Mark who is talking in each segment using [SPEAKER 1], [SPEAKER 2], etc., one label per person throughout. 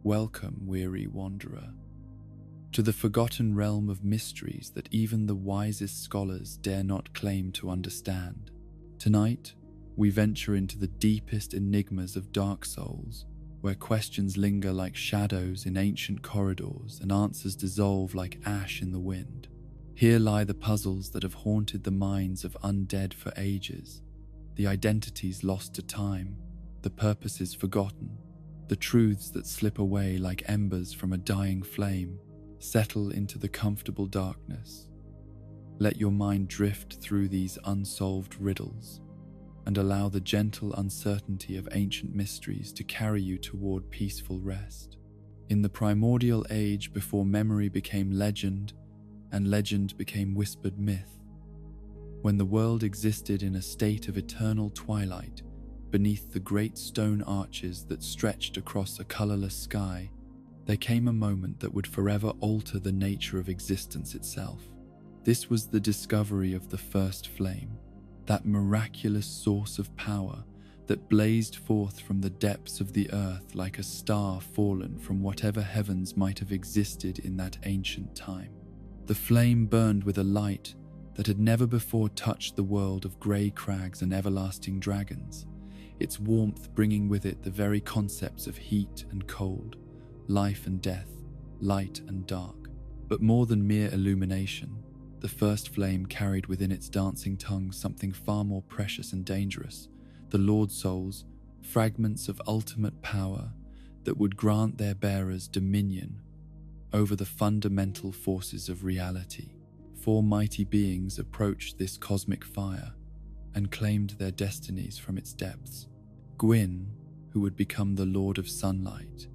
[SPEAKER 1] Welcome, weary wanderer, to the forgotten realm of mysteries that even the wisest scholars dare not claim to understand. Tonight, we venture into the deepest enigmas of Dark Souls, where questions linger like shadows in ancient corridors and answers dissolve like ash in the wind. Here lie the puzzles that have haunted the minds of undead for ages, the identities lost to time, the purposes forgotten, the truths that slip away like embers from a dying flame, settle into the comfortable darkness. Let your mind drift through these unsolved riddles, and allow the gentle uncertainty of ancient mysteries to carry you toward peaceful rest. In the primordial age before memory became legend, and legend became whispered myth, when the world existed in a state of eternal twilight beneath the great stone arches that stretched across a colorless sky, there came a moment that would forever alter the nature of existence itself. This was the discovery of the first flame, that miraculous source of power that blazed forth from the depths of the earth like a star fallen from whatever heavens might have existed in that ancient time. The flame burned with a light that had never before touched the world of grey crags and everlasting dragons, its warmth bringing with it the very concepts of heat and cold, life and death, light and dark. But more than mere illumination, the first flame carried within its dancing tongue something far more precious and dangerous, the Lord Souls, fragments of ultimate power that would grant their bearers dominion over the fundamental forces of reality. Four mighty beings approached this cosmic fire and claimed their destinies from its depths. Gwyn, who would become the Lord of Sunlight,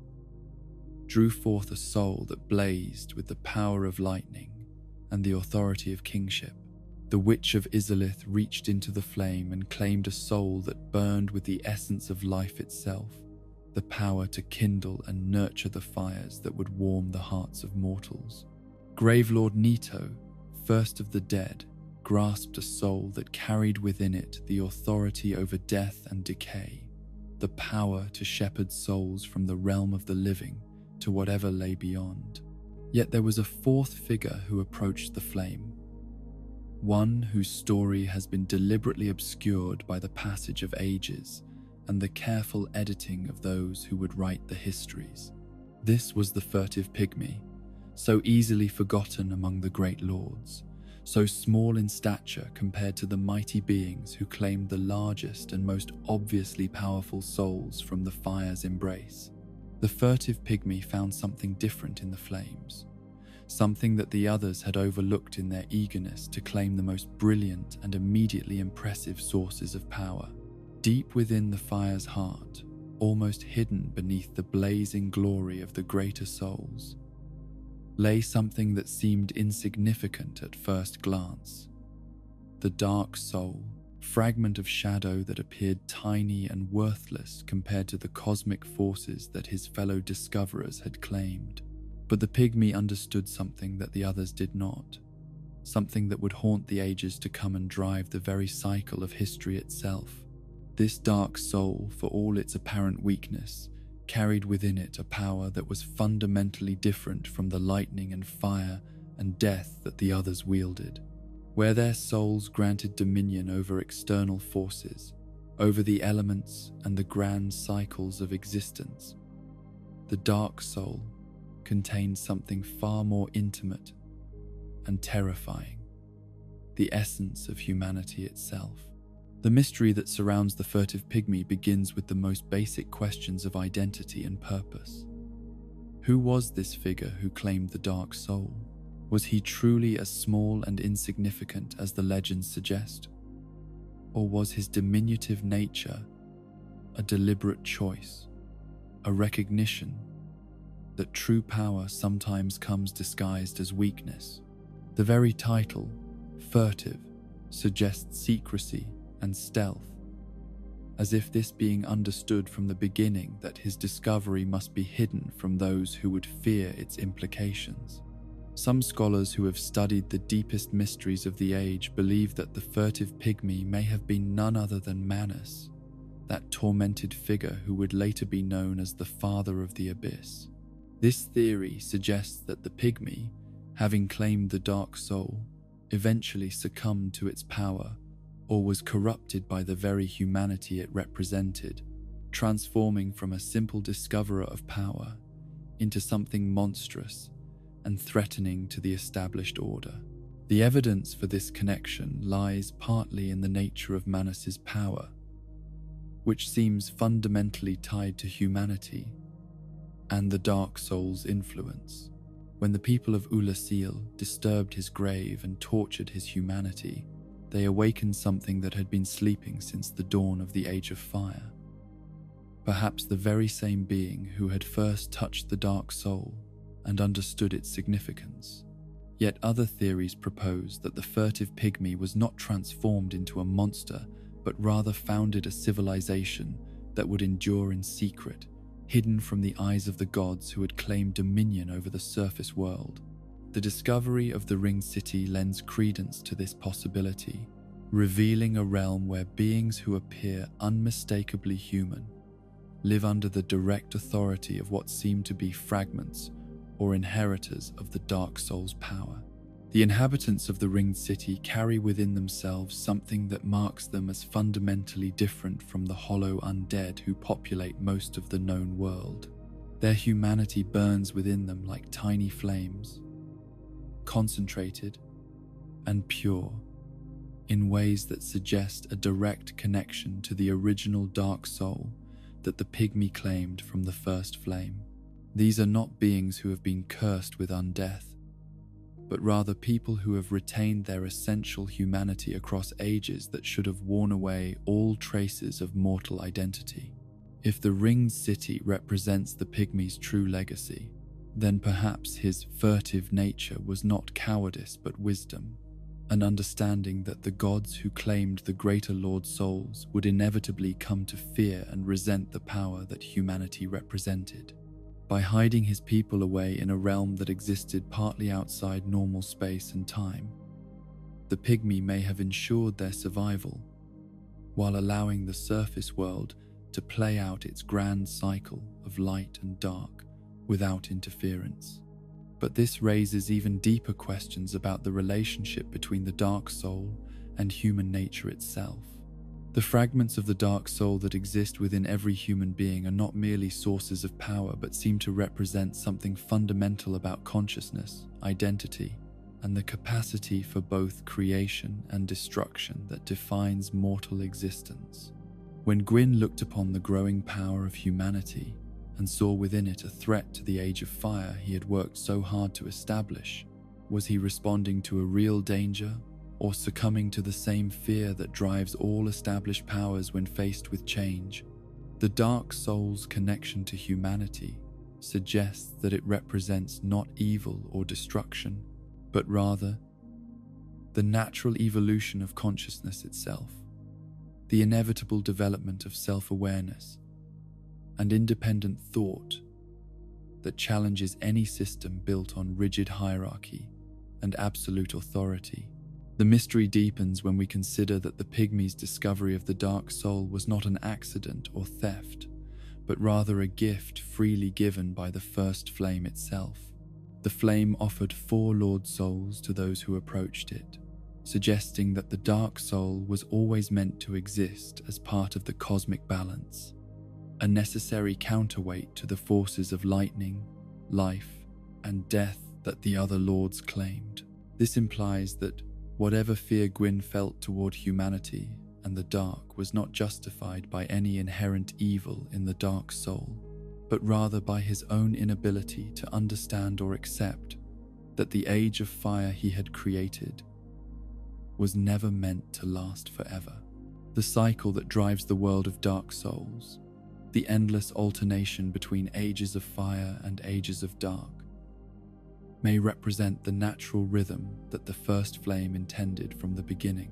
[SPEAKER 1] drew forth a soul that blazed with the power of lightning and the authority of kingship. The Witch of Izalith reached into the flame and claimed a soul that burned with the essence of life itself, the power to kindle and nurture the fires that would warm the hearts of mortals. Gravelord Nito, first of the dead, grasped a soul that carried within it the authority over death and decay, the power to shepherd souls from the realm of the living to whatever lay beyond. Yet there was a fourth figure who approached the flame, one whose story has been deliberately obscured by the passage of ages and the careful editing of those who would write the histories. This was the furtive pygmy, so easily forgotten among the great lords, so small in stature compared to the mighty beings who claimed the largest and most obviously powerful souls from the fire's embrace. The furtive pygmy found something different in the flames, something that the others had overlooked in their eagerness to claim the most brilliant and immediately impressive sources of power. Deep within the fire's heart, almost hidden beneath the blazing glory of the greater souls, lay something that seemed insignificant at first glance. The dark soul, fragment of shadow that appeared tiny and worthless compared to the cosmic forces that his fellow discoverers had claimed. But the pygmy understood something that the others did not, something that would haunt the ages to come and drive the very cycle of history itself. This dark soul, for all its apparent weakness, carried within it a power that was fundamentally different from the lightning and fire and death that the others wielded. Where their souls granted dominion over external forces, over the elements and the grand cycles of existence, the dark soul contained something far more intimate and terrifying, the essence of humanity itself. The mystery that surrounds the furtive pygmy begins with the most basic questions of identity and purpose. Who was this figure who claimed the dark soul? Was he truly as small and insignificant as the legends suggest? Or was his diminutive nature a deliberate choice, a recognition that true power sometimes comes disguised as weakness? The very title, furtive, suggests secrecy and stealth, as if this being understood from the beginning that his discovery must be hidden from those who would fear its implications. Some scholars who have studied the deepest mysteries of the age believe that the furtive pygmy may have been none other than Manus, that tormented figure who would later be known as the Father of the Abyss. This theory suggests that the pygmy, having claimed the dark soul, eventually succumbed to its power or was corrupted by the very humanity it represented, transforming from a simple discoverer of power into something monstrous and threatening to the established order. The evidence for this connection lies partly in the nature of Manas's power, which seems fundamentally tied to humanity and the Dark Soul's influence. When the people of Ulasil disturbed his grave and tortured his humanity, they awakened something that had been sleeping since the dawn of the Age of Fire. Perhaps the very same being who had first touched the Dark Soul and understood its significance. Yet other theories propose that the furtive pygmy was not transformed into a monster, but rather founded a civilization that would endure in secret, hidden from the eyes of the gods who had claimed dominion over the surface world. The discovery of the Ringed City lends credence to this possibility, revealing a realm where beings who appear unmistakably human live under the direct authority of what seem to be fragments or inheritors of the Dark Soul's power. The inhabitants of the Ringed City carry within themselves something that marks them as fundamentally different from the hollow undead who populate most of the known world. Their humanity burns within them like tiny flames, concentrated and pure, in ways that suggest a direct connection to the original Dark Soul that the pygmy claimed from the first flame. These are not beings who have been cursed with undeath, but rather people who have retained their essential humanity across ages that should have worn away all traces of mortal identity. If the Ringed City represents the pygmy's true legacy, then perhaps his furtive nature was not cowardice but wisdom, an understanding that the gods who claimed the greater Lord Souls would inevitably come to fear and resent the power that humanity represented. By hiding his people away in a realm that existed partly outside normal space and time, the pygmy may have ensured their survival, while allowing the surface world to play out its grand cycle of light and dark without interference. But this raises even deeper questions about the relationship between the Dark Soul and human nature itself. The fragments of the Dark Soul that exist within every human being are not merely sources of power, but seem to represent something fundamental about consciousness, identity, and the capacity for both creation and destruction that defines mortal existence. When Gwyn looked upon the growing power of humanity and saw within it a threat to the Age of Fire he had worked so hard to establish, was he responding to a real danger, or succumbing to the same fear that drives all established powers when faced with change? The Dark Soul's connection to humanity suggests that it represents not evil or destruction, but rather the natural evolution of consciousness itself, the inevitable development of self-awareness and independent thought that challenges any system built on rigid hierarchy and absolute authority. The mystery deepens when we consider that the pygmy's discovery of the Dark Soul was not an accident or theft, but rather a gift freely given by the first flame itself. The flame offered 4 Lord Souls to those who approached it, suggesting that the Dark Soul was always meant to exist as part of the cosmic balance, a necessary counterweight to the forces of lightning, life, and death that the other lords claimed. This implies that whatever fear Gwyn felt toward humanity and the dark was not justified by any inherent evil in the Dark Soul, but rather by his own inability to understand or accept that the Age of Fire he had created was never meant to last forever. The cycle that drives the world of Dark Souls, the endless alternation between ages of fire and ages of dark, may represent the natural rhythm that the first flame intended from the beginning.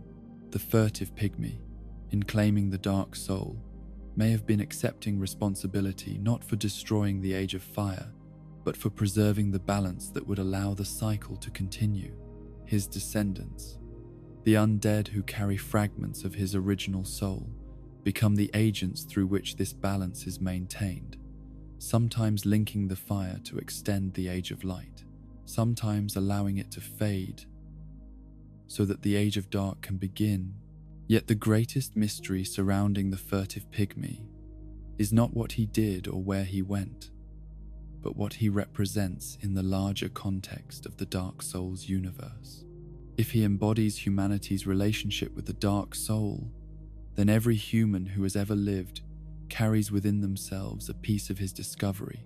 [SPEAKER 1] The furtive pygmy, in claiming the Dark Soul, may have been accepting responsibility not for destroying the Age of Fire, but for preserving the balance that would allow the cycle to continue. His descendants, the undead who carry fragments of his original soul, become the agents through which this balance is maintained, sometimes linking the fire to extend the age of light, sometimes allowing it to fade so that the age of dark can begin. Yet the greatest mystery surrounding the furtive pygmy is not what he did or where he went, but what he represents in the larger context of the Dark Souls universe. If he embodies humanity's relationship with the Dark Soul, then every human who has ever lived carries within themselves a piece of his discovery,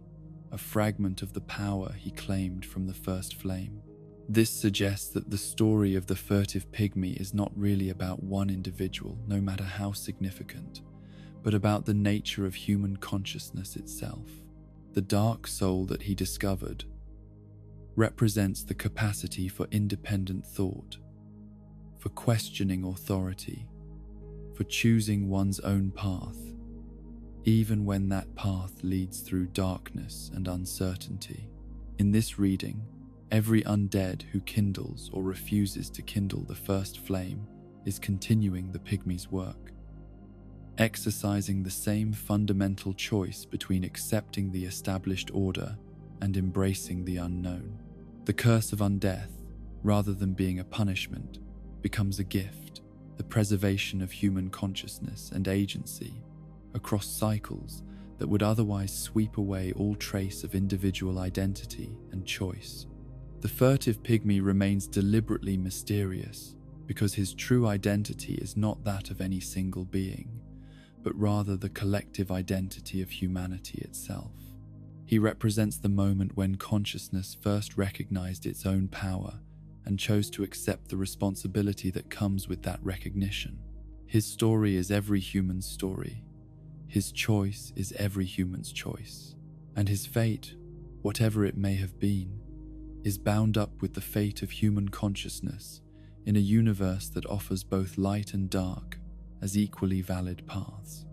[SPEAKER 1] a fragment of the power he claimed from the first flame. This suggests that the story of the furtive pygmy is not really about one individual, no matter how significant, but about the nature of human consciousness itself. The dark soul that he discovered represents the capacity for independent thought, for questioning authority, for choosing one's own path, even when that path leads through darkness and uncertainty. In this reading, every undead who kindles or refuses to kindle the first flame is continuing the pygmy's work, exercising the same fundamental choice between accepting the established order and embracing the unknown. The curse of undeath, rather than being a punishment, becomes a gift, the preservation of human consciousness and agency across cycles that would otherwise sweep away all trace of individual identity and choice. The furtive pygmy remains deliberately mysterious because his true identity is not that of any single being, but rather the collective identity of humanity itself. He represents the moment when consciousness first recognized its own power and chose to accept the responsibility that comes with that recognition. His story is every human's story. His choice is every human's choice. And his fate, whatever it may have been, is bound up with the fate of human consciousness in a universe that offers both light and dark as equally valid paths.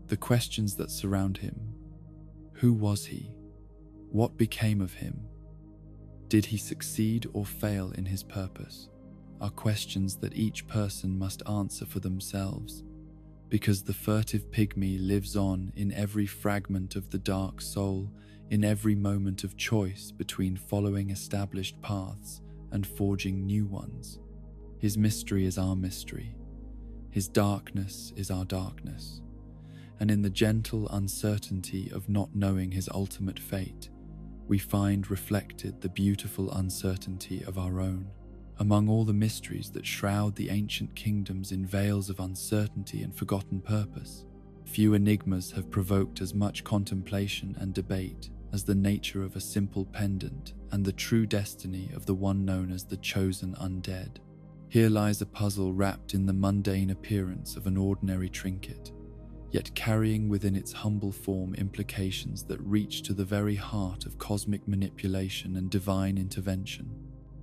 [SPEAKER 1] The questions that surround him: who was he? What became of him? Did he succeed or fail in his purpose? Are questions that each person must answer for themselves, because the furtive pygmy lives on in every fragment of the dark soul, in every moment of choice between following established paths and forging new ones. His mystery is our mystery. His darkness is our darkness. And in the gentle uncertainty of not knowing his ultimate fate, we find reflected the beautiful uncertainty of our own. Among all the mysteries that shroud the ancient kingdoms in veils of uncertainty and forgotten purpose, few enigmas have provoked as much contemplation and debate as the nature of a simple pendant and the true destiny of the one known as the chosen undead. Here lies a puzzle wrapped in the mundane appearance of an ordinary trinket, yet carrying within its humble form implications that reach to the very heart of cosmic manipulation and divine intervention.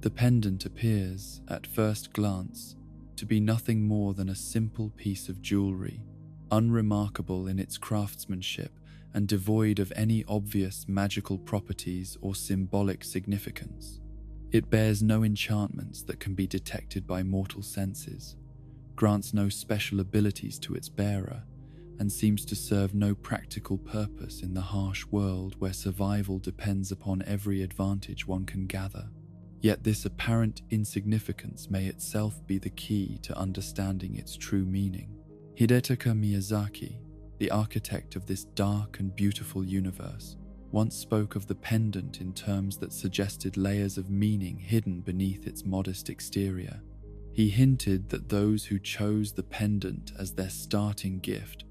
[SPEAKER 1] The pendant appears, at first glance, to be nothing more than a simple piece of jewelry, unremarkable in its craftsmanship and devoid of any obvious magical properties or symbolic significance. It bears no enchantments that can be detected by mortal senses, grants no special abilities to its bearer, and seems to serve no practical purpose in the harsh world where survival depends upon every advantage one can gather. Yet this apparent insignificance may itself be the key to understanding its true meaning. Hidetaka Miyazaki, the architect of this dark and beautiful universe, once spoke of the pendant in terms that suggested layers of meaning hidden beneath its modest exterior. He hinted that those who chose the pendant as their starting gift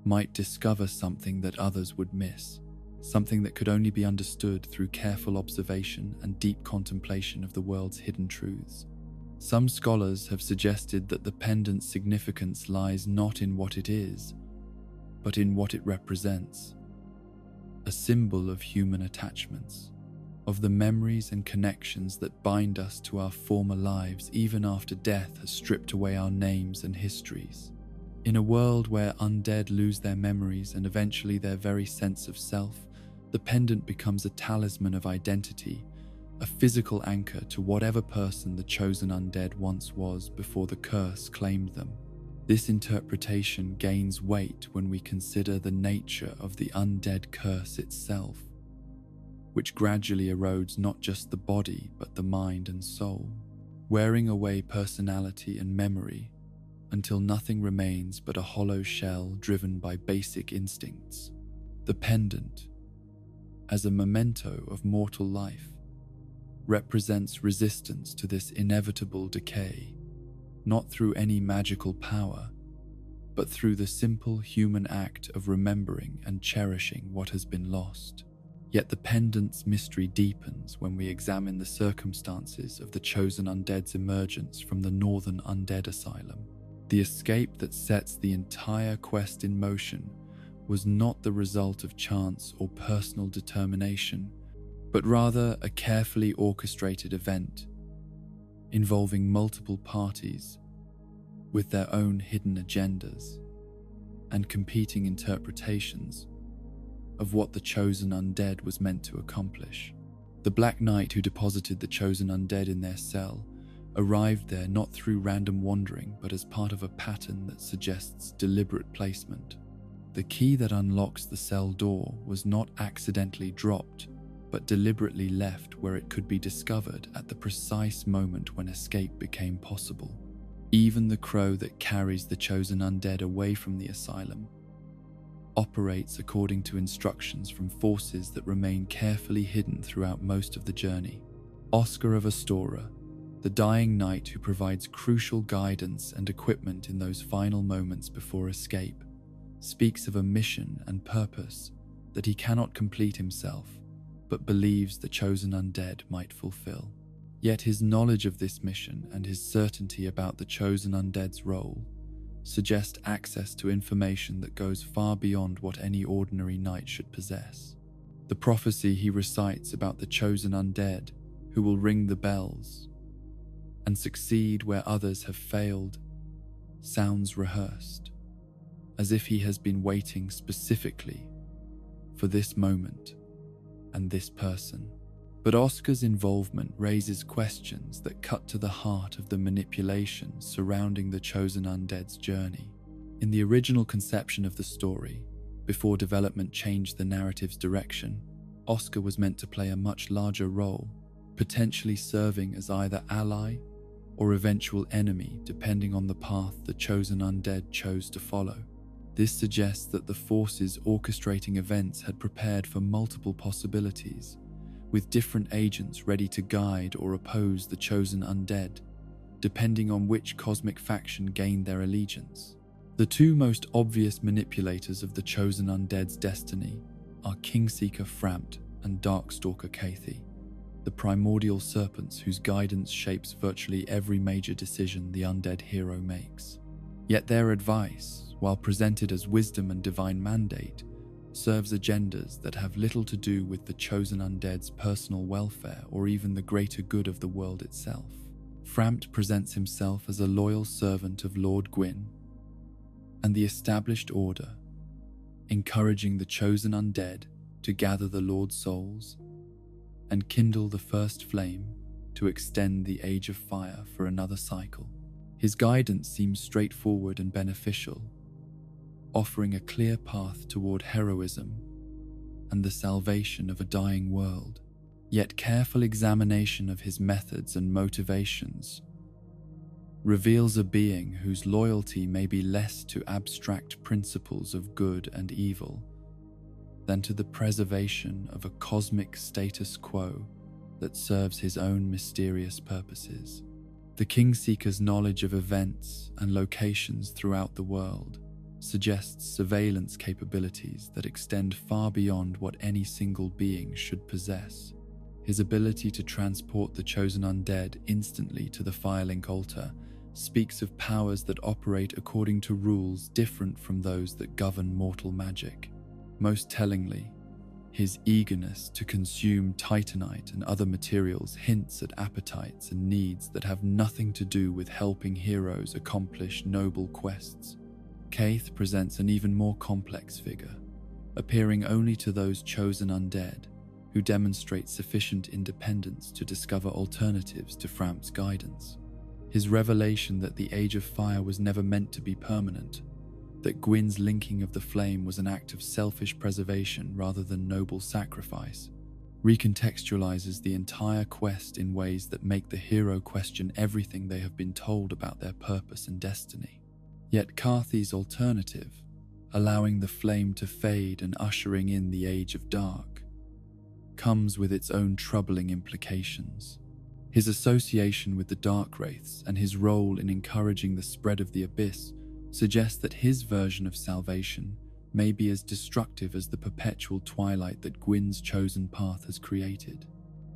[SPEAKER 1] might discover something that others would miss, something that could only be understood through careful observation and deep contemplation of the world's hidden truths. Some scholars have suggested that the pendant's significance lies not in what it is, but in what it represents. A symbol of human attachments, of the memories and connections that bind us to our former lives even after death has stripped away our names and histories. In a world where undead lose their memories and eventually their very sense of self, the pendant becomes a talisman of identity, a physical anchor to whatever person the chosen undead once was before the curse claimed them. This interpretation gains weight when we consider the nature of the undead curse itself, which gradually erodes not just the body but the mind and soul, wearing away personality and memory until nothing remains but a hollow shell driven by basic instincts. The pendant, as a memento of mortal life, represents resistance to this inevitable decay, not through any magical power, but through the simple human act of remembering and cherishing what has been lost. Yet the pendant's mystery deepens when we examine the circumstances of the chosen undead's emergence from the Northern Undead Asylum. The escape that sets the entire quest in motion was not the result of chance or personal determination, but rather a carefully orchestrated event involving multiple parties with their own hidden agendas and competing interpretations of what the chosen undead was meant to accomplish. The Black Knight who deposited the chosen undead in their cell arrived there not through random wandering, but as part of a pattern that suggests deliberate placement. The key that unlocks the cell door was not accidentally dropped, but deliberately left where it could be discovered at the precise moment when escape became possible. Even the crow that carries the chosen undead away from the asylum operates according to instructions from forces that remain carefully hidden throughout most of the journey. Oscar of Astora, the dying knight who provides crucial guidance and equipment in those final moments before escape, speaks of a mission and purpose that he cannot complete himself, but believes the chosen undead might fulfill. Yet his knowledge of this mission and his certainty about the chosen undead's role suggest access to information that goes far beyond what any ordinary knight should possess. The prophecy he recites about the chosen undead who will ring the bells and succeed where others have failed sounds rehearsed, as if he has been waiting specifically for this moment and this person. But Oscar's involvement raises questions that cut to the heart of the manipulation surrounding the chosen undead's journey. In the original conception of the story, before development changed the narrative's direction, Oscar was meant to play a much larger role, potentially serving as either ally or eventual enemy depending on the path the chosen undead chose to follow. This suggests that the forces orchestrating events had prepared for multiple possibilities, with different agents ready to guide or oppose the chosen undead, depending on which cosmic faction gained their allegiance. The two most obvious manipulators of the chosen undead's destiny are Kingseeker Frampt and Darkstalker Kathy, the primordial serpents whose guidance shapes virtually every major decision the undead hero makes. Yet their advice, while presented as wisdom and divine mandate, serves agendas that have little to do with the chosen undead's personal welfare or even the greater good of the world itself. Frampt presents himself as a loyal servant of Lord Gwyn and the established order, encouraging the chosen undead to gather the Lord's souls and kindle the first flame to extend the Age of Fire for another cycle. His guidance seems straightforward and beneficial, offering a clear path toward heroism and the salvation of a dying world. Yet careful examination of his methods and motivations reveals a being whose loyalty may be less to abstract principles of good and evil than to the preservation of a cosmic status quo that serves his own mysterious purposes. The Kingseeker's knowledge of events and locations throughout the world suggests surveillance capabilities that extend far beyond what any single being should possess. His ability to transport the chosen undead instantly to the Firelink altar speaks of powers that operate according to rules different from those that govern mortal magic. Most tellingly, his eagerness to consume titanite and other materials hints at appetites and needs that have nothing to do with helping heroes accomplish noble quests. Kaith presents an even more complex figure, appearing only to those chosen undead who demonstrate sufficient independence to discover alternatives to Frampt's guidance. His revelation that the Age of Fire was never meant to be permanent, that Gwyn's linking of the flame was an act of selfish preservation rather than noble sacrifice, recontextualizes the entire quest in ways that make the hero question everything they have been told about their purpose and destiny. Yet Carthy's alternative, allowing the flame to fade and ushering in the Age of Dark, comes with its own troubling implications. His association with the Dark Wraiths and his role in encouraging the spread of the Abyss suggest that his version of salvation may be as destructive as the perpetual twilight that Gwyn's chosen path has created.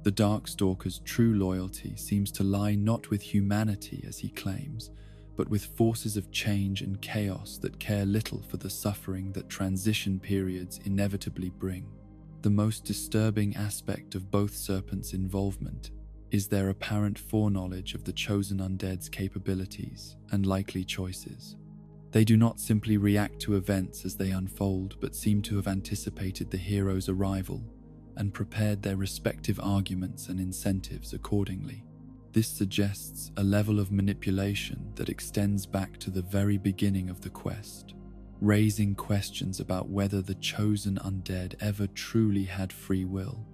[SPEAKER 1] The Darkstalker's true loyalty seems to lie not with humanity, as he claims, but with forces of change and chaos that care little for the suffering that transition periods inevitably bring. The most disturbing aspect of both serpents' involvement is their apparent foreknowledge of the chosen undead's capabilities and likely choices. They do not simply react to events as they unfold, but seem to have anticipated the hero's arrival and prepared their respective arguments and incentives accordingly. This suggests a level of manipulation that extends back to the very beginning of the quest, raising questions about whether the chosen undead ever truly had free will,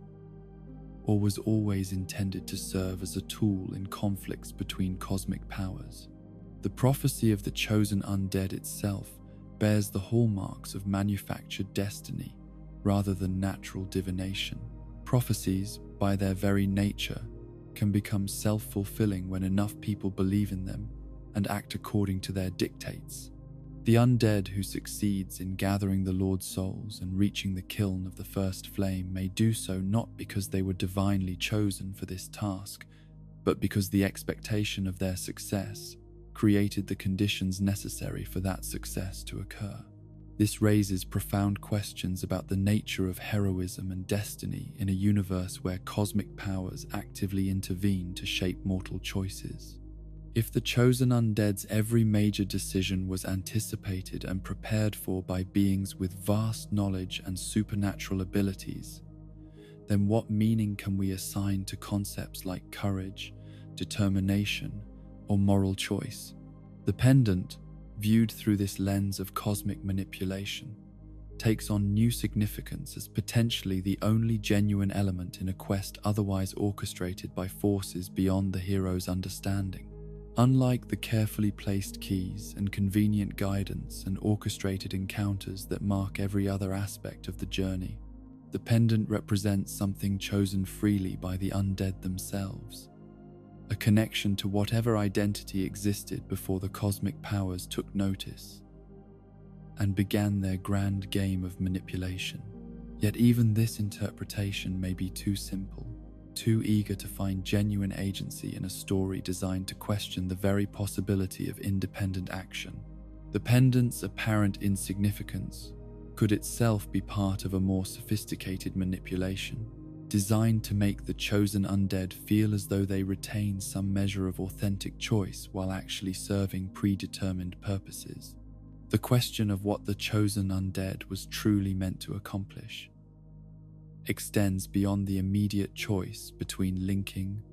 [SPEAKER 1] or was always intended to serve as a tool in conflicts between cosmic powers. The prophecy of the chosen undead itself bears the hallmarks of manufactured destiny rather than natural divination. Prophecies, by their very nature, can become self-fulfilling when enough people believe in them and act according to their dictates. The undead who succeeds in gathering the Lord's souls and reaching the kiln of the first flame may do so not because they were divinely chosen for this task, but because the expectation of their success created the conditions necessary for that success to occur. This raises profound questions about the nature of heroism and destiny in a universe where cosmic powers actively intervene to shape mortal choices. If the chosen undead's every major decision was anticipated and prepared for by beings with vast knowledge and supernatural abilities, then what meaning can we assign to concepts like courage, determination, or moral choice? The pendant, viewed through this lens of cosmic manipulation, takes on new significance as potentially the only genuine element in a quest otherwise orchestrated by forces beyond the hero's understanding. Unlike the carefully placed keys and convenient guidance and orchestrated encounters that mark every other aspect of the journey, the pendant represents something chosen freely by the undead themselves, a connection to whatever identity existed before the cosmic powers took notice and began their grand game of manipulation. Yet even this interpretation may be too simple, too eager to find genuine agency in a story designed to question the very possibility of independent action. The pendant's apparent insignificance could itself be part of a more sophisticated manipulation, designed to make the chosen undead feel as though they retain some measure of authentic choice while actually serving predetermined purposes. The question of what the chosen undead was truly meant to accomplish extends beyond the immediate choice between linking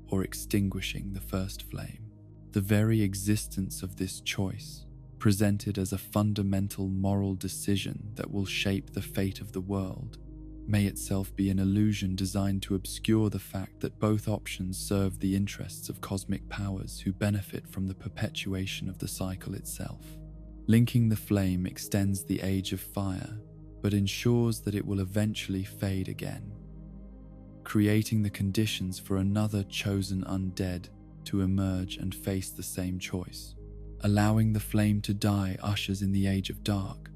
[SPEAKER 1] or extinguishing the first flame. The very existence of this choice, presented as a fundamental moral decision that will shape the fate of the world, may itself be an illusion designed to obscure the fact that both options serve the interests of cosmic powers who benefit from the perpetuation of the cycle itself. Linking the flame extends the Age of Fire, but ensures that it will eventually fade again, creating the conditions for another chosen undead to emerge and face the same choice. Allowing the flame to die ushers in the Age of Dark,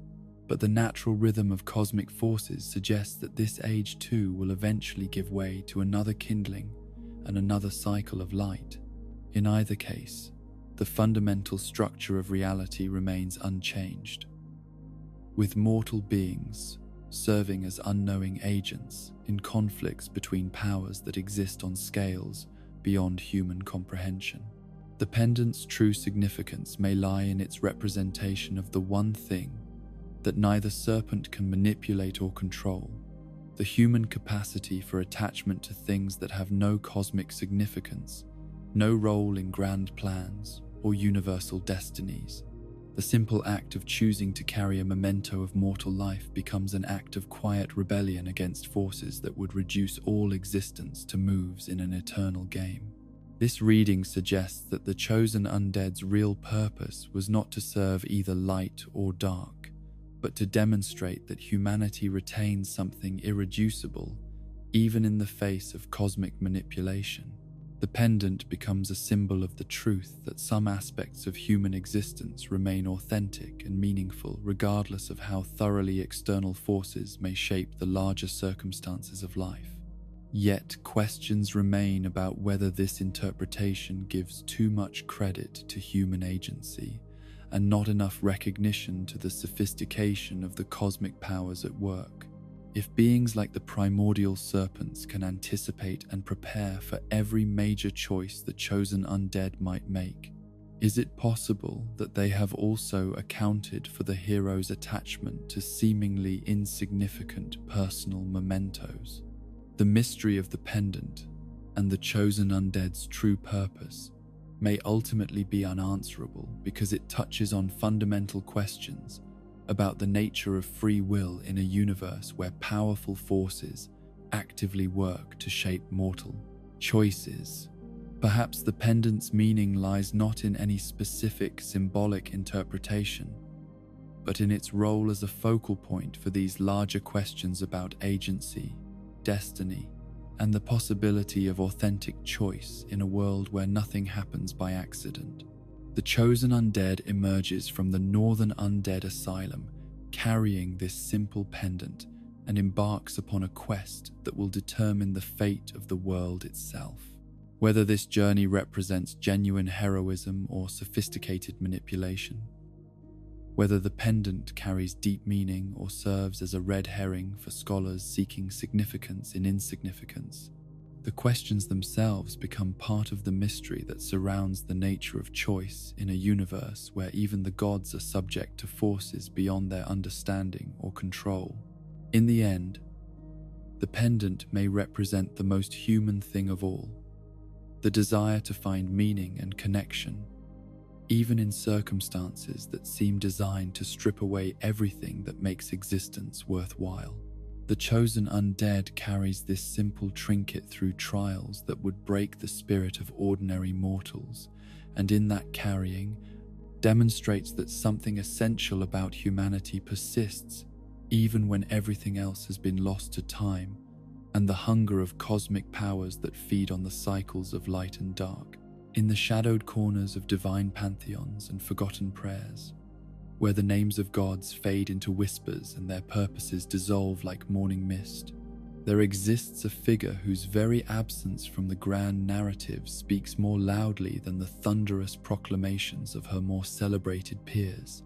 [SPEAKER 1] but the natural rhythm of cosmic forces suggests that this age too will eventually give way to another kindling and another cycle of light. In either case, the fundamental structure of reality remains unchanged, with mortal beings serving as unknowing agents in conflicts between powers that exist on scales beyond human comprehension. The pendant's true significance may lie in its representation of the one thing that neither serpent can manipulate or control, the human capacity for attachment to things that have no cosmic significance no role in grand plans or universal destinies. The simple act of choosing to carry a memento of mortal life becomes an act of quiet rebellion against forces that would reduce all existence to moves in an eternal game. This reading suggests that the chosen undead's real purpose was not to serve either light or dark, but to demonstrate that humanity retains something irreducible, even in the face of cosmic manipulation. The pendant becomes a symbol of the truth that some aspects of human existence remain authentic and meaningful regardless of how thoroughly external forces may shape the larger circumstances of life. Yet questions remain about whether this interpretation gives too much credit to human agency and not enough recognition to the sophistication of the cosmic powers at work. If beings like the primordial serpents can anticipate and prepare for every major choice the chosen undead might make, is it possible that they have also accounted for the hero's attachment to seemingly insignificant personal mementos? The mystery of the pendant and the chosen undead's true purpose may ultimately be unanswerable because it touches on fundamental questions about the nature of free will in a universe where powerful forces actively work to shape mortal choices. Perhaps the pendant's meaning lies not in any specific symbolic interpretation, but in its role as a focal point for these larger questions about agency, destiny, and the possibility of authentic choice in a world where nothing happens by accident. The chosen undead emerges from the Northern Undead Asylum, carrying this simple pendant, and embarks upon a quest that will determine the fate of the world itself. Whether this journey represents genuine heroism or sophisticated manipulation, whether the pendant carries deep meaning or serves as a red herring for scholars seeking significance in insignificance, the questions themselves become part of the mystery that surrounds the nature of choice in a universe where even the gods are subject to forces beyond their understanding or control. In the end, the pendant may represent the most human thing of all, the desire to find meaning and connection, even in circumstances that seem designed to strip away everything that makes existence worthwhile. The chosen undead carries this simple trinket through trials that would break the spirit of ordinary mortals, and in that carrying, demonstrates that something essential about humanity persists even when everything else has been lost to time and the hunger of cosmic powers that feed on the cycles of light and dark. In the shadowed corners of divine pantheons and forgotten prayers, where the names of gods fade into whispers and their purposes dissolve like morning mist, there exists a figure whose very absence from the grand narrative speaks more loudly than the thunderous proclamations of her more celebrated peers.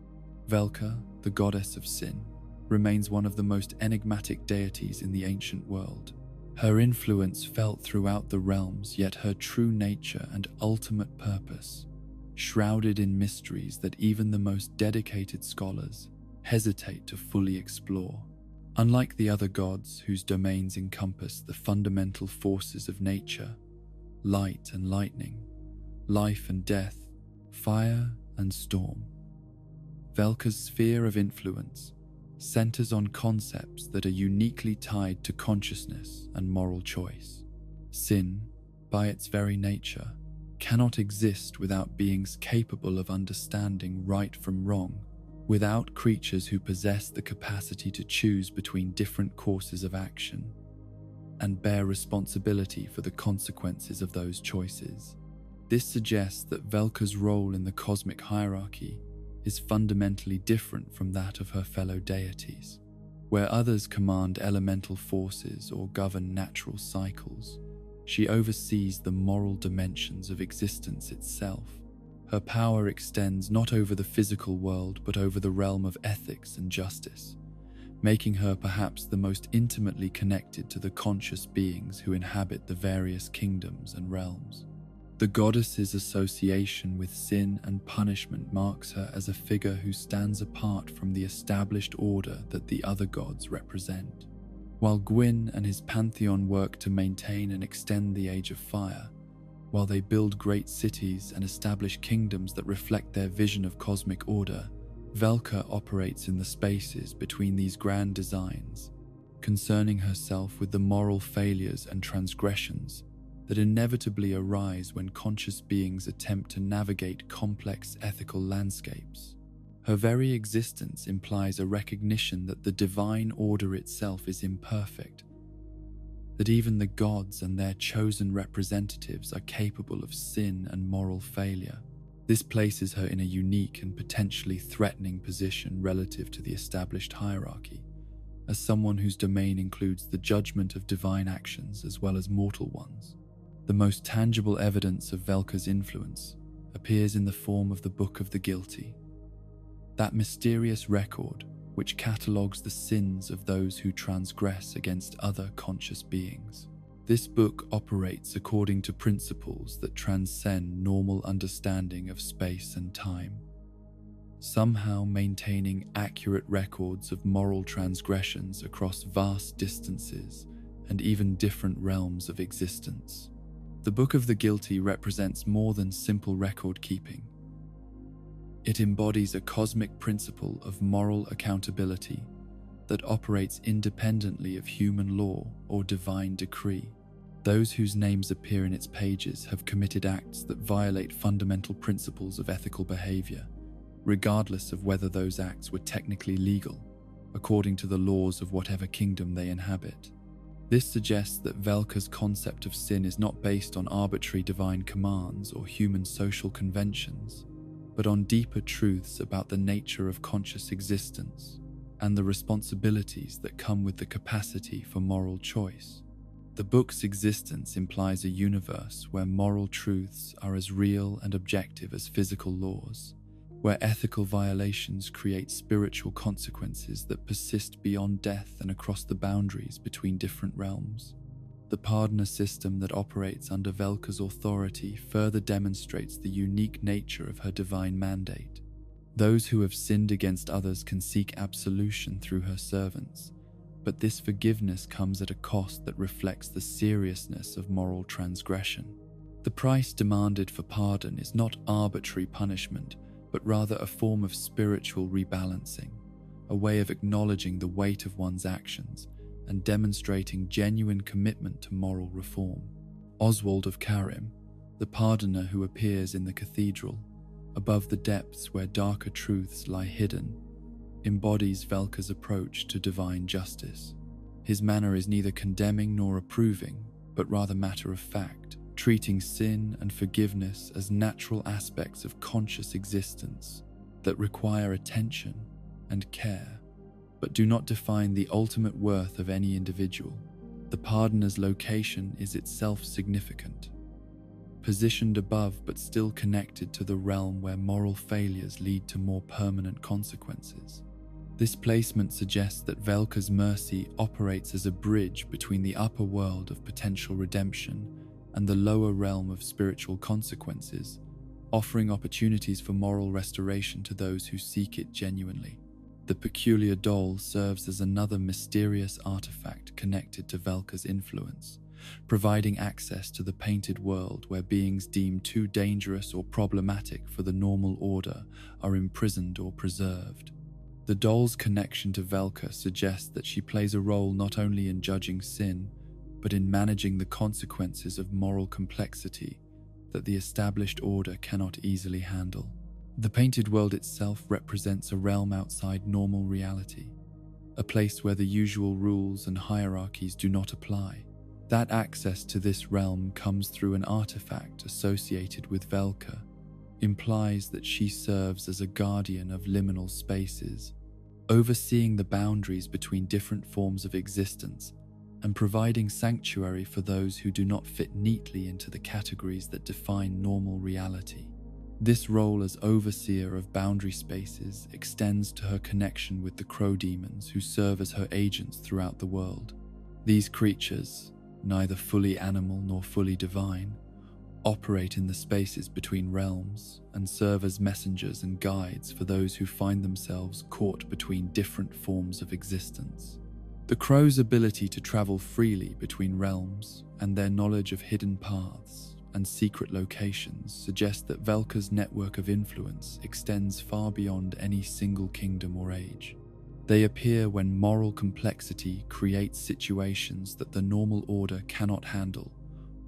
[SPEAKER 1] Velka, the goddess of sin, remains one of the most enigmatic deities in the ancient world. Her influence felt throughout the realms, yet her true nature and ultimate purpose, shrouded in mysteries that even the most dedicated scholars hesitate to fully explore. Unlike the other gods whose domains encompass the fundamental forces of nature, light and lightning, life and death, fire and storm, Velka's sphere of influence centers on concepts that are uniquely tied to consciousness and moral choice. Sin, by its very nature, cannot exist without beings capable of understanding right from wrong, without creatures who possess the capacity to choose between different courses of action and bear responsibility for the consequences of those choices. This suggests that Velka's role in the cosmic hierarchy is fundamentally different from that of her fellow deities. Where others command elemental forces or govern natural cycles, she oversees the moral dimensions of existence itself. Her power extends not over the physical world but over the realm of ethics and justice, making her perhaps the most intimately connected to the conscious beings who inhabit the various kingdoms and realms. The goddess's association with sin and punishment marks her as a figure who stands apart from the established order that the other gods represent. While Gwyn and his pantheon work to maintain and extend the Age of Fire, While they build great cities and establish kingdoms that reflect their vision of cosmic order, Velka operates in the spaces between these grand designs, concerning herself with the moral failures and transgressions that inevitably arise when conscious beings attempt to navigate complex ethical landscapes. Her very existence implies a recognition that the divine order itself is imperfect, that even the gods and their chosen representatives are capable of sin and moral failure. This places her in a unique and potentially threatening position relative to the established hierarchy, as someone whose domain includes the judgment of divine actions as well as mortal ones. The most tangible evidence of Velka's influence appears in the form of the Book of the Guilty, that mysterious record which catalogues the sins of those who transgress against other conscious beings. This book operates according to principles that transcend normal understanding of space and time, somehow maintaining accurate records of moral transgressions across vast distances and even different realms of existence. The Book of the Guilty represents more than simple record keeping. It embodies a cosmic principle of moral accountability that operates independently of human law or divine decree. Those whose names appear in its pages have committed acts that violate fundamental principles of ethical behavior, regardless of whether those acts were technically legal, according to the laws of whatever kingdom they inhabit. This suggests that Velka's concept of sin is not based on arbitrary divine commands or human social conventions, but on deeper truths about the nature of conscious existence and the responsibilities that come with the capacity for moral choice. The book's existence implies a universe where moral truths are as real and objective as physical laws, where ethical violations create spiritual consequences that persist beyond death and across the boundaries between different realms. The Pardner system that operates under Velka's authority further demonstrates the unique nature of her divine mandate. Those who have sinned against others can seek absolution through her servants, but this forgiveness comes at a cost that reflects the seriousness of moral transgression. The price demanded for pardon is not arbitrary punishment, but rather a form of spiritual rebalancing, a way of acknowledging the weight of one's actions and demonstrating genuine commitment to moral reform. Oswald of Karim, the pardoner who appears in the cathedral, above the depths where darker truths lie hidden, embodies Velka's approach to divine justice. His manner is neither condemning nor approving, but rather matter of fact, treating sin and forgiveness as natural aspects of conscious existence that require attention and care, but do not define the ultimate worth of any individual. The pardoner's location is itself significant, positioned above but still connected to the realm where moral failures lead to more permanent consequences. This placement suggests that Velka's mercy operates as a bridge between the upper world of potential redemption and the lower realm of spiritual consequences, offering opportunities for moral restoration to those who seek it genuinely. The peculiar doll serves as another mysterious artifact connected to Velka's influence, providing access to the painted world where beings deemed too dangerous or problematic for the normal order are imprisoned or preserved. The doll's connection to Velka suggests that she plays a role not only in judging sin, but in managing the consequences of moral complexity that the established order cannot easily handle. The painted world itself represents a realm outside normal reality, a place where the usual rules and hierarchies do not apply. That access to this realm comes through an artifact associated with Velka, implies that she serves as a guardian of liminal spaces, overseeing the boundaries between different forms of existence and providing sanctuary for those who do not fit neatly into the categories that define normal reality. This role as overseer of boundary spaces extends to her connection with the crow demons who serve as her agents throughout the world. These creatures, neither fully animal nor fully divine, operate in the spaces between realms and serve as messengers and guides for those who find themselves caught between different forms of existence. The crow's ability to travel freely between realms and their knowledge of hidden paths and secret locations suggest that Velka's network of influence extends far beyond any single kingdom or age. They appear when moral complexity creates situations that the normal order cannot handle,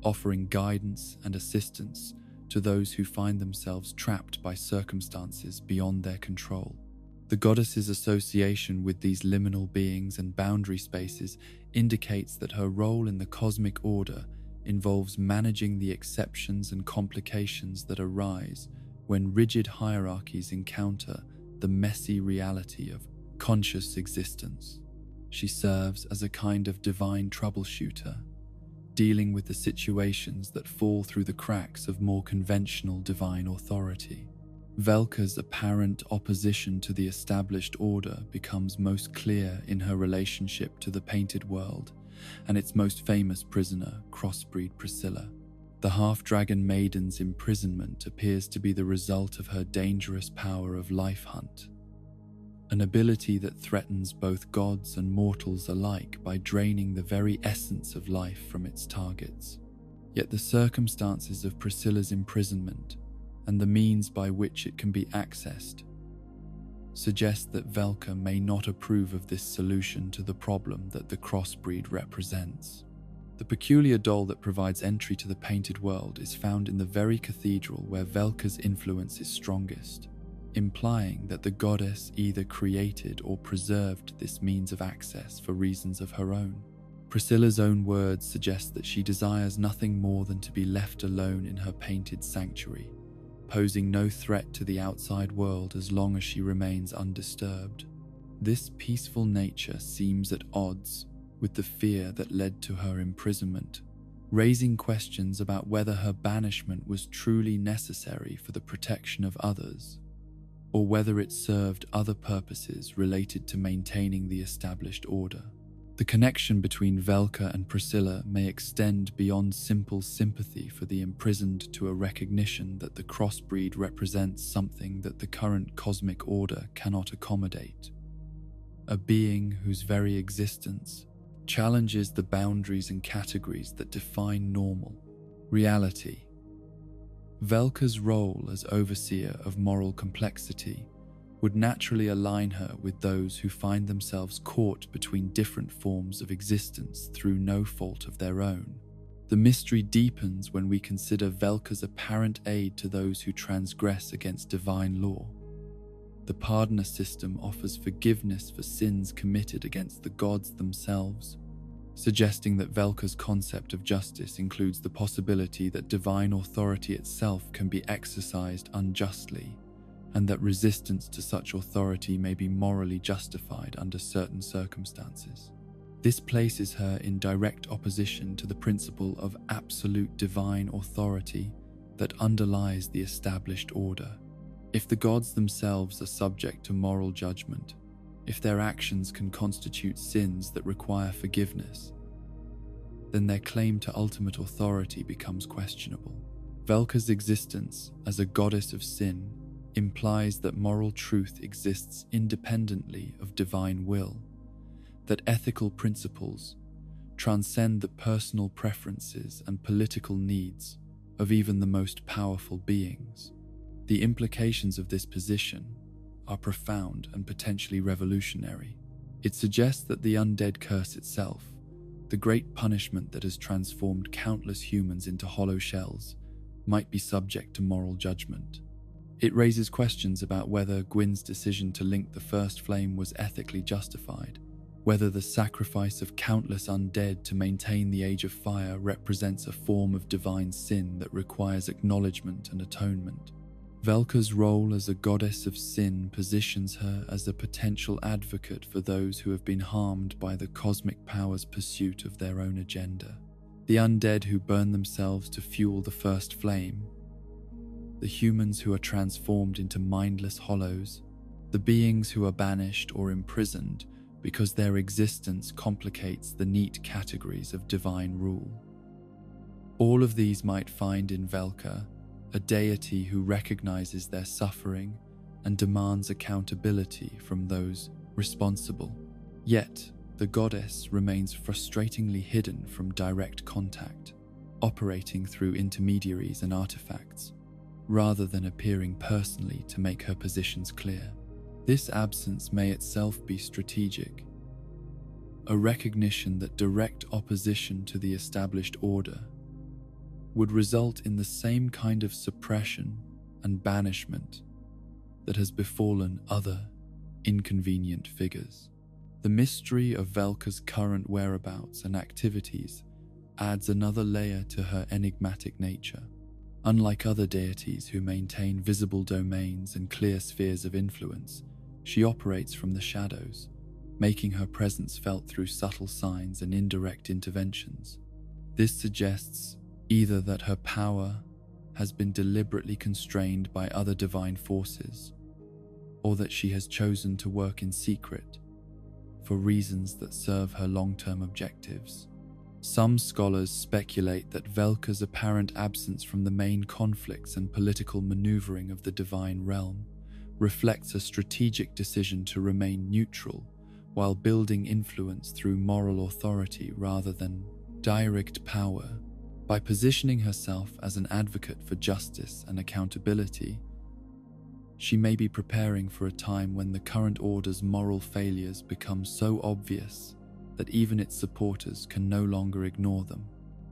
[SPEAKER 1] offering guidance and assistance to those who find themselves trapped by circumstances beyond their control. The goddess's association with these liminal beings and boundary spaces indicates that her role in the cosmic order involves managing the exceptions and complications that arise when rigid hierarchies encounter the messy reality of conscious existence. She serves as a kind of divine troubleshooter, dealing with the situations that fall through the cracks of more conventional divine authority. Velka's apparent opposition to the established order becomes most clear in her relationship to the painted world and its most famous prisoner, crossbreed Priscilla. The half-dragon maiden's imprisonment appears to be the result of her dangerous power of life hunt, an ability that threatens both gods and mortals alike by draining the very essence of life from its targets. Yet the circumstances of Priscilla's imprisonment and the means by which it can be accessed suggest that Velka may not approve of this solution to the problem that the crossbreed represents. The peculiar doll that provides entry to the painted world is found in the very cathedral where Velka's influence is strongest, implying that the goddess either created or preserved this means of access for reasons of her own. Priscilla's own words suggest that she desires nothing more than to be left alone in her painted sanctuary, posing no threat to the outside world as long as she remains undisturbed. This peaceful nature seems at odds with the fear that led to her imprisonment, raising questions about whether her banishment was truly necessary for the protection of others, or whether it served other purposes related to maintaining the established order. The connection between Velka and Priscilla may extend beyond simple sympathy for the imprisoned to a recognition that the crossbreed represents something that the current cosmic order cannot accommodate, a being whose very existence challenges the boundaries and categories that define normal reality. Velka's role as overseer of moral complexity would naturally align her with those who find themselves caught between different forms of existence through no fault of their own. The mystery deepens when we consider Velka's apparent aid to those who transgress against divine law. The Pardoner system offers forgiveness for sins committed against the gods themselves, suggesting that Velka's concept of justice includes the possibility that divine authority itself can be exercised unjustly, and that resistance to such authority may be morally justified under certain circumstances. This places her in direct opposition to the principle of absolute divine authority that underlies the established order. If the gods themselves are subject to moral judgment, if their actions can constitute sins that require forgiveness, then their claim to ultimate authority becomes questionable. Velka's existence as a goddess of sin implies that moral truth exists independently of divine will, that ethical principles transcend the personal preferences and political needs of even the most powerful beings. The implications of this position are profound and potentially revolutionary. It suggests that the undead curse itself, the great punishment that has transformed countless humans into hollow shells, might be subject to moral judgment. It raises questions about whether Gwyn's decision to link the first flame was ethically justified, whether the sacrifice of countless undead to maintain the Age of Fire represents a form of divine sin that requires acknowledgement and atonement. Velka's role as a goddess of sin positions her as a potential advocate for those who have been harmed by the cosmic power's pursuit of their own agenda. The undead who burn themselves to fuel the first flame, the humans who are transformed into mindless hollows, the beings who are banished or imprisoned because their existence complicates the neat categories of divine rule. All of these might find in Velka a deity who recognizes their suffering and demands accountability from those responsible. Yet, the goddess remains frustratingly hidden from direct contact. operating through intermediaries and artifacts, rather than appearing personally to make her positions clear. This absence may itself be strategic, a recognition that direct opposition to the established order would result in the same kind of suppression and banishment that has befallen other inconvenient figures. The mystery of Velka's current whereabouts and activities adds another layer to her enigmatic nature. Unlike other deities who maintain visible domains and clear spheres of influence, she operates from the shadows, making her presence felt through subtle signs and indirect interventions. This suggests either that her power has been deliberately constrained by other divine forces, or that she has chosen to work in secret for reasons that serve her long-term objectives. Some scholars speculate that Velka's apparent absence from the main conflicts and political maneuvering of the divine realm reflects a strategic decision to remain neutral while building influence through moral authority rather than direct power. By positioning herself as an advocate for justice and accountability, she may be preparing for a time when the current order's moral failures become so obvious that even its supporters can no longer ignore them.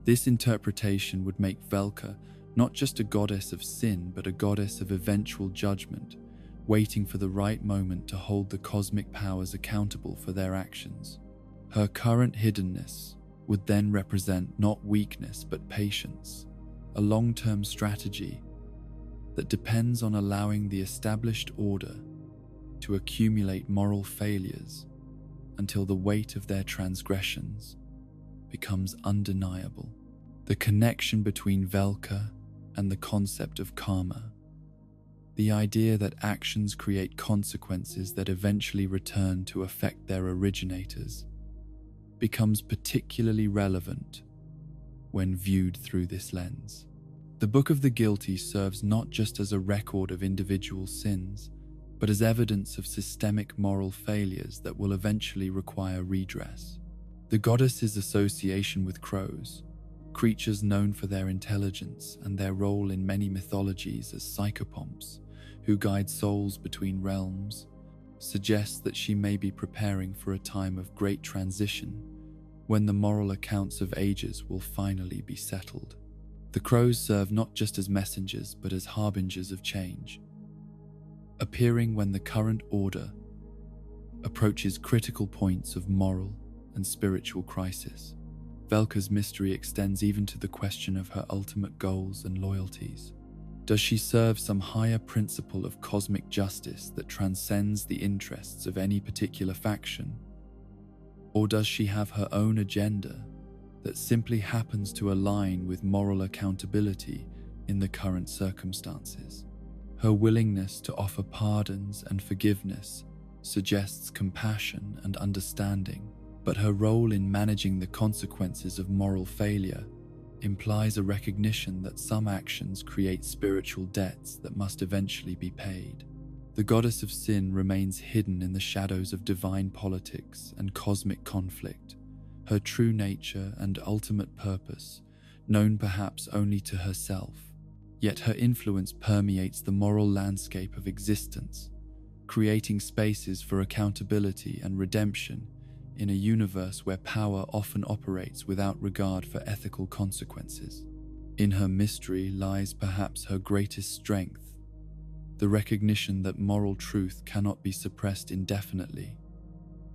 [SPEAKER 1] This interpretation would make Velka not just a goddess of sin, but a goddess of eventual judgment, waiting for the right moment to hold the cosmic powers accountable for their actions. Her current hiddenness would then represent not weakness but patience, a long-term strategy that depends on allowing the established order to accumulate moral failures until the weight of their transgressions becomes undeniable. The connection between Velka and the concept of karma, the idea that actions create consequences that eventually return to affect their originators, becomes particularly relevant when viewed through this lens. The Book of the Guilty serves not just as a record of individual sins, but as evidence of systemic moral failures that will eventually require redress. The goddess's association with crows, creatures known for their intelligence and their role in many mythologies as psychopomps, who guide souls between realms, suggests that she may be preparing for a time of great transition when the moral accounts of ages will finally be settled. The crows serve not just as messengers but as harbingers of change, appearing when the current order approaches critical points of moral and spiritual crisis. Velka's mystery extends even to the question of her ultimate goals and loyalties. Does she serve some higher principle of cosmic justice that transcends the interests of any particular faction? Or does she have her own agenda that simply happens to align with moral accountability in the current circumstances? Her willingness to offer pardons and forgiveness suggests compassion and understanding, but her role in managing the consequences of moral failure implies a recognition that some actions create spiritual debts that must eventually be paid. The goddess of sin remains hidden in the shadows of divine politics and cosmic conflict, her true nature and ultimate purpose known perhaps only to herself. Yet her influence permeates the moral landscape of existence, creating spaces for accountability and redemption in a universe where power often operates without regard for ethical consequences. In her mystery lies perhaps her greatest strength, the recognition that moral truth cannot be suppressed indefinitely,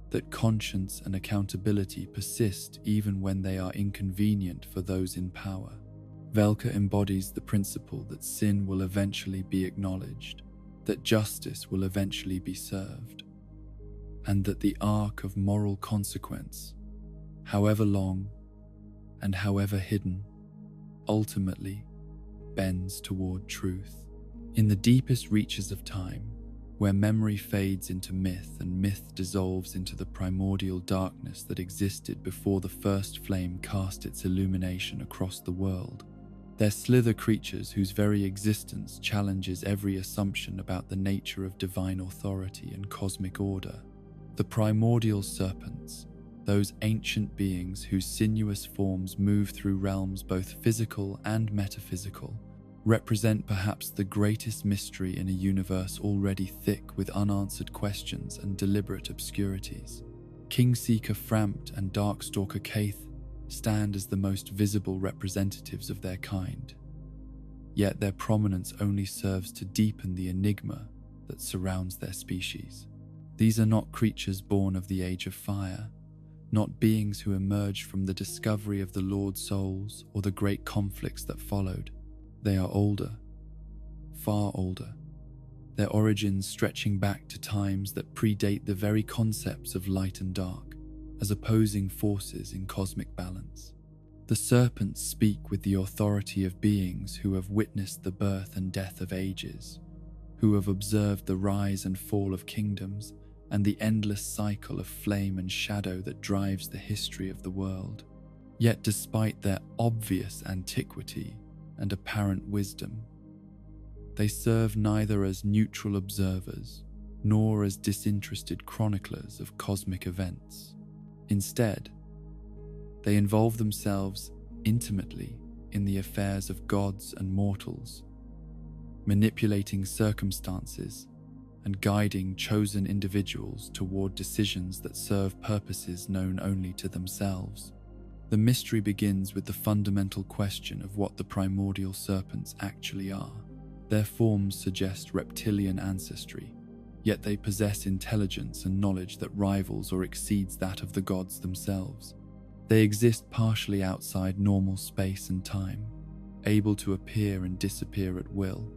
[SPEAKER 1] that conscience and accountability persist even when they are inconvenient for those in power. Velka embodies the principle that sin will eventually be acknowledged, that justice will eventually be served, and that the arc of moral consequence, however long and however hidden, ultimately bends toward truth. In the deepest reaches of time, where memory fades into myth and myth dissolves into the primordial darkness that existed before the first flame cast its illumination across the world, there slither creatures whose very existence challenges every assumption about the nature of divine authority and cosmic order. The primordial serpents, those ancient beings whose sinuous forms move through realms both physical and metaphysical, represent perhaps the greatest mystery in a universe already thick with unanswered questions and deliberate obscurities. Kingseeker Frampt and Darkstalker Kaith stand as the most visible representatives of their kind, yet their prominence only serves to deepen the enigma that surrounds their species. These are not creatures born of the Age of Fire, not beings who emerged from the discovery of the Lord Souls or the great conflicts that followed. They are older, far older, their origins stretching back to times that predate the very concepts of light and dark as opposing forces in cosmic balance. The serpents speak with the authority of beings who have witnessed the birth and death of ages, who have observed the rise and fall of kingdoms and the endless cycle of flame and shadow that drives the history of the world. Yet despite their obvious antiquity and apparent wisdom, they serve neither as neutral observers nor as disinterested chroniclers of cosmic events. Instead, they involve themselves intimately in the affairs of gods and mortals, manipulating circumstances and guiding chosen individuals toward decisions that serve purposes known only to themselves. The mystery begins with the fundamental question of what the primordial serpents actually are. Their forms suggest reptilian ancestry, yet they possess intelligence and knowledge that rivals or exceeds that of the gods themselves. They exist partially outside normal space and time, able to appear and disappear at will,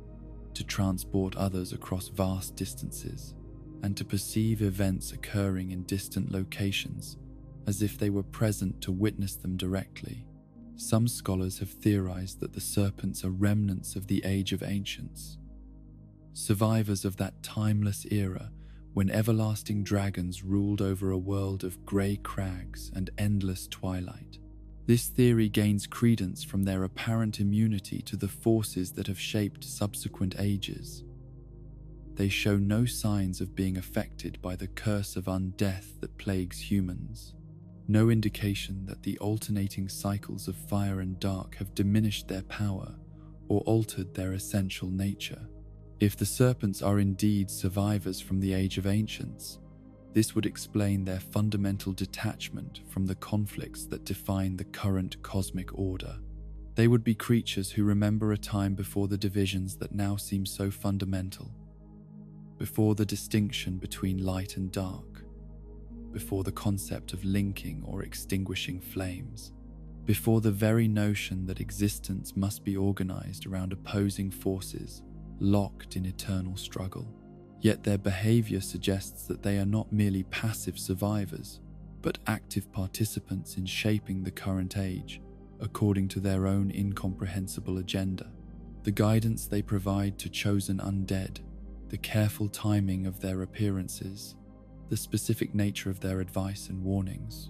[SPEAKER 1] to transport others across vast distances, and to perceive events occurring in distant locations as if they were present to witness them directly. Some scholars have theorized that the serpents are remnants of the Age of Ancients, survivors of that timeless era when everlasting dragons ruled over a world of grey crags and endless twilight. This theory gains credence from their apparent immunity to the forces that have shaped subsequent ages. They show no signs of being affected by the curse of undeath that plagues humans, no indication that the alternating cycles of fire and dark have diminished their power or altered their essential nature. If the serpents are indeed survivors from the Age of Ancients, this would explain their fundamental detachment from the conflicts that define the current cosmic order. They would be creatures who remember a time before the divisions that now seem so fundamental, before the distinction between light and dark, before the concept of linking or extinguishing flames, before the very notion that existence must be organized around opposing forces locked in eternal struggle. Yet their behavior suggests that they are not merely passive survivors, but active participants in shaping the current age, according to their own incomprehensible agenda. The guidance they provide to chosen undead, the careful timing of their appearances, the specific nature of their advice and warnings.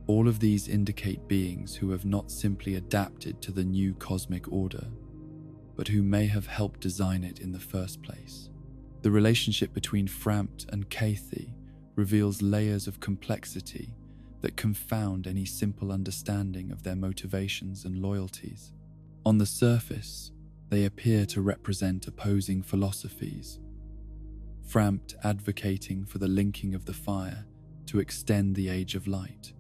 [SPEAKER 1] All of these indicate beings who have not simply adapted to the new cosmic order, but who may have helped design it in the first place. The relationship between Frampt and Kaith reveals layers of complexity that confound any simple understanding of their motivations and loyalties. On the surface, they appear to represent opposing philosophies. Frampt advocating for the linking of the fire to extend the Age of Light,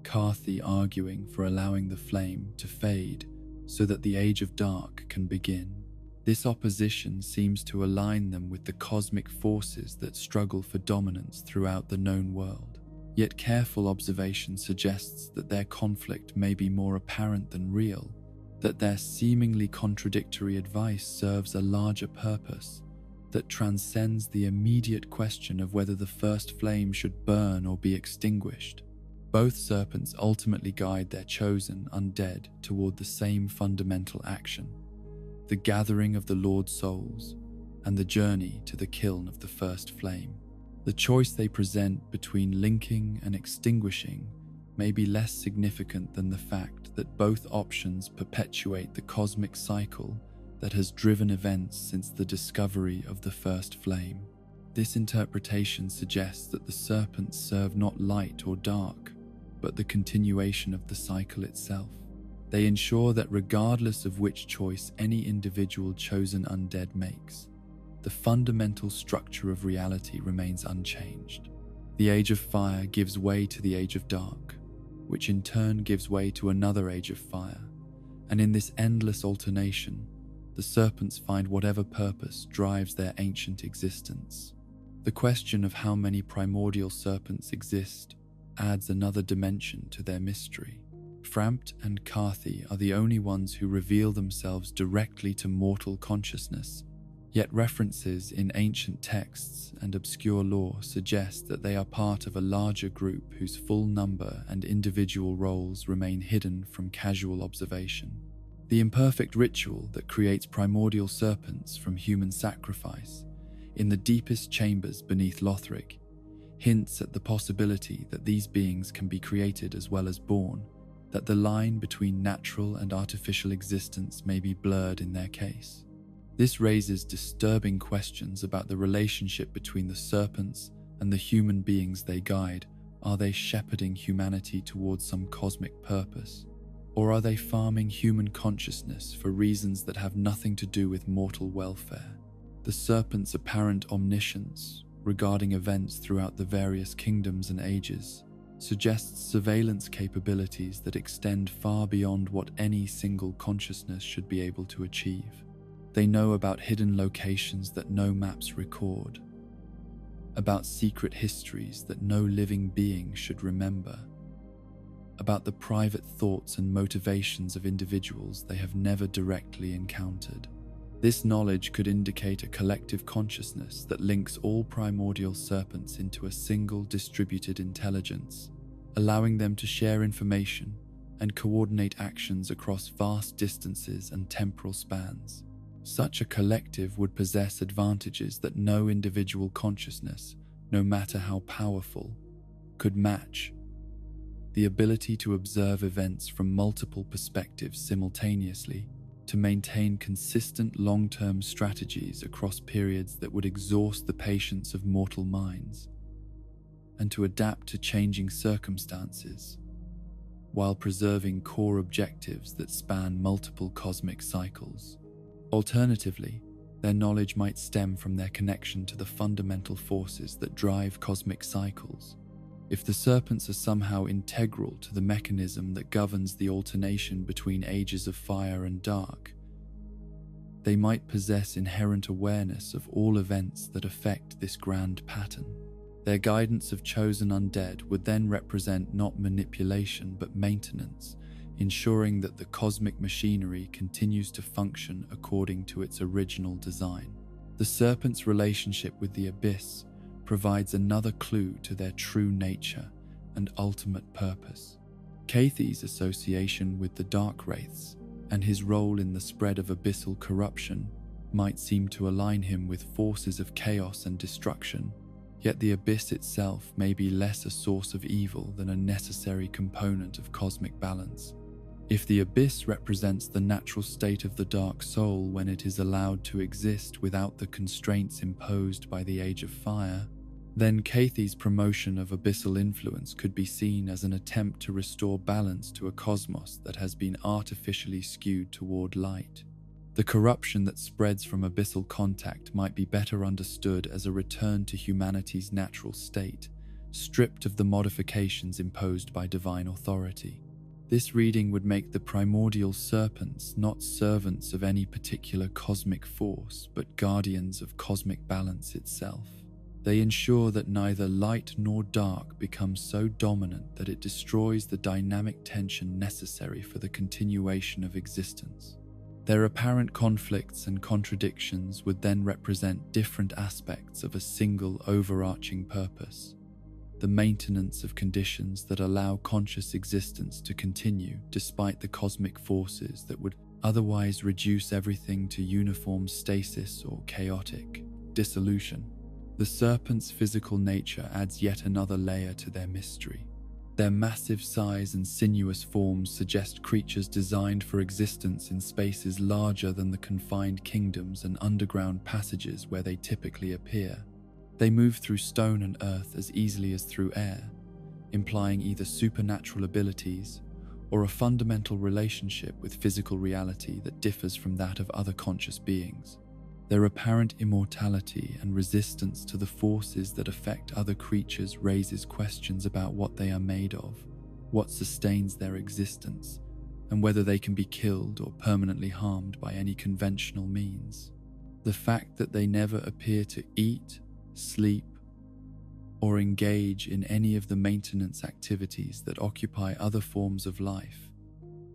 [SPEAKER 1] Kaith arguing for allowing the flame to fade so that the Age of Dark can begin. This opposition seems to align them with the cosmic forces that struggle for dominance throughout the known world. Yet careful observation suggests that their conflict may be more apparent than real, that their seemingly contradictory advice serves a larger purpose that transcends the immediate question of whether the first flame should burn or be extinguished. Both serpents ultimately guide their chosen undead toward the same fundamental action: the gathering of the Lord's souls and the journey to the kiln of the first flame. The choice they present between linking and extinguishing may be less significant than the fact that both options perpetuate the cosmic cycle that has driven events since the discovery of the first flame. This interpretation suggests that the serpents serve not light or dark, but the continuation of the cycle itself. They ensure that regardless of which choice any individual chosen undead makes, the fundamental structure of reality remains unchanged. The Age of Fire gives way to the Age of Dark, which in turn gives way to another Age of Fire, and in this endless alternation, the serpents find whatever purpose drives their ancient existence. The question of how many primordial serpents exist adds another dimension to their mystery. Frampt and Carthy are the only ones who reveal themselves directly to mortal consciousness, yet references in ancient texts and obscure lore suggest that they are part of a larger group whose full number and individual roles remain hidden from casual observation. The imperfect ritual that creates primordial serpents from human sacrifice in the deepest chambers beneath Lothric hints at the possibility that these beings can be created as well as born, that the line between natural and artificial existence may be blurred in their case. This raises disturbing questions about the relationship between the serpents and the human beings they guide. Are they shepherding humanity towards some cosmic purpose? Or are they farming human consciousness for reasons that have nothing to do with mortal welfare? The serpent's apparent omniscience regarding events throughout the various kingdoms and ages suggests surveillance capabilities that extend far beyond what any single consciousness should be able to achieve. They know about hidden locations that no maps record, about secret histories that no living being should remember, about the private thoughts and motivations of individuals they have never directly encountered. This knowledge could indicate a collective consciousness that links all primordial serpents into a single distributed intelligence, allowing them to share information and coordinate actions across vast distances and temporal spans. Such a collective would possess advantages that no individual consciousness, no matter how powerful, could match. The ability to observe events from multiple perspectives simultaneously, to maintain consistent long-term strategies across periods that would exhaust the patience of mortal minds, and to adapt to changing circumstances, while preserving core objectives that span multiple cosmic cycles. Alternatively, their knowledge might stem from their connection to the fundamental forces that drive cosmic cycles. If the serpents are somehow integral to the mechanism that governs the alternation between ages of fire and dark, they might possess inherent awareness of all events that affect this grand pattern. Their guidance of chosen undead would then represent not manipulation but maintenance, ensuring that the cosmic machinery continues to function according to its original design. The serpent's relationship with the abyss provides another clue to their true nature and ultimate purpose. Cathy's association with the Dark Wraiths and his role in the spread of abyssal corruption might seem to align him with forces of chaos and destruction, yet the abyss itself may be less a source of evil than a necessary component of cosmic balance. If the abyss represents the natural state of the dark soul when it is allowed to exist without the constraints imposed by the Age of Fire, then Cathy's promotion of abyssal influence could be seen as an attempt to restore balance to a cosmos that has been artificially skewed toward light. The corruption that spreads from abyssal contact might be better understood as a return to humanity's natural state, stripped of the modifications imposed by divine authority. This reading would make the primordial serpents not servants of any particular cosmic force, but guardians of cosmic balance itself. They ensure that neither light nor dark becomes so dominant that it destroys the dynamic tension necessary for the continuation of existence. Their apparent conflicts and contradictions would then represent different aspects of a single overarching purpose: the maintenance of conditions that allow conscious existence to continue despite the cosmic forces that would otherwise reduce everything to uniform stasis or chaotic dissolution. The serpent's physical nature adds yet another layer to their mystery. Their massive size and sinuous forms suggest creatures designed for existence in spaces larger than the confined kingdoms and underground passages where they typically appear. They move through stone and earth as easily as through air, implying either supernatural abilities or a fundamental relationship with physical reality that differs from that of other conscious beings. Their apparent immortality and resistance to the forces that affect other creatures raises questions about what they are made of, what sustains their existence, and whether they can be killed or permanently harmed by any conventional means. The fact that they never appear to eat, sleep, or engage in any of the maintenance activities that occupy other forms of life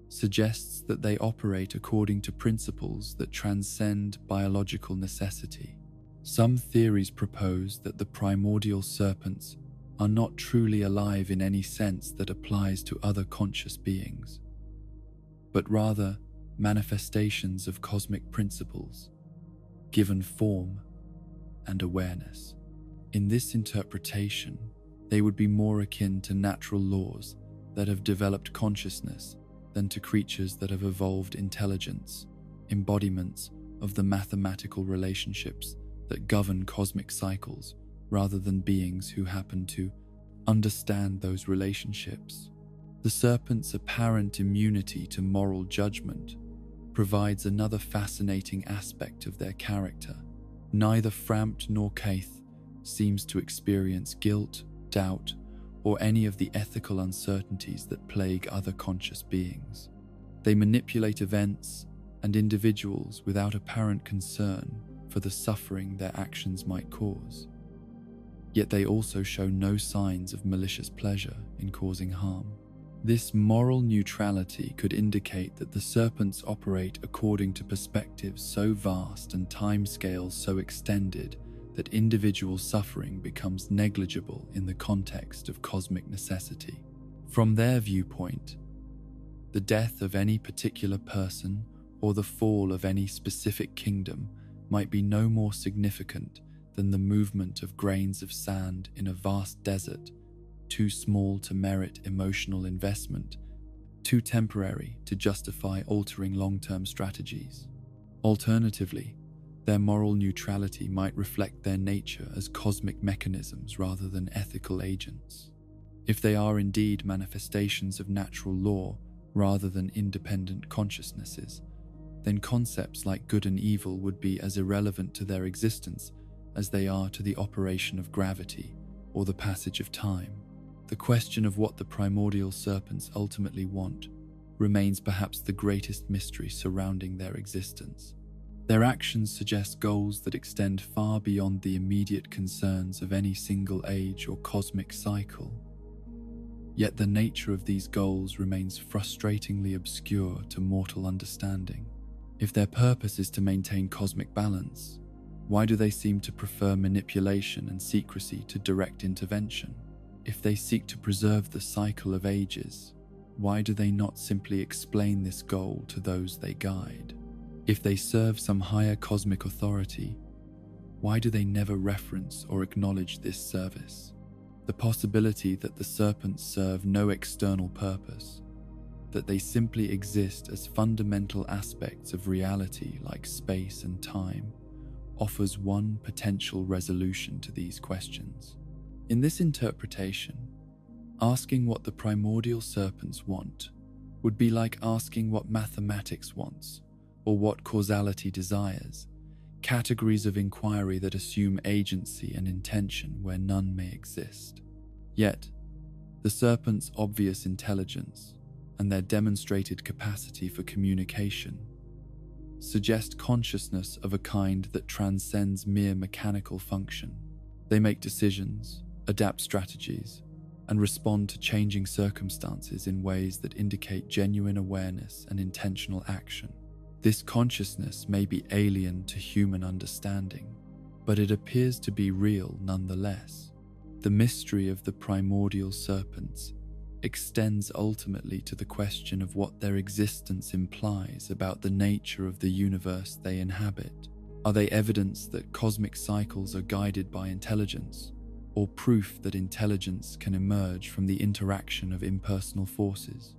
[SPEAKER 1] suggests that they operate according to principles that transcend biological necessity. Some theories propose that the primordial serpents are not truly alive in any sense that applies to other conscious beings, but rather manifestations of cosmic principles, given form and awareness. In this interpretation, they would be more akin to natural laws that have developed consciousness than to creatures that have evolved intelligence, embodiments of the mathematical relationships that govern cosmic cycles, rather than beings who happen to understand those relationships. The serpent's apparent immunity to moral judgment provides another fascinating aspect of their character. Neither Frampt nor Kaith seems to experience guilt, doubt, or any of the ethical uncertainties that plague other conscious beings. They manipulate events and individuals without apparent concern for the suffering their actions might cause. Yet they also show no signs of malicious pleasure in causing harm. This moral neutrality could indicate that the serpents operate according to perspectives so vast and timescales so extended that individual suffering becomes negligible in the context of cosmic necessity. From their viewpoint, the death of any particular person or the fall of any specific kingdom might be no more significant than the movement of grains of sand in a vast desert, too small to merit emotional investment, too temporary to justify altering long-term strategies. Alternatively, their moral neutrality might reflect their nature as cosmic mechanisms rather than ethical agents. If they are indeed manifestations of natural law rather than independent consciousnesses, then concepts like good and evil would be as irrelevant to their existence as they are to the operation of gravity or the passage of time. The question of what the primordial serpents ultimately want remains perhaps the greatest mystery surrounding their existence. Their actions suggest goals that extend far beyond the immediate concerns of any single age or cosmic cycle. Yet the nature of these goals remains frustratingly obscure to mortal understanding. If their purpose is to maintain cosmic balance, why do they seem to prefer manipulation and secrecy to direct intervention? If they seek to preserve the cycle of ages, why do they not simply explain this goal to those they guide? If they serve some higher cosmic authority, why do they never reference or acknowledge this service? The possibility that the serpents serve no external purpose, that they simply exist as fundamental aspects of reality like space and time, offers one potential resolution to these questions. In this interpretation, asking what the primordial serpents want would be like asking what mathematics wants, or what causality desires, categories of inquiry that assume agency and intention where none may exist. Yet, the serpents' obvious intelligence and their demonstrated capacity for communication suggest consciousness of a kind that transcends mere mechanical function. They make decisions, adapt strategies, and respond to changing circumstances in ways that indicate genuine awareness and intentional action. This consciousness may be alien to human understanding, but it appears to be real nonetheless. The mystery of the primordial serpents extends ultimately to the question of what their existence implies about the nature of the universe they inhabit. Are they evidence that cosmic cycles are guided by intelligence, or proof that intelligence can emerge from the interaction of impersonal forces?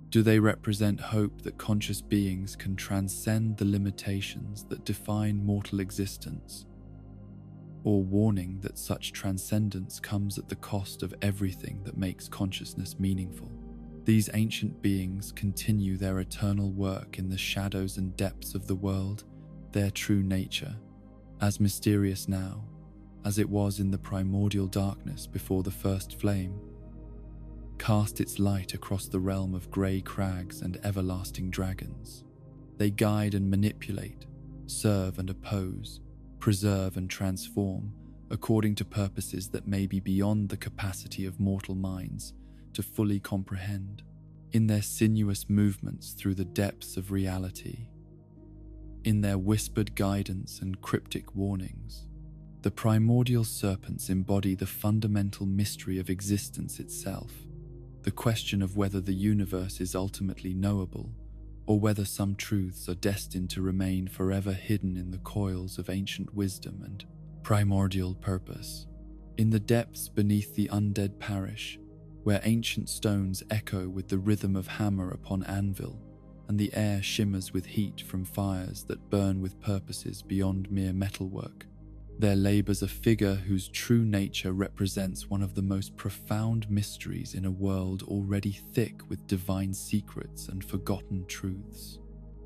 [SPEAKER 1] Do they represent hope that conscious beings can transcend the limitations that define mortal existence? or warning that such transcendence comes at the cost of everything that makes consciousness meaningful. These ancient beings continue their eternal work in the shadows and depths of the world, their true nature, as mysterious now as it was in the primordial darkness before the first flame, cast its light across the realm of grey crags and everlasting dragons. They guide and manipulate, serve and oppose, preserve and transform, according to purposes that may be beyond the capacity of mortal minds to fully comprehend. In their sinuous movements through the depths of reality, in their whispered guidance and cryptic warnings, the primordial serpents embody the fundamental mystery of existence itself, the question of whether the universe is ultimately knowable, or whether some truths are destined to remain forever hidden in the coils of ancient wisdom and primordial purpose. In the depths beneath the undead parish, where ancient stones echo with the rhythm of hammer upon anvil, and the air shimmers with heat from fires that burn with purposes beyond mere metalwork, there labors a figure whose true nature represents one of the most profound mysteries in a world already thick with divine secrets and forgotten truths.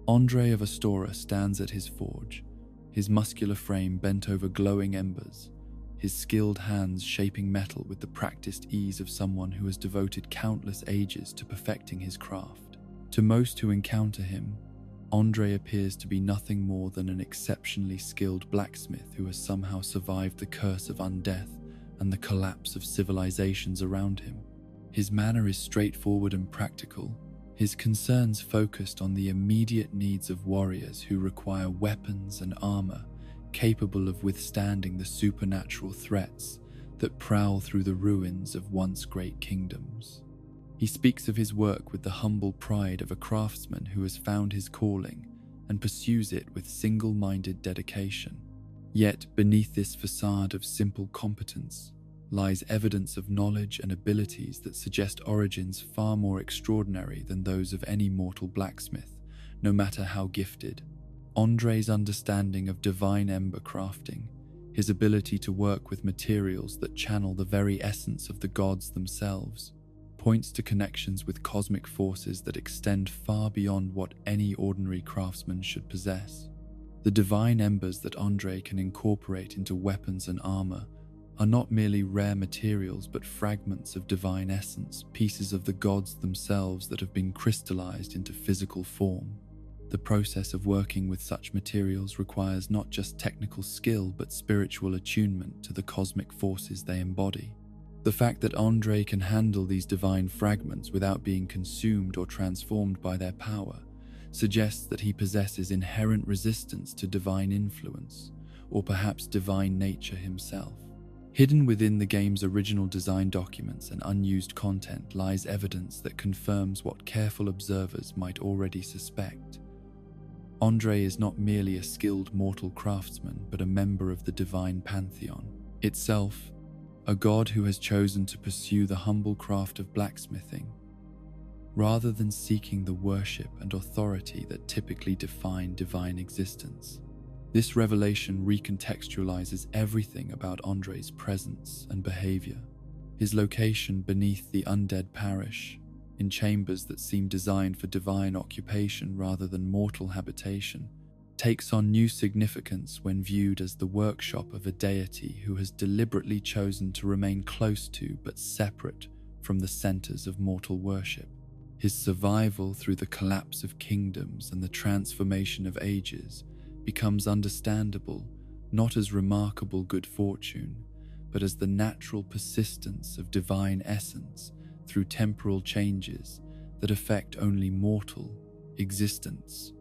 [SPEAKER 1] Andre of Astora stands at his forge, his muscular frame bent over glowing embers, his skilled hands shaping metal with the practiced ease of someone who has devoted countless ages to perfecting his craft. To most who encounter him, Andre appears to be nothing more than an exceptionally skilled blacksmith who has somehow survived the curse of undeath and the collapse of civilizations around him. His manner is straightforward and practical, his concerns focused on the immediate needs of warriors who require weapons and armor capable of withstanding the supernatural threats that prowl through the ruins of once great kingdoms. He speaks of his work with the humble pride of a craftsman who has found his calling and pursues it with single-minded dedication. Yet beneath this facade of simple competence lies evidence of knowledge and abilities that suggest origins far more extraordinary than those of any mortal blacksmith, no matter how gifted. Andre's understanding of divine ember crafting, his ability to work with materials that channel the very essence of the gods themselves, points to connections with cosmic forces that extend far beyond what any ordinary craftsman should possess. The divine embers that Andre can incorporate into weapons and armor are not merely rare materials but fragments of divine essence, pieces of the gods themselves that have been crystallized into physical form. The process of working with such materials requires not just technical skill but spiritual attunement to the cosmic forces they embody. The fact that Andre can handle these divine fragments without being consumed or transformed by their power suggests that he possesses inherent resistance to divine influence, or perhaps divine nature himself. Hidden within the game's original design documents and unused content lies evidence that confirms what careful observers might already suspect. Andre is not merely a skilled mortal craftsman, but a member of the divine pantheon itself, a god who has chosen to pursue the humble craft of blacksmithing, rather than seeking the worship and authority that typically define divine existence. This revelation recontextualizes everything about Andre's presence and behavior. His location beneath the undead parish, in chambers that seem designed for divine occupation rather than mortal habitation, takes on new significance when viewed as the workshop of a deity who has deliberately chosen to remain close to but separate from the centers of mortal worship. His survival through the collapse of kingdoms and the transformation of ages becomes understandable not as remarkable good fortune, but as the natural persistence of divine essence through temporal changes that affect only mortal existence.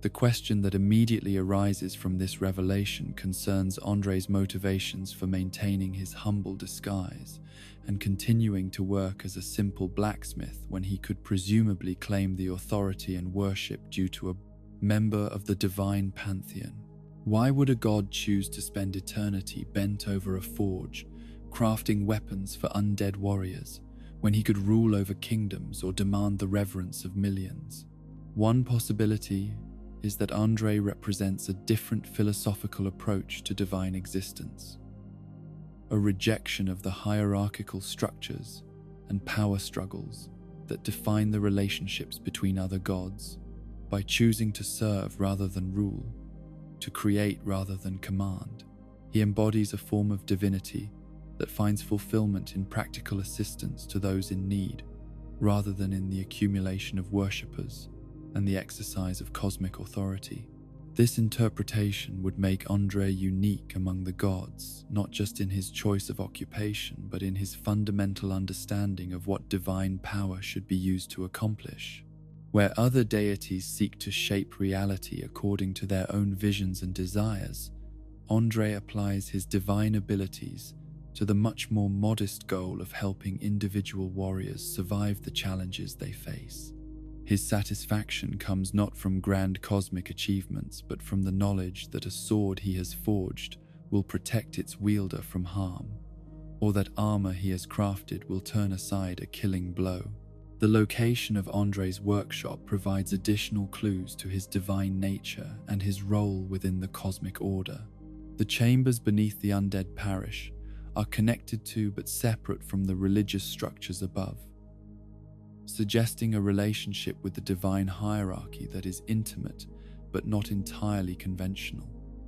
[SPEAKER 1] The question that immediately arises from this revelation concerns Andre's motivations for maintaining his humble disguise and continuing to work as a simple blacksmith when he could presumably claim the authority and worship due to a member of the divine pantheon. Why would a god choose to spend eternity bent over a forge, crafting weapons for undead warriors, when he could rule over kingdoms or demand the reverence of millions? One possibility is that Andre represents a different philosophical approach to divine existence. a rejection of the hierarchical structures and power struggles that define the relationships between other gods. By choosing to serve rather than rule, to create rather than command, he embodies a form of divinity that finds fulfillment in practical assistance to those in need, rather than in the accumulation of worshippers and the exercise of cosmic authority. This interpretation would make Andre unique among the gods, not just in his choice of occupation, but in his fundamental understanding of what divine power should be used to accomplish. Where other deities seek to shape reality according to their own visions and desires, Andre applies his divine abilities to the much more modest goal of helping individual warriors survive the challenges they face. His satisfaction comes not from grand cosmic achievements, but from the knowledge that a sword he has forged will protect its wielder from harm, or that armor he has crafted will turn aside a killing blow. The location of Andre's workshop provides additional clues to his divine nature and his role within the cosmic order. The chambers beneath the undead parish are connected to but separate from the religious structures above, suggesting a relationship with the divine hierarchy that is intimate but not entirely conventional.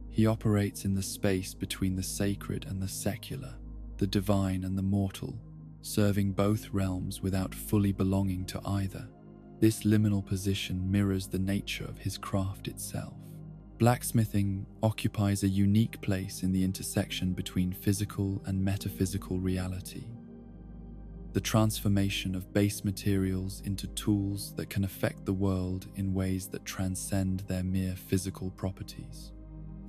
[SPEAKER 1] He operates in the space between the sacred and the secular, the divine and the mortal, serving both realms without fully belonging to either. This liminal position mirrors the nature of his craft itself. Blacksmithing occupies a unique place in the intersection between physical and metaphysical reality. The transformation of base materials into tools that can affect the world in ways that transcend their mere physical properties.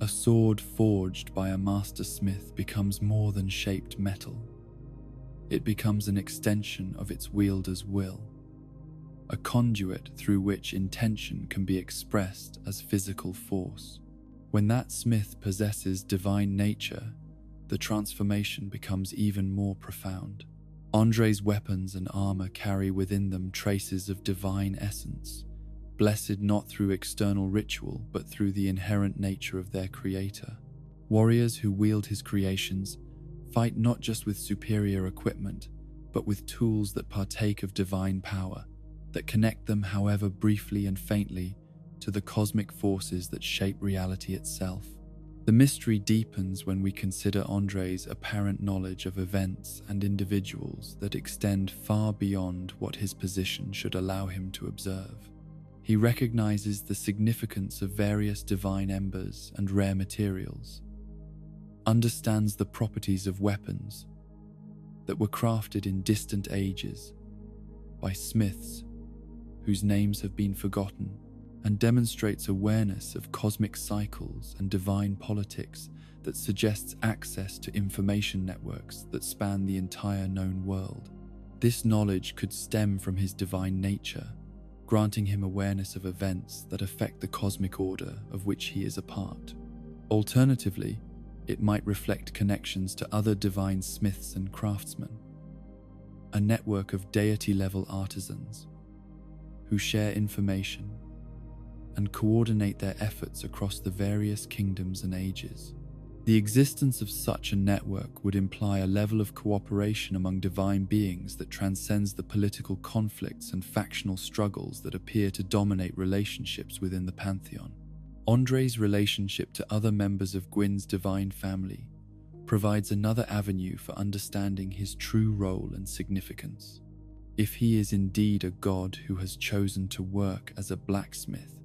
[SPEAKER 1] A sword forged by a master smith becomes more than shaped metal. It becomes an extension of its wielder's will, a conduit through which intention can be expressed as physical force. When that smith possesses divine nature, the transformation becomes even more profound. Andre's weapons and armor carry within them traces of divine essence, blessed not through external ritual but through the inherent nature of their creator. Warriors who wield his creations fight not just with superior equipment, but with tools that partake of divine power, that connect them, however briefly and faintly, to the cosmic forces that shape reality itself. The mystery deepens when we consider Andre's apparent knowledge of events and individuals that extend far beyond what his position should allow him to observe. He recognizes the significance of various divine embers and rare materials, understands the properties of weapons that were crafted in distant ages by smiths whose names have been forgotten, and demonstrates awareness of cosmic cycles and divine politics that suggests access to information networks that span the entire known world. This knowledge could stem from his divine nature, granting him awareness of events that affect the cosmic order of which he is a part. Alternatively, it might reflect connections to other divine smiths and craftsmen, a network of deity-level artisans who share information and coordinate their efforts across the various kingdoms and ages. The existence of such a network would imply a level of cooperation among divine beings that transcends the political conflicts and factional struggles that appear to dominate relationships within the pantheon. Andre's relationship to other members of Gwyn's divine family provides another avenue for understanding his true role and significance. If he is indeed a god who has chosen to work as a blacksmith,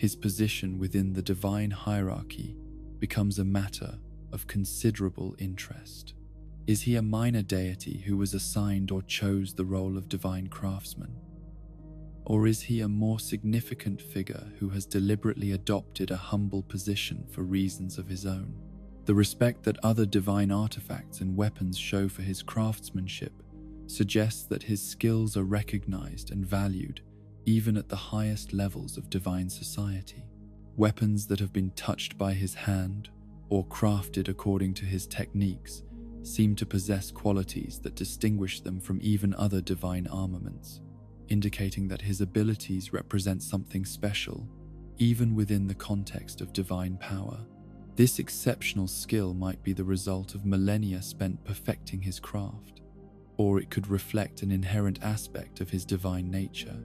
[SPEAKER 1] his position within the divine hierarchy becomes a matter of considerable interest. Is he a minor deity who was assigned or chose the role of divine craftsman? Or is he a more significant figure who has deliberately adopted a humble position for reasons of his own? The respect that other divine artifacts and weapons show for his craftsmanship suggests that his skills are recognized and valued even at the highest levels of divine society. Weapons that have been touched by his hand or crafted according to his techniques seem to possess qualities that distinguish them from even other divine armaments, indicating that his abilities represent something special, even within the context of divine power. This exceptional skill might be the result of millennia spent perfecting his craft, or it could reflect an inherent aspect of his divine nature.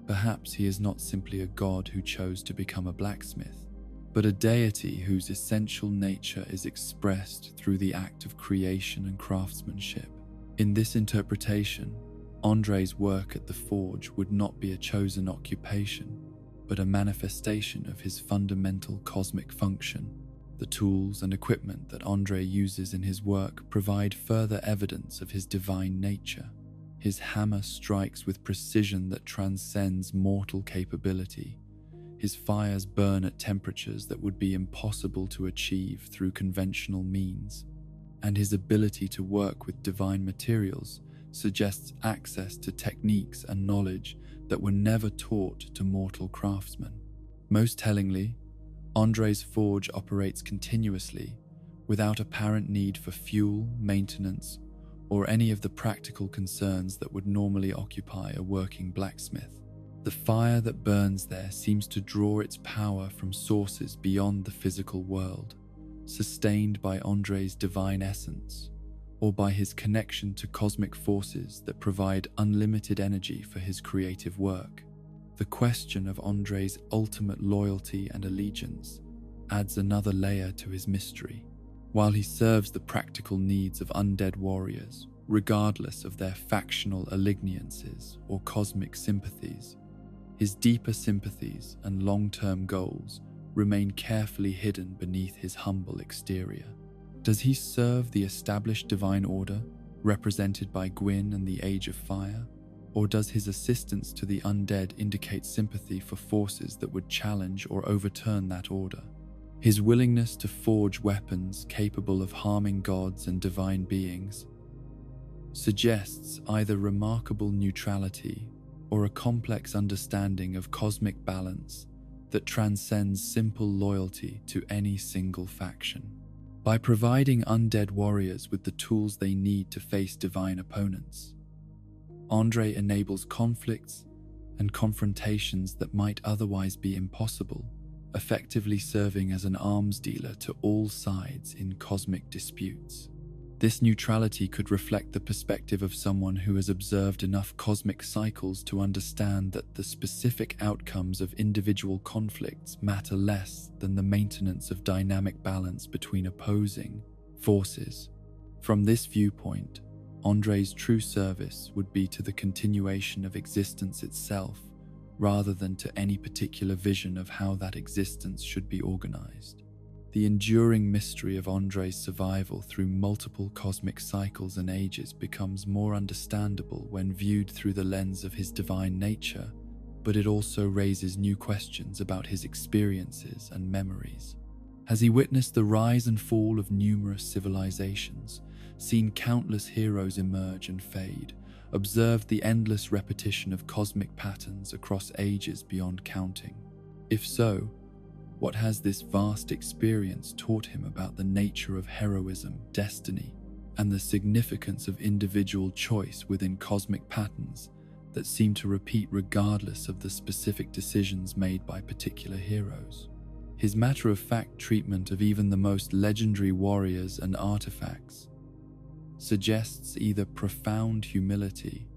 [SPEAKER 1] Perhaps he is not simply a god who chose to become a blacksmith, but a deity whose essential nature is expressed through the act of creation and craftsmanship. In this interpretation, Andre's work at the forge would not be a chosen occupation, but a manifestation of his fundamental cosmic function. The tools and equipment that Andre uses in his work provide further evidence of his divine nature. His hammer strikes with precision that transcends mortal capability. His fires burn at temperatures that would be impossible to achieve through conventional means, and his ability to work with divine materials suggests access to techniques and knowledge that were never taught to mortal craftsmen. Most tellingly, Andre's forge operates continuously, without apparent need for fuel, maintenance, or any of the practical concerns that would normally occupy a working blacksmith. The fire that burns there seems to draw its power from sources beyond the physical world, sustained by Andre's divine essence, or by his connection to cosmic forces that provide unlimited energy for his creative work. The question of Andre's ultimate loyalty and allegiance adds another layer to his mystery. While he serves the practical needs of undead warriors, regardless of their factional allegiances or cosmic sympathies, his deeper sympathies and long-term goals remain carefully hidden beneath his humble exterior. Does he serve the established divine order, represented by Gwyn and the Age of Fire, or does his assistance to the undead indicate sympathy for forces that would challenge or overturn that order? His willingness to forge weapons capable of harming gods and divine beings suggests either remarkable neutrality or a complex understanding of cosmic balance that transcends simple loyalty to any single faction. By providing undead warriors with the tools they need to face divine opponents, Andre enables conflicts and confrontations that might otherwise be impossible, effectively serving as an arms dealer to all sides in cosmic disputes. This neutrality could reflect the perspective of someone who has observed enough cosmic cycles to understand that the specific outcomes of individual conflicts matter less than the maintenance of dynamic balance between opposing forces. From this viewpoint, Andre's true service would be to the continuation of existence itself, rather than to any particular vision of how that existence should be organized. The enduring mystery of Andre's survival through multiple cosmic cycles and ages becomes more understandable when viewed through the lens of his divine nature, but it also raises new questions about his experiences and memories. Has he witnessed the rise and fall of numerous civilizations, seen countless heroes emerge and fade, observed the endless repetition of cosmic patterns across ages beyond counting? If so, what has this vast experience taught him about the nature of heroism, destiny, and the significance of individual choice within cosmic patterns that seem to repeat regardless of the specific decisions made by particular heroes? His matter-of-fact treatment of even the most legendary warriors and artifacts suggests either profound humility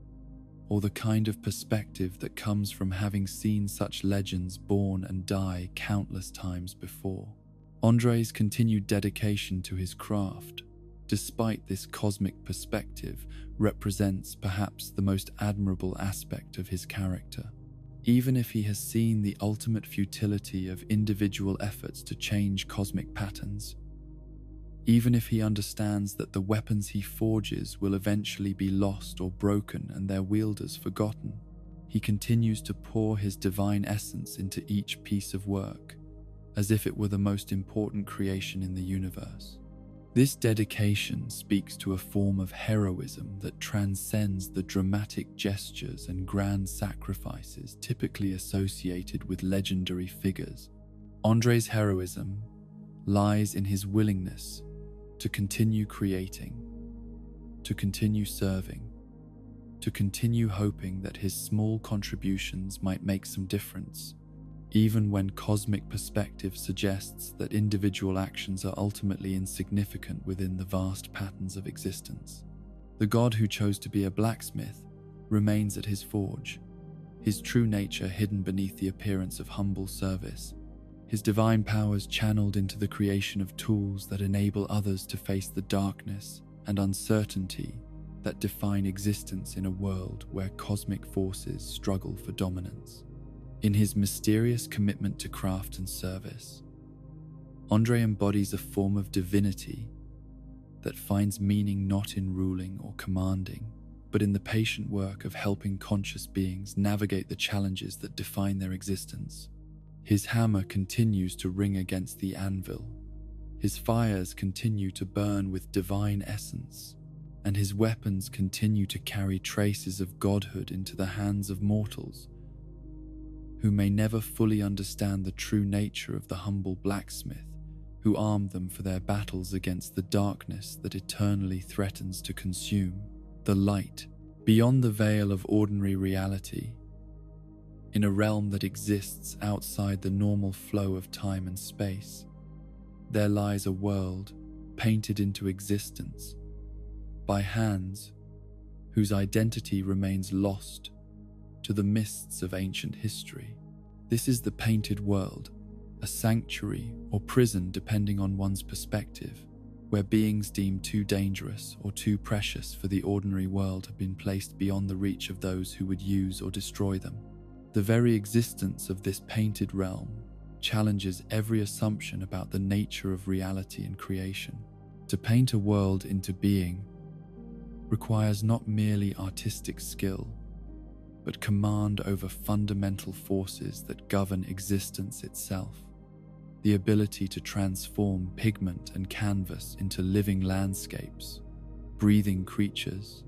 [SPEAKER 1] or the kind of perspective that comes from having seen such legends born and die countless times before. Andre's continued dedication to his craft, despite this cosmic perspective, represents perhaps the most admirable aspect of his character. Even if he has seen the ultimate futility of individual efforts to change cosmic patterns, even if he understands that the weapons he forges will eventually be lost or broken and their wielders forgotten, he continues to pour his divine essence into each piece of work, as if it were the most important creation in the universe. This dedication speaks to a form of heroism that transcends the dramatic gestures and grand sacrifices typically associated with legendary figures. Andre's heroism lies in his willingness to continue creating, to continue serving, to continue hoping that his small contributions might make some difference, even when cosmic perspective suggests that individual actions are ultimately insignificant within the vast patterns of existence. The god who chose to be a blacksmith remains at his forge, his true nature hidden beneath the appearance of humble service, his divine powers channeled into the creation of tools that enable others to face the darkness and uncertainty that define existence in a world where cosmic forces struggle for dominance. In his mysterious commitment to craft and service, Andre embodies a form of divinity that finds meaning not in ruling or commanding, but in the patient work of helping conscious beings navigate the challenges that define their existence. His hammer continues to ring against the anvil, his fires continue to burn with divine essence, and his weapons continue to carry traces of godhood into the hands of mortals who may never fully understand the true nature of the humble blacksmith who armed them for their battles against the darkness that eternally threatens to consume the light beyond the veil of ordinary reality. In a realm that exists outside the normal flow of time and space, there lies a world painted into existence by hands whose identity remains lost to the mists of ancient history. This is the painted world, a sanctuary or prison depending on one's perspective, where beings deemed too dangerous or too precious for the ordinary world have been placed beyond the reach of those who would use or destroy them. The very existence of this painted realm challenges every assumption about the nature of reality and creation. To paint a world into being requires not merely artistic skill, but command over fundamental forces that govern existence itself. The ability to transform pigment and canvas into living landscapes, breathing creatures,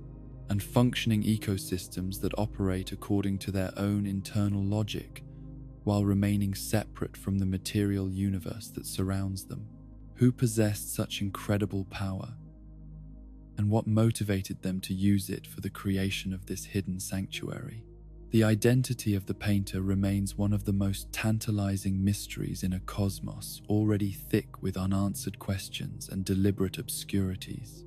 [SPEAKER 1] and functioning ecosystems that operate according to their own internal logic while remaining separate from the material universe that surrounds them. Who possessed such incredible power, and what motivated them to use it for the creation of this hidden sanctuary? The identity of the painter remains one of the most tantalizing mysteries in a cosmos already thick with unanswered questions and deliberate obscurities.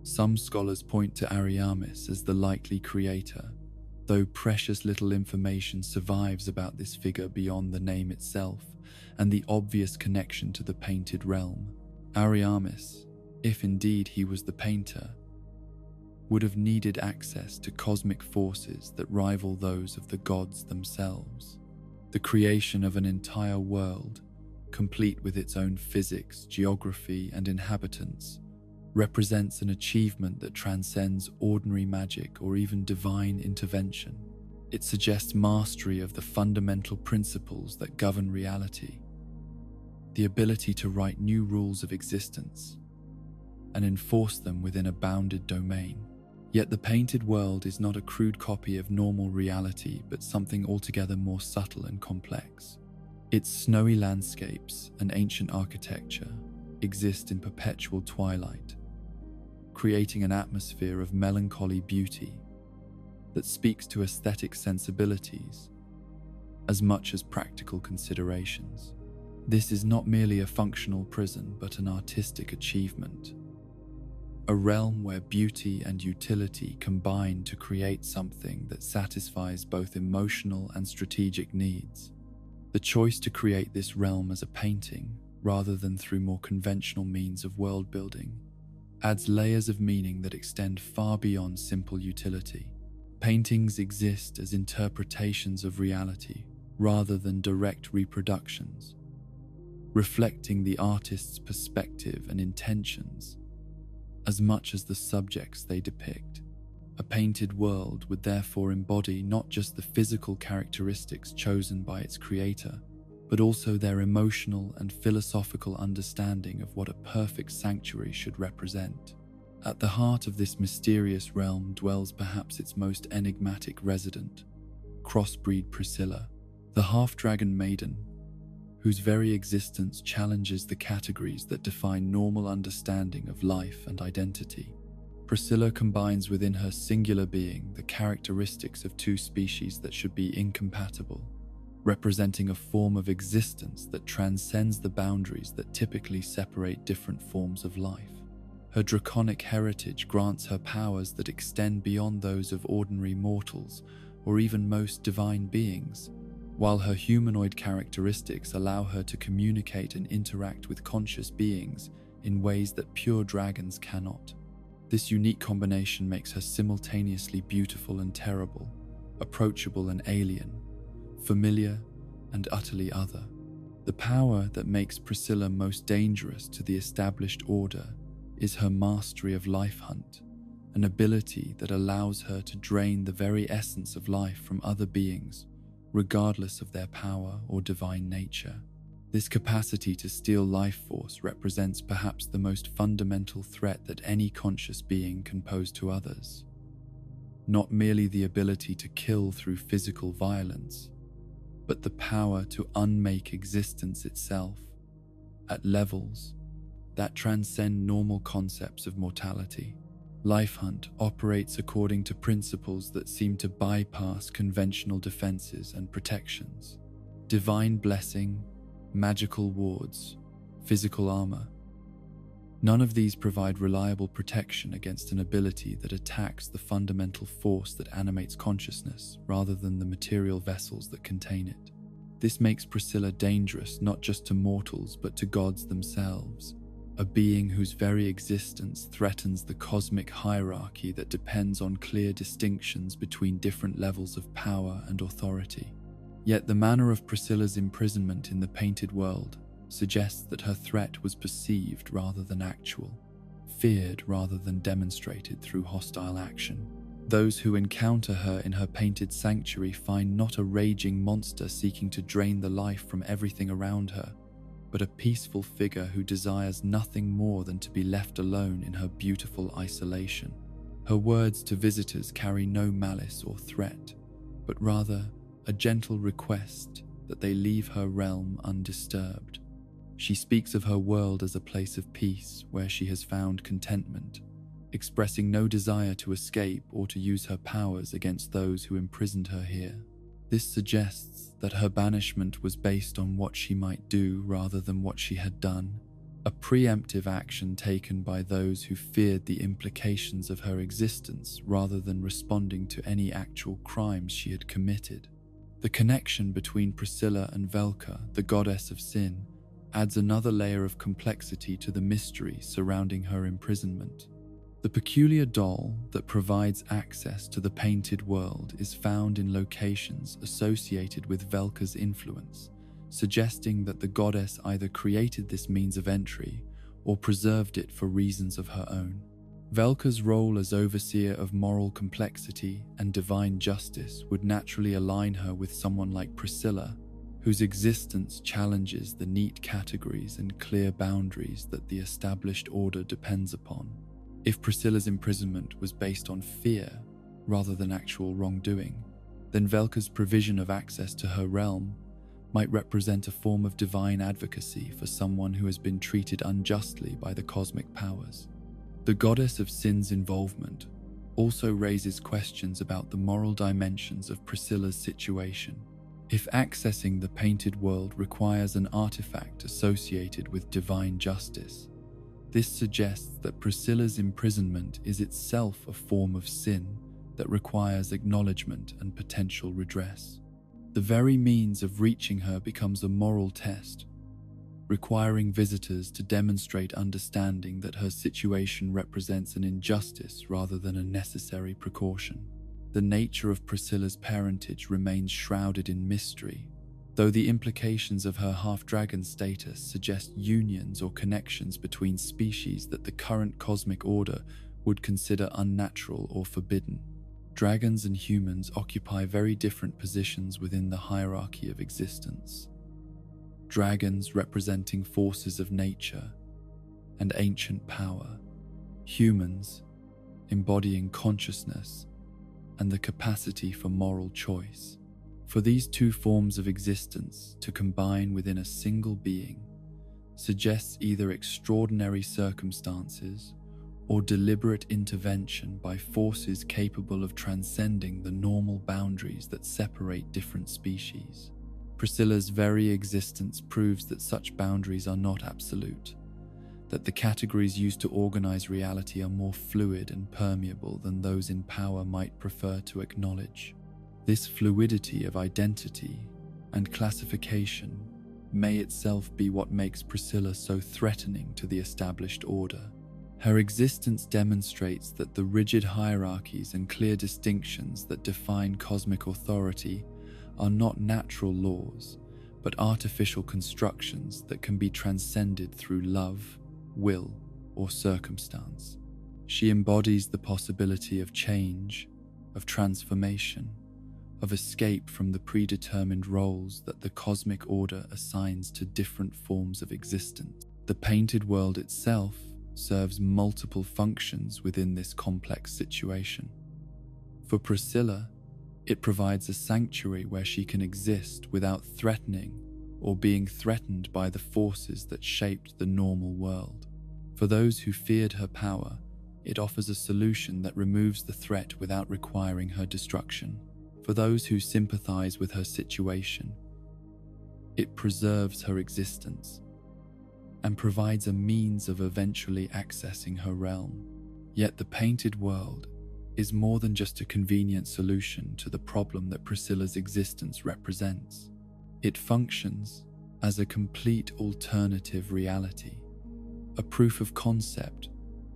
[SPEAKER 1] Some scholars point to Ariamis as the likely creator, though precious little information survives about this figure beyond the name itself and the obvious connection to the painted realm. Ariamis, if indeed he was the painter, would have needed access to cosmic forces that rival those of the gods themselves. The creation of an entire world, complete with its own physics, geography, and inhabitants, represents an achievement that transcends ordinary magic or even divine intervention. It suggests mastery of the fundamental principles that govern reality, the ability to write new rules of existence and enforce them within a bounded domain. Yet the painted world is not a crude copy of normal reality, but something altogether more subtle and complex. Its snowy landscapes and ancient architecture exist in perpetual twilight, creating an atmosphere of melancholy beauty that speaks to aesthetic sensibilities as much as practical considerations. This is not merely a functional prison, but an artistic achievement, a realm where beauty and utility combine to create something that satisfies both emotional and strategic needs. The choice to create this realm as a painting, rather than through more conventional means of world building, adds layers of meaning that extend far beyond simple utility. Paintings exist as interpretations of reality, rather than direct reproductions, reflecting the artist's perspective and intentions as much as the subjects they depict. A painted world would therefore embody not just the physical characteristics chosen by its creator, but also their emotional and philosophical understanding of what a perfect sanctuary should represent. At the heart of this mysterious realm dwells perhaps its most enigmatic resident, crossbreed Priscilla, the half-dragon maiden, whose very existence challenges the categories that define normal understanding of life and identity. Priscilla combines within her singular being the characteristics of two species that should be incompatible, representing a form of existence that transcends the boundaries that typically separate different forms of life. Her draconic heritage grants her powers that extend beyond those of ordinary mortals or even most divine beings, while her humanoid characteristics allow her to communicate and interact with conscious beings in ways that pure dragons cannot. This unique combination makes her simultaneously beautiful and terrible, approachable and alien, familiar and utterly other. The power that makes Priscilla most dangerous to the established order is her mastery of life hunt, an ability that allows her to drain the very essence of life from other beings, regardless of their power or divine nature. This capacity to steal life force represents perhaps the most fundamental threat that any conscious being can pose to others. Not merely the ability to kill through physical violence, but the power to unmake existence itself at levels that transcend normal concepts of mortality. Life Hunt operates according to principles that seem to bypass conventional defenses and protections. Divine blessing, magical wards, physical armor. None of these provide reliable protection against an ability that attacks the fundamental force that animates consciousness rather than the material vessels that contain it. This makes Priscilla dangerous not just to mortals but to gods themselves, a being whose very existence threatens the cosmic hierarchy that depends on clear distinctions between different levels of power and authority. Yet the manner of Priscilla's imprisonment in the painted world suggests that her threat was perceived rather than actual, feared rather than demonstrated through hostile action. Those who encounter her in her painted sanctuary find not a raging monster seeking to drain the life from everything around her, but a peaceful figure who desires nothing more than to be left alone in her beautiful isolation. Her words to visitors carry no malice or threat, but rather a gentle request that they leave her realm undisturbed. She speaks of her world as a place of peace where she has found contentment, expressing no desire to escape or to use her powers against those who imprisoned her here. This suggests that her banishment was based on what she might do rather than what she had done, a preemptive action taken by those who feared the implications of her existence rather than responding to any actual crimes she had committed. The connection between Priscilla and Velka, the goddess of sin, adds another layer of complexity to the mystery surrounding her imprisonment. The peculiar doll that provides access to the painted world is found in locations associated with Velka's influence, suggesting that the goddess either created this means of entry or preserved it for reasons of her own. Velka's role as overseer of moral complexity and divine justice would naturally align her with someone like Priscilla, whose existence challenges the neat categories and clear boundaries that the established order depends upon. If Priscilla's imprisonment was based on fear rather than actual wrongdoing, then Velka's provision of access to her realm might represent a form of divine advocacy for someone who has been treated unjustly by the cosmic powers. The goddess of sin's involvement also raises questions about the moral dimensions of Priscilla's situation. If accessing the painted world requires an artifact associated with divine justice, this suggests that Priscilla's imprisonment is itself a form of sin that requires acknowledgement and potential redress. The very means of reaching her becomes a moral test, requiring visitors to demonstrate understanding that her situation represents an injustice rather than a necessary precaution. The nature of Priscilla's parentage remains shrouded in mystery, though the implications of her half-dragon status suggest unions or connections between species that the current cosmic order would consider unnatural or forbidden. Dragons and humans occupy very different positions within the hierarchy of existence. Dragons representing forces of nature and ancient power, humans embodying consciousness and the capacity for moral choice. For these two forms of existence to combine within a single being suggests either extraordinary circumstances or deliberate intervention by forces capable of transcending the normal boundaries that separate different species. Priscilla's very existence proves that such boundaries are not absolute, that the categories used to organize reality are more fluid and permeable than those in power might prefer to acknowledge. This fluidity of identity and classification may itself be what makes Priscilla so threatening to the established order. Her existence demonstrates that the rigid hierarchies and clear distinctions that define cosmic authority are not natural laws, but artificial constructions that can be transcended through love, will, or circumstance. She embodies the possibility of change, of transformation, of escape from the predetermined roles that the cosmic order assigns to different forms of existence. The painted world itself serves multiple functions within this complex situation. For Priscilla, it provides a sanctuary where she can exist without threatening or being threatened by the forces that shaped the normal world. For those who feared her power, it offers a solution that removes the threat without requiring her destruction. For those who sympathize with her situation, it preserves her existence and provides a means of eventually accessing her realm. Yet the painted world is more than just a convenient solution to the problem that Priscilla's existence represents. It functions as a complete alternative reality, a proof of concept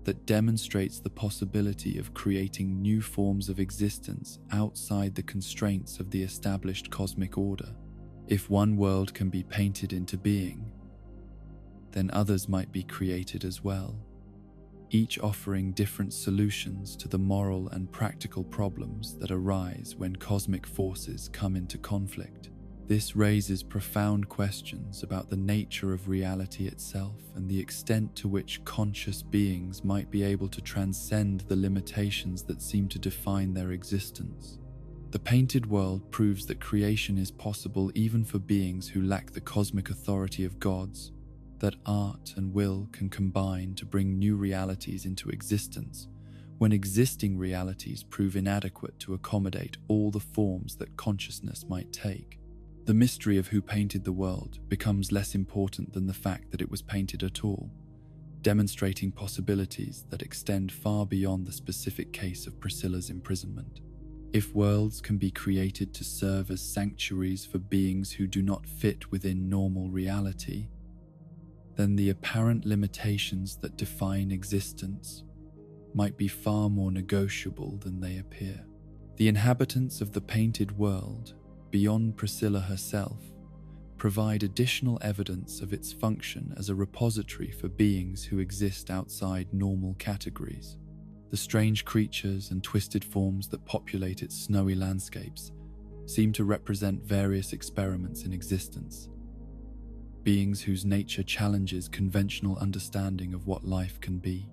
[SPEAKER 1] that demonstrates the possibility of creating new forms of existence outside the constraints of the established cosmic order. If one world can be painted into being, then others might be created as well, each offering different solutions to the moral and practical problems that arise when cosmic forces come into conflict. This raises profound questions about the nature of reality itself and the extent to which conscious beings might be able to transcend the limitations that seem to define their existence. The painted world proves that creation is possible even for beings who lack the cosmic authority of gods, that art and will can combine to bring new realities into existence when existing realities prove inadequate to accommodate all the forms that consciousness might take. The mystery of who painted the world becomes less important than the fact that it was painted at all, demonstrating possibilities that extend far beyond the specific case of Priscilla's imprisonment. If worlds can be created to serve as sanctuaries for beings who do not fit within normal reality, then the apparent limitations that define existence might be far more negotiable than they appear. The inhabitants of the painted world, beyond Priscilla herself, provide additional evidence of its function as a repository for beings who exist outside normal categories. The strange creatures and twisted forms that populate its snowy landscapes seem to represent various experiments in existence, beings whose nature challenges conventional understanding of what life can be.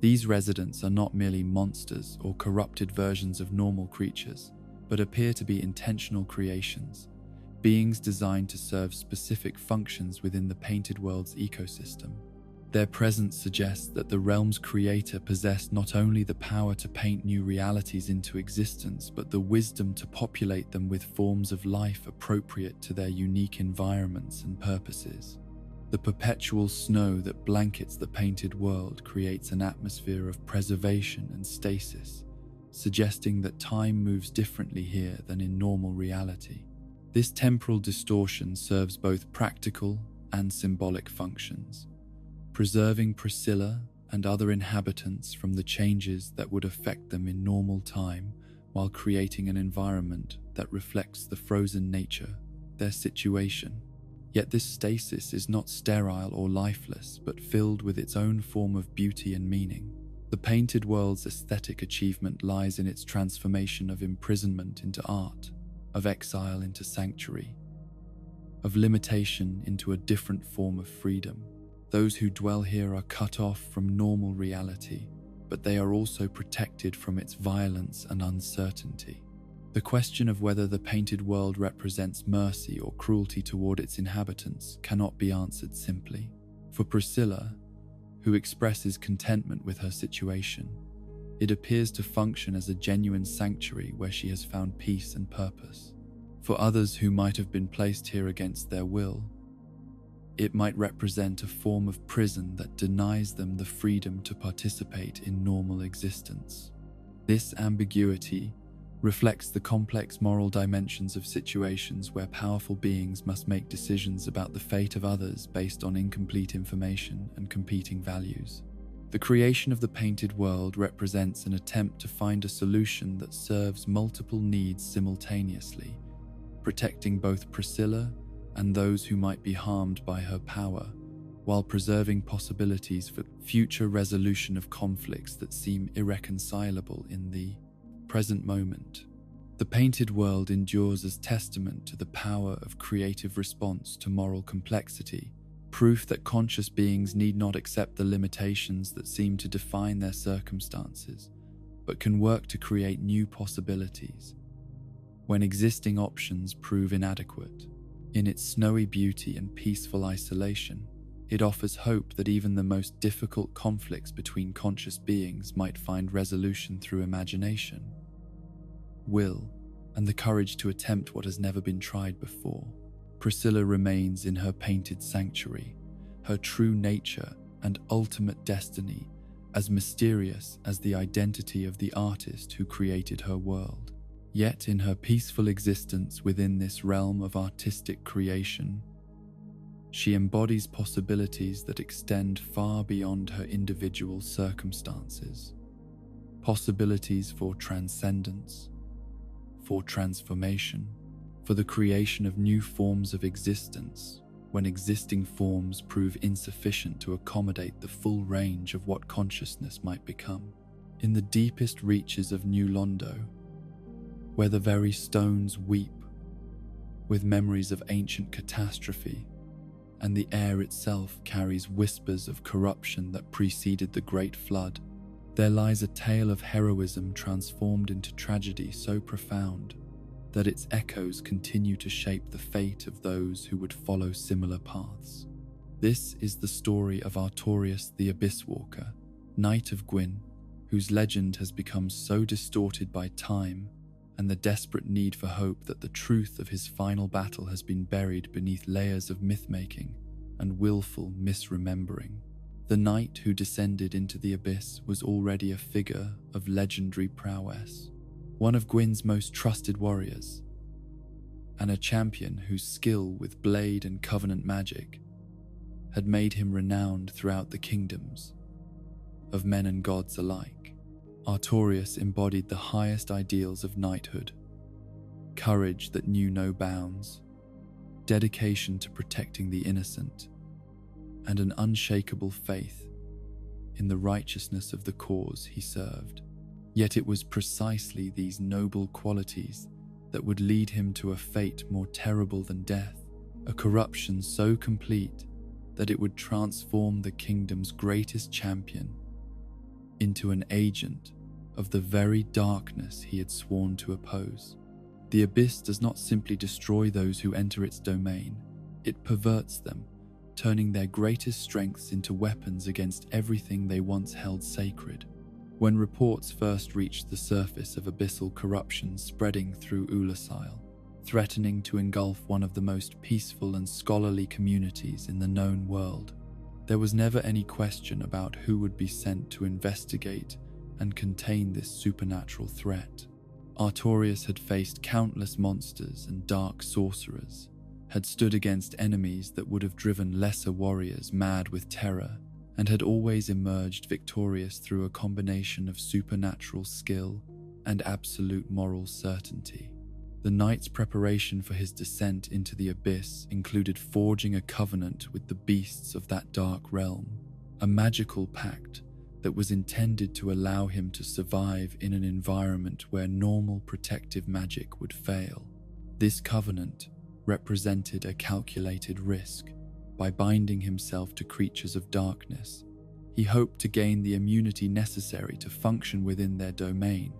[SPEAKER 1] These residents are not merely monsters or corrupted versions of normal creatures, but appear to be intentional creations, beings designed to serve specific functions within the painted world's ecosystem. Their presence suggests that the realm's creator possessed not only the power to paint new realities into existence, but the wisdom to populate them with forms of life appropriate to their unique environments and purposes. The perpetual snow that blankets the painted world creates an atmosphere of preservation and stasis, suggesting that time moves differently here than in normal reality. This temporal distortion serves both practical and symbolic functions, preserving Priscilla and other inhabitants from the changes that would affect them in normal time, while creating an environment that reflects the frozen nature, their situation. Yet this stasis is not sterile or lifeless, but filled with its own form of beauty and meaning. The painted world's aesthetic achievement lies in its transformation of imprisonment into art, of exile into sanctuary, of limitation into a different form of freedom. Those who dwell here are cut off from normal reality, but they are also protected from its violence and uncertainty. The question of whether the painted world represents mercy or cruelty toward its inhabitants cannot be answered simply. For Priscilla, who expresses contentment with her situation, it appears to function as a genuine sanctuary where she has found peace and purpose. For others who might have been placed here against their will, it might represent a form of prison that denies them the freedom to participate in normal existence. This ambiguity reflects the complex moral dimensions of situations where powerful beings must make decisions about the fate of others based on incomplete information and competing values. The creation of the painted world represents an attempt to find a solution that serves multiple needs simultaneously, protecting both Priscilla and those who might be harmed by her power, while preserving possibilities for future resolution of conflicts that seem irreconcilable in the present moment. The painted world endures as testament to the power of creative response to moral complexity, proof that conscious beings need not accept the limitations that seem to define their circumstances, but can work to create new possibilities when existing options prove inadequate. In its snowy beauty and peaceful isolation, it offers hope that even the most difficult conflicts between conscious beings might find resolution through imagination, will, and the courage to attempt what has never been tried before. Priscilla remains in her painted sanctuary, her true nature and ultimate destiny as mysterious as the identity of the artist who created her world. Yet in her peaceful existence within this realm of artistic creation, she embodies possibilities that extend far beyond her individual circumstances. Possibilities for transcendence, for transformation, for the creation of new forms of existence when existing forms prove insufficient to accommodate the full range of what consciousness might become. In the deepest reaches of New Londo, where the very stones weep with memories of ancient catastrophe, and the air itself carries whispers of corruption that preceded the Great Flood, there lies a tale of heroism transformed into tragedy so profound that its echoes continue to shape the fate of those who would follow similar paths. This is the story of Artorius the Abyss Walker, Knight of Gwyn, whose legend has become so distorted by time and the desperate need for hope that the truth of his final battle has been buried beneath layers of myth-making and willful misremembering. The knight who descended into the abyss was already a figure of legendary prowess, one of Gwyn's most trusted warriors, and a champion whose skill with blade and covenant magic had made him renowned throughout the kingdoms of men and gods alike. Artorius embodied the highest ideals of knighthood: courage that knew no bounds, dedication to protecting the innocent, and an unshakable faith in the righteousness of the cause he served. Yet it was precisely these noble qualities that would lead him to a fate more terrible than death, a corruption so complete that it would transform the kingdom's greatest champion into an agent of the very darkness he had sworn to oppose. The abyss does not simply destroy those who enter its domain, it perverts them, turning their greatest strengths into weapons against everything they once held sacred. When reports first reached the surface of abyssal corruption spreading through Ulasile, threatening to engulf one of the most peaceful and scholarly communities in the known world, there was never any question about who would be sent to investigate and contain this supernatural threat. Artorius had faced countless monsters and dark sorcerers, had stood against enemies that would have driven lesser warriors mad with terror, and had always emerged victorious through a combination of supernatural skill and absolute moral certainty. The knight's preparation for his descent into the abyss included forging a covenant with the beasts of that dark realm, a magical pact that was intended to allow him to survive in an environment where normal protective magic would fail. This covenant represented a calculated risk. By binding himself to creatures of darkness, he hoped to gain the immunity necessary to function within their domain,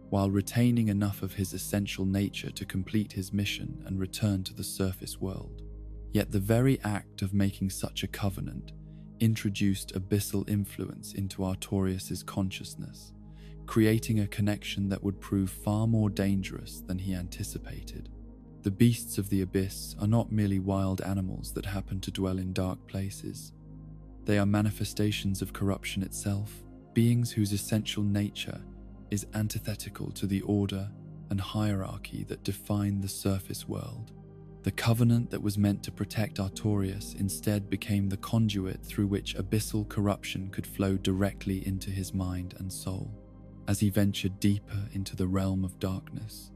[SPEAKER 1] while retaining enough of his essential nature to complete his mission and return to the surface world. Yet the very act of making such a covenant introduced abyssal influence into Artorius's consciousness, creating a connection that would prove far more dangerous than he anticipated. The beasts of the abyss are not merely wild animals that happen to dwell in dark places. They are manifestations of corruption itself, beings whose essential nature is antithetical to the order and hierarchy that define the surface world. The covenant that was meant to protect Artorias instead became the conduit through which abyssal corruption could flow directly into his mind and soul. As he ventured deeper into the realm of darkness,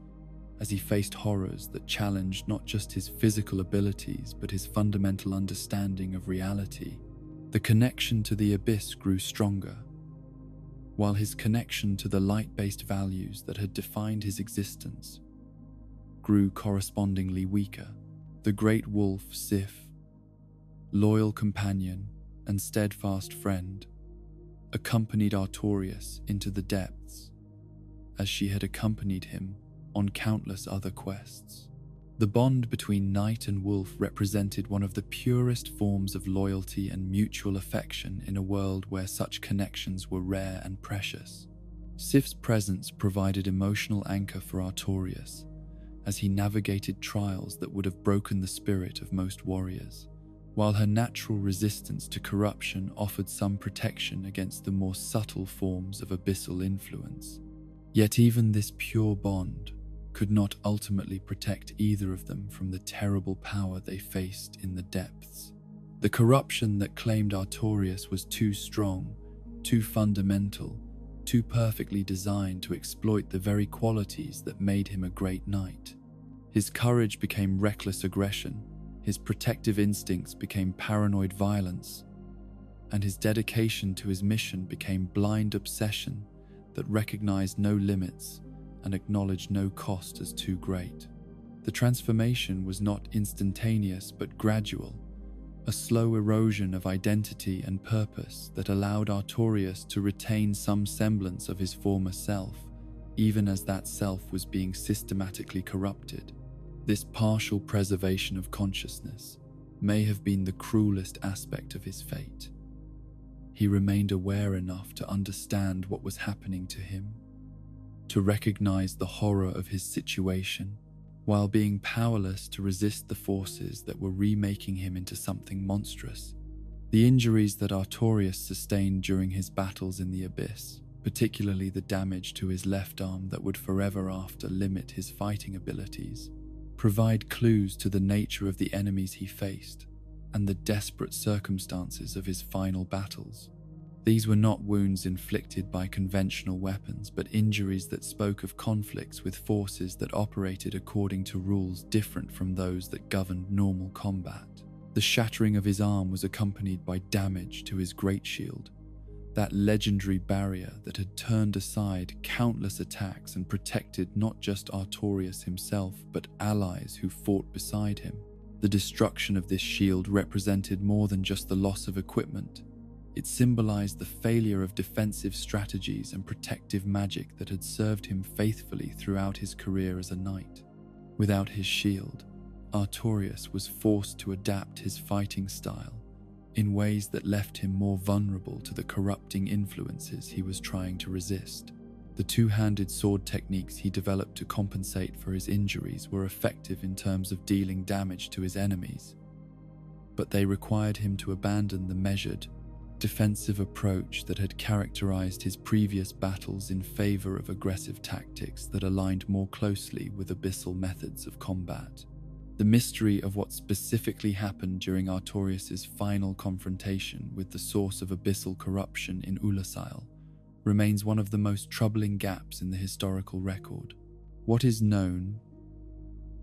[SPEAKER 1] as he faced horrors that challenged not just his physical abilities but his fundamental understanding of reality, the connection to the abyss grew stronger, while his connection to the light-based values that had defined his existence grew correspondingly weaker. The great wolf, Sif, loyal companion and steadfast friend, accompanied Artorias into the depths, as she had accompanied him on countless other quests. The bond between knight and wolf represented one of the purest forms of loyalty and mutual affection in a world where such connections were rare and precious. Sif's presence provided emotional anchor for Artorias as he navigated trials that would have broken the spirit of most warriors, while her natural resistance to corruption offered some protection against the more subtle forms of abyssal influence. Yet even this pure bond could not ultimately protect either of them from the terrible power they faced in the depths. The corruption that claimed Artorias was too strong, too fundamental, too perfectly designed to exploit the very qualities that made him a great knight. His courage became reckless aggression, his protective instincts became paranoid violence, and his dedication to his mission became blind obsession that recognized no limits and acknowledged no cost as too great. The transformation was not instantaneous but gradual, a slow erosion of identity and purpose that allowed Artorias to retain some semblance of his former self, even as that self was being systematically corrupted. This partial preservation of consciousness may have been the cruelest aspect of his fate. He remained aware enough to understand what was happening to him, to recognize the horror of his situation, while being powerless to resist the forces that were remaking him into something monstrous. The injuries that Artorias sustained during his battles in the abyss, particularly the damage to his left arm that would forever after limit his fighting abilities, provide clues to the nature of the enemies he faced and the desperate circumstances of his final battles. These were not wounds inflicted by conventional weapons, but injuries that spoke of conflicts with forces that operated according to rules different from those that governed normal combat. The shattering of his arm was accompanied by damage to his great shield, that legendary barrier that had turned aside countless attacks and protected not just Artorias himself, but allies who fought beside him. The destruction of this shield represented more than just the loss of equipment. It symbolized the failure of defensive strategies and protective magic that had served him faithfully throughout his career as a knight. Without his shield, Artorias was forced to adapt his fighting style in ways that left him more vulnerable to the corrupting influences he was trying to resist. The two-handed sword techniques he developed to compensate for his injuries were effective in terms of dealing damage to his enemies, but they required him to abandon the measured, defensive approach that had characterized his previous battles in favor of aggressive tactics that aligned more closely with abyssal methods of combat. The mystery of what specifically happened during Artorias' final confrontation with the source of abyssal corruption in Ulasail remains one of the most troubling gaps in the historical record. What is known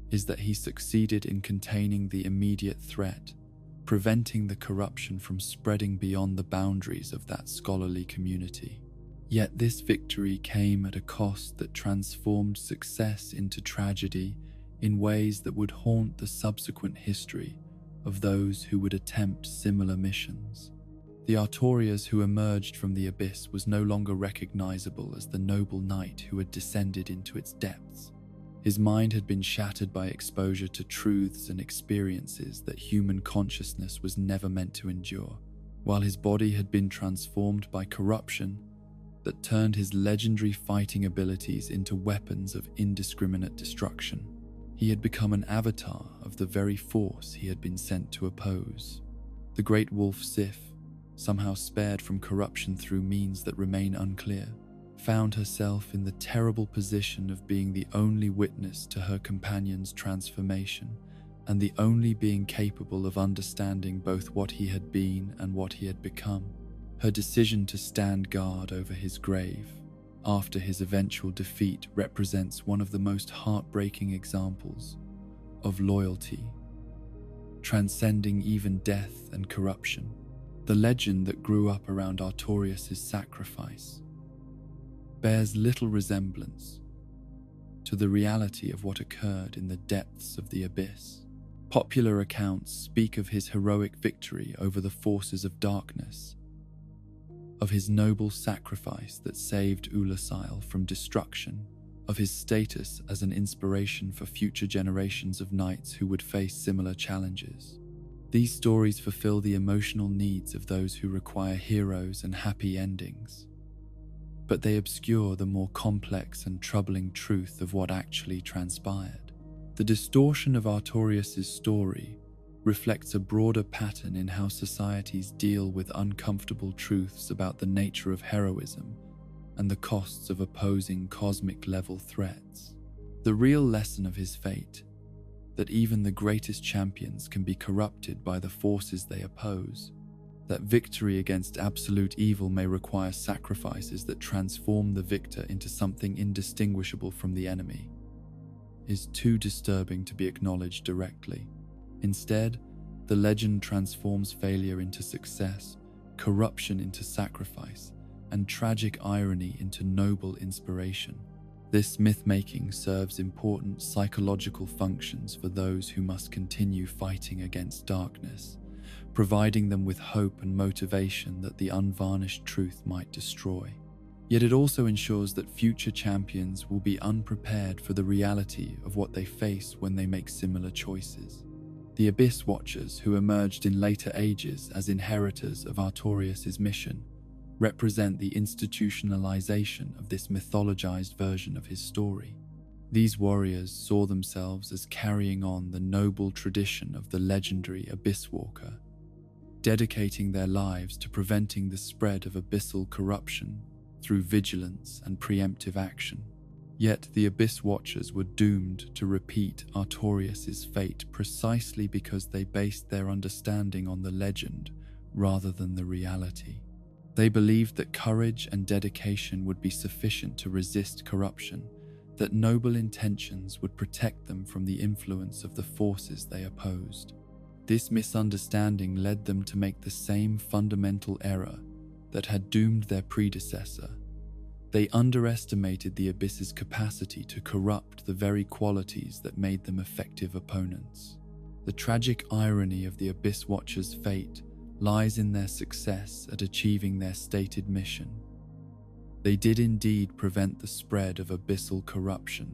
[SPEAKER 1] is that he succeeded in containing the immediate threat, preventing the corruption from spreading beyond the boundaries of that scholarly community. Yet this victory came at a cost that transformed success into tragedy in ways that would haunt the subsequent history of those who would attempt similar missions. The Artorias who emerged from the abyss was no longer recognizable as the noble knight who had descended into its depths. His mind had been shattered by exposure to truths and experiences that human consciousness was never meant to endure, while his body had been transformed by corruption that turned his legendary fighting abilities into weapons of indiscriminate destruction. He had become an avatar of the very force he had been sent to oppose. The great wolf Sif, somehow spared from corruption through means that remain unclear, found herself in the terrible position of being the only witness to her companion's transformation and the only being capable of understanding both what he had been and what he had become. Her decision to stand guard over his grave after his eventual defeat represents one of the most heartbreaking examples of loyalty, transcending even death and corruption. The legend that grew up around Artorius' sacrifice bears little resemblance to the reality of what occurred in the depths of the abyss. Popular accounts speak of his heroic victory over the forces of darkness, of his noble sacrifice that saved Ulasil from destruction, of his status as an inspiration for future generations of knights who would face similar challenges. These stories fulfill the emotional needs of those who require heroes and happy endings, but they obscure the more complex and troubling truth of what actually transpired. The distortion of Artorius' story reflects a broader pattern in how societies deal with uncomfortable truths about the nature of heroism and the costs of opposing cosmic-level threats. The real lesson of his fate, that even the greatest champions can be corrupted by the forces they oppose, that victory against absolute evil may require sacrifices that transform the victor into something indistinguishable from the enemy, is too disturbing to be acknowledged directly. Instead, the legend transforms failure into success, corruption into sacrifice, and tragic irony into noble inspiration. This myth-making serves important psychological functions for those who must continue fighting against darkness, providing them with hope and motivation that the unvarnished truth might destroy. Yet it also ensures that future champions will be unprepared for the reality of what they face when they make similar choices. The Abyss Watchers, who emerged in later ages as inheritors of Artorius' mission, represent the institutionalization of this mythologized version of his story. These warriors saw themselves as carrying on the noble tradition of the legendary Abyss Walker, dedicating their lives to preventing the spread of abyssal corruption through vigilance and preemptive action. Yet the Abyss Watchers were doomed to repeat Artorius' fate precisely because they based their understanding on the legend rather than the reality. They believed that courage and dedication would be sufficient to resist corruption, that noble intentions would protect them from the influence of the forces they opposed. This misunderstanding led them to make the same fundamental error that had doomed their predecessor. They underestimated the Abyss's capacity to corrupt the very qualities that made them effective opponents. The tragic irony of the Abyss Watchers' fate lies in their success at achieving their stated mission. They did indeed prevent the spread of abyssal corruption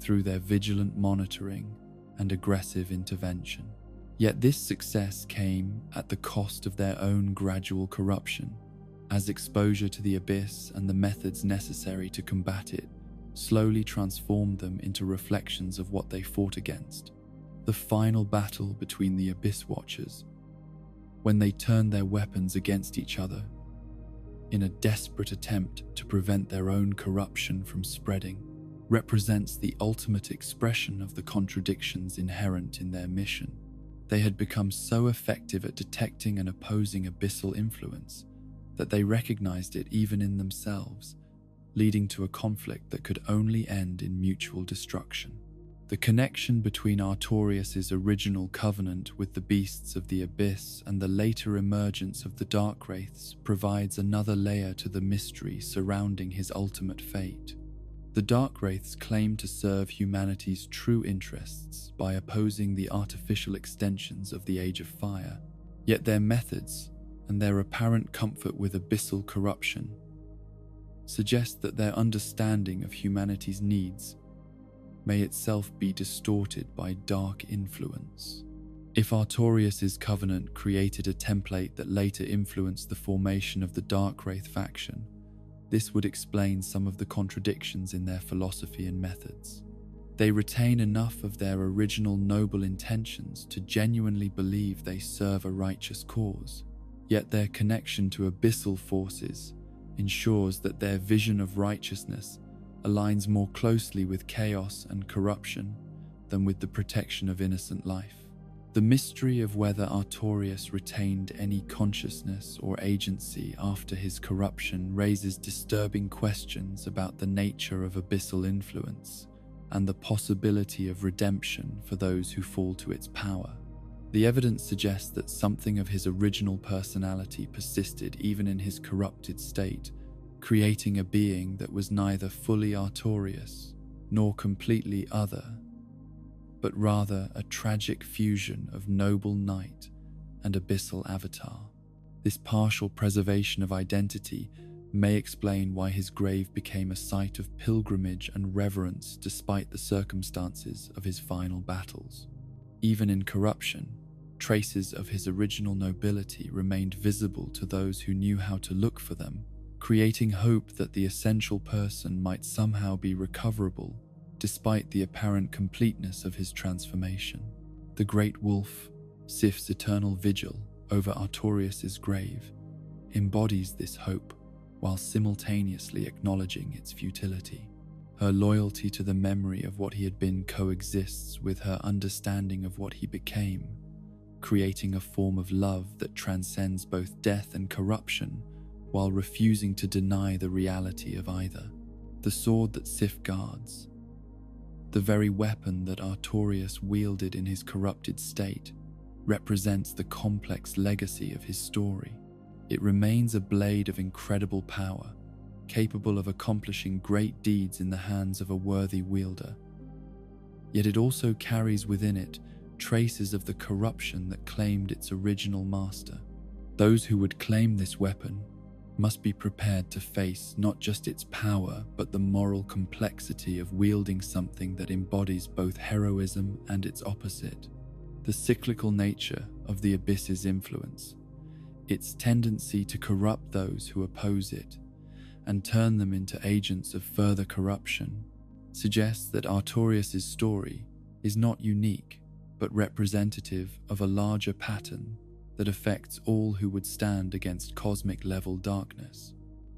[SPEAKER 1] through their vigilant monitoring and aggressive intervention. Yet this success came at the cost of their own gradual corruption, as exposure to the abyss and the methods necessary to combat it slowly transformed them into reflections of what they fought against. The final battle between the Abyss Watchers, when they turned their weapons against each other in a desperate attempt to prevent their own corruption from spreading, represents the ultimate expression of the contradictions inherent in their mission. They had become so effective at detecting and opposing abyssal influence that they recognized it even in themselves, leading to a conflict that could only end in mutual destruction. The connection between Artorius' original covenant with the beasts of the abyss and the later emergence of the Dark Wraiths provides another layer to the mystery surrounding his ultimate fate. The Dark Wraiths claim to serve humanity's true interests by opposing the artificial extensions of the Age of Fire, yet their methods and their apparent comfort with abyssal corruption suggest that their understanding of humanity's needs may itself be distorted by dark influence. If Artorius' covenant created a template that later influenced the formation of the Dark Wraith faction, this would explain some of the contradictions in their philosophy and methods. They retain enough of their original noble intentions to genuinely believe they serve a righteous cause, yet their connection to abyssal forces ensures that their vision of righteousness aligns more closely with chaos and corruption than with the protection of innocent life. The mystery of whether Artorias retained any consciousness or agency after his corruption raises disturbing questions about the nature of abyssal influence and the possibility of redemption for those who fall to its power. The evidence suggests that something of his original personality persisted even in his corrupted state, creating a being that was neither fully Artorias nor completely other, but rather a tragic fusion of noble knight and abyssal avatar. This partial preservation of identity may explain why his grave became a site of pilgrimage and reverence despite the circumstances of his final battles. Even in corruption, traces of his original nobility remained visible to those who knew how to look for them, creating hope that the essential person might somehow be recoverable despite the apparent completeness of his transformation. The Great Wolf, Sif's eternal vigil over Artorias' grave, embodies this hope while simultaneously acknowledging its futility. Her loyalty to the memory of what he had been coexists with her understanding of what he became, creating a form of love that transcends both death and corruption while refusing to deny the reality of either. The sword that Sif guards, the very weapon that Artorias wielded in his corrupted state, represents the complex legacy of his story. It remains a blade of incredible power, capable of accomplishing great deeds in the hands of a worthy wielder. Yet it also carries within it traces of the corruption that claimed its original master. Those who would claim this weapon must be prepared to face not just its power, but the moral complexity of wielding something that embodies both heroism and its opposite. The cyclical nature of the abyss's influence, its tendency to corrupt those who oppose it and turn them into agents of further corruption, suggests that Artorias' story is not unique, but representative of a larger pattern that affects all who would stand against cosmic-level darkness.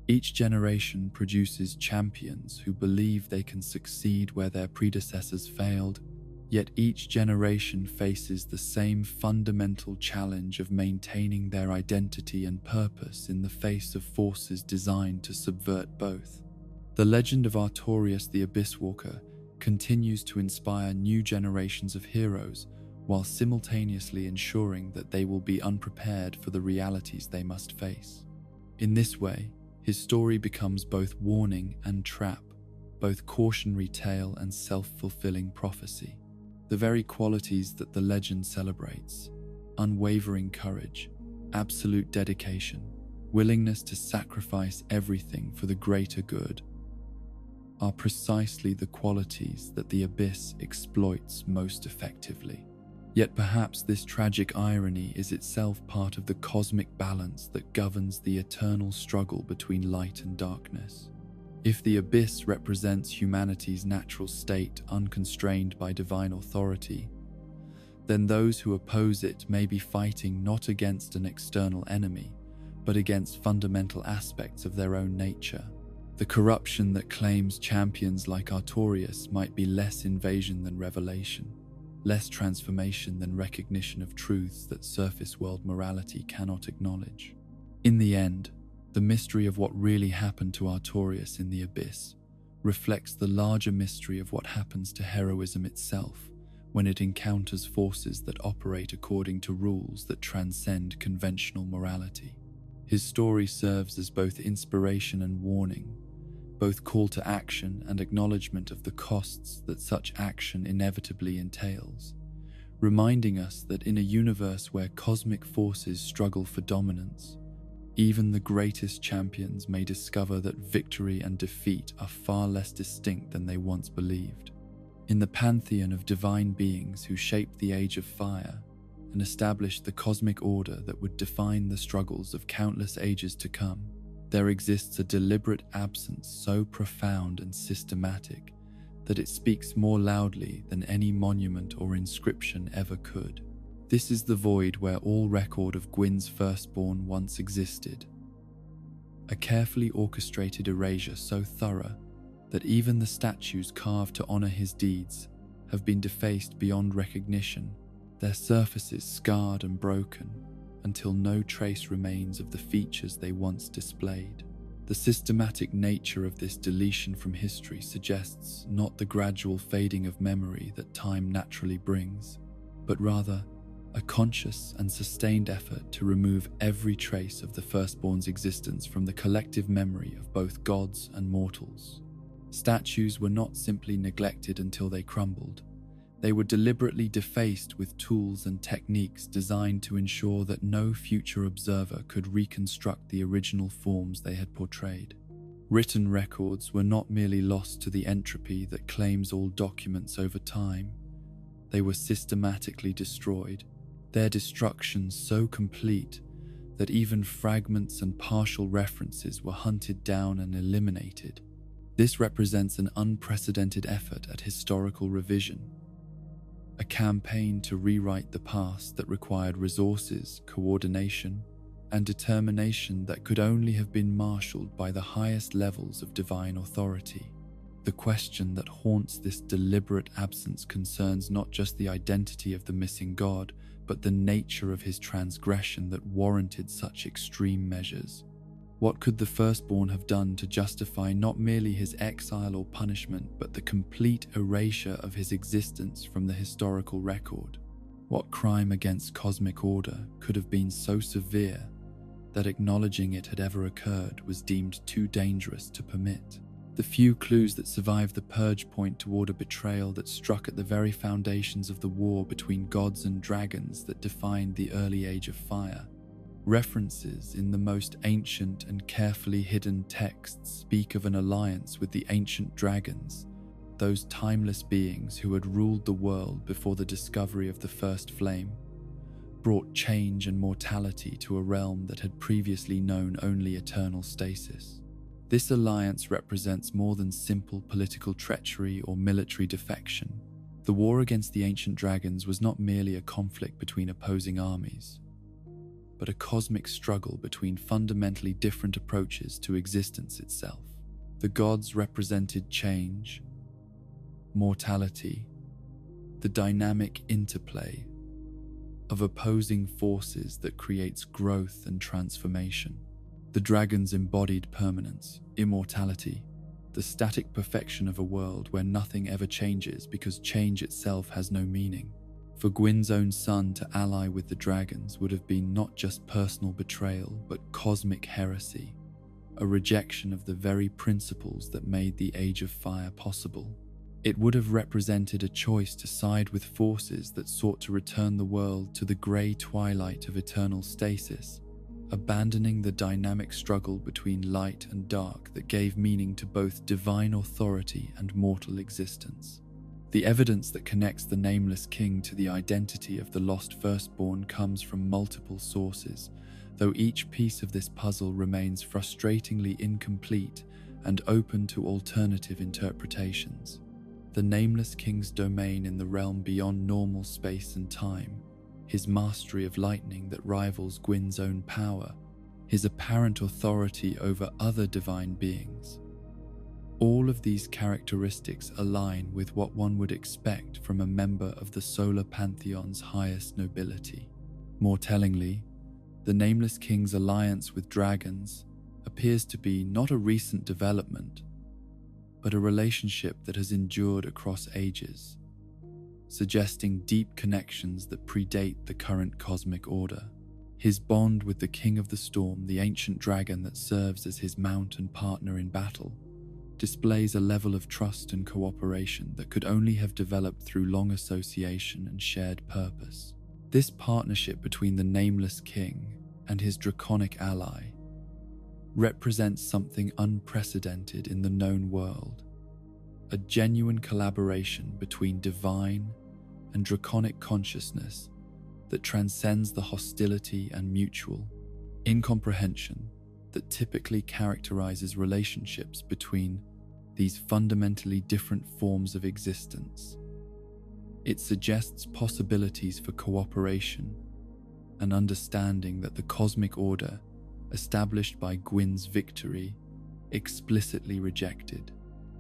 [SPEAKER 1] Each generation produces champions who believe they can succeed where their predecessors failed, yet each generation faces the same fundamental challenge of maintaining their identity and purpose in the face of forces designed to subvert both. The legend of Artorias the Abysswalker continues to inspire new generations of heroes while simultaneously ensuring that they will be unprepared for the realities they must face. In this way, his story becomes both warning and trap, both cautionary tale and self-fulfilling prophecy. The very qualities that the legend celebrates, unwavering courage, absolute dedication, willingness to sacrifice everything for the greater good, are precisely the qualities that the Abyss exploits most effectively. Yet perhaps this tragic irony is itself part of the cosmic balance that governs the eternal struggle between light and darkness. If the Abyss represents humanity's natural state unconstrained by divine authority, then those who oppose it may be fighting not against an external enemy, but against fundamental aspects of their own nature. The corruption that claims champions like Artorias might be less invasion than revelation, less transformation than recognition of truths that surface world morality cannot acknowledge. In the end, the mystery of what really happened to Artorias in the Abyss reflects the larger mystery of what happens to heroism itself when it encounters forces that operate according to rules that transcend conventional morality. His story serves as both inspiration and warning, both call to action and acknowledgement of the costs that such action inevitably entails, reminding us that in a universe where cosmic forces struggle for dominance, even the greatest champions may discover that victory and defeat are far less distinct than they once believed. In the pantheon of divine beings who shaped the Age of Fire and established the cosmic order that would define the struggles of countless ages to come, there exists a deliberate absence so profound and systematic that it speaks more loudly than any monument or inscription ever could. This is the void where all record of Gwyn's firstborn once existed. A carefully orchestrated erasure so thorough that even the statues carved to honor his deeds have been defaced beyond recognition, their surfaces scarred and broken until no trace remains of the features they once displayed. The systematic nature of this deletion from history suggests not the gradual fading of memory that time naturally brings, but rather a conscious and sustained effort to remove every trace of the firstborn's existence from the collective memory of both gods and mortals. Statues were not simply neglected until they crumbled. They were deliberately defaced with tools and techniques designed to ensure that no future observer could reconstruct the original forms they had portrayed. Written records were not merely lost to the entropy that claims all documents over time. They were systematically destroyed, their destruction so complete that even fragments and partial references were hunted down and eliminated. This represents an unprecedented effort at historical revision, a campaign to rewrite the past that required resources, coordination, and determination that could only have been marshaled by the highest levels of divine authority. The question that haunts this deliberate absence concerns not just the identity of the missing god, but the nature of his transgression that warranted such extreme measures. What could the firstborn have done to justify not merely his exile or punishment, but the complete erasure of his existence from the historical record? What crime against cosmic order could have been so severe that acknowledging it had ever occurred was deemed too dangerous to permit? The few clues that survive the purge point toward a betrayal that struck at the very foundations of the war between gods and dragons that defined the early age of fire. References in the most ancient and carefully hidden texts speak of an alliance with the ancient dragons, those timeless beings who had ruled the world before the discovery of the first flame, brought change and mortality to a realm that had previously known only eternal stasis. This alliance represents more than simple political treachery or military defection. The war against the ancient dragons was not merely a conflict between opposing armies, but a cosmic struggle between fundamentally different approaches to existence itself. The gods represented change, mortality, the dynamic interplay of opposing forces that creates growth and transformation. The dragons embodied permanence, immortality, the static perfection of a world where nothing ever changes because change itself has no meaning. For Gwyn's own son to ally with the dragons would have been not just personal betrayal, but cosmic heresy, a rejection of the very principles that made the Age of Fire possible. It would have represented a choice to side with forces that sought to return the world to the grey twilight of eternal stasis, abandoning the dynamic struggle between light and dark that gave meaning to both divine authority and mortal existence. The evidence that connects the Nameless King to the identity of the lost firstborn comes from multiple sources, though each piece of this puzzle remains frustratingly incomplete and open to alternative interpretations. The Nameless King's domain in the realm beyond normal space and time, his mastery of lightning that rivals Gwyn's own power, his apparent authority over other divine beings. All of these characteristics align with what one would expect from a member of the solar pantheon's highest nobility. More tellingly, the Nameless King's alliance with dragons appears to be not a recent development, but a relationship that has endured across ages, suggesting deep connections that predate the current cosmic order. His bond with the King of the Storm, the ancient dragon that serves as his mount and partner in battle, displays a level of trust and cooperation that could only have developed through long association and shared purpose. This partnership between the Nameless King and his draconic ally represents something unprecedented in the known world, a genuine collaboration between divine and draconic consciousness that transcends the hostility and mutual incomprehension that typically characterizes relationships between these fundamentally different forms of existence. It suggests possibilities for cooperation and understanding that the cosmic order established by Gwyn's victory explicitly rejected.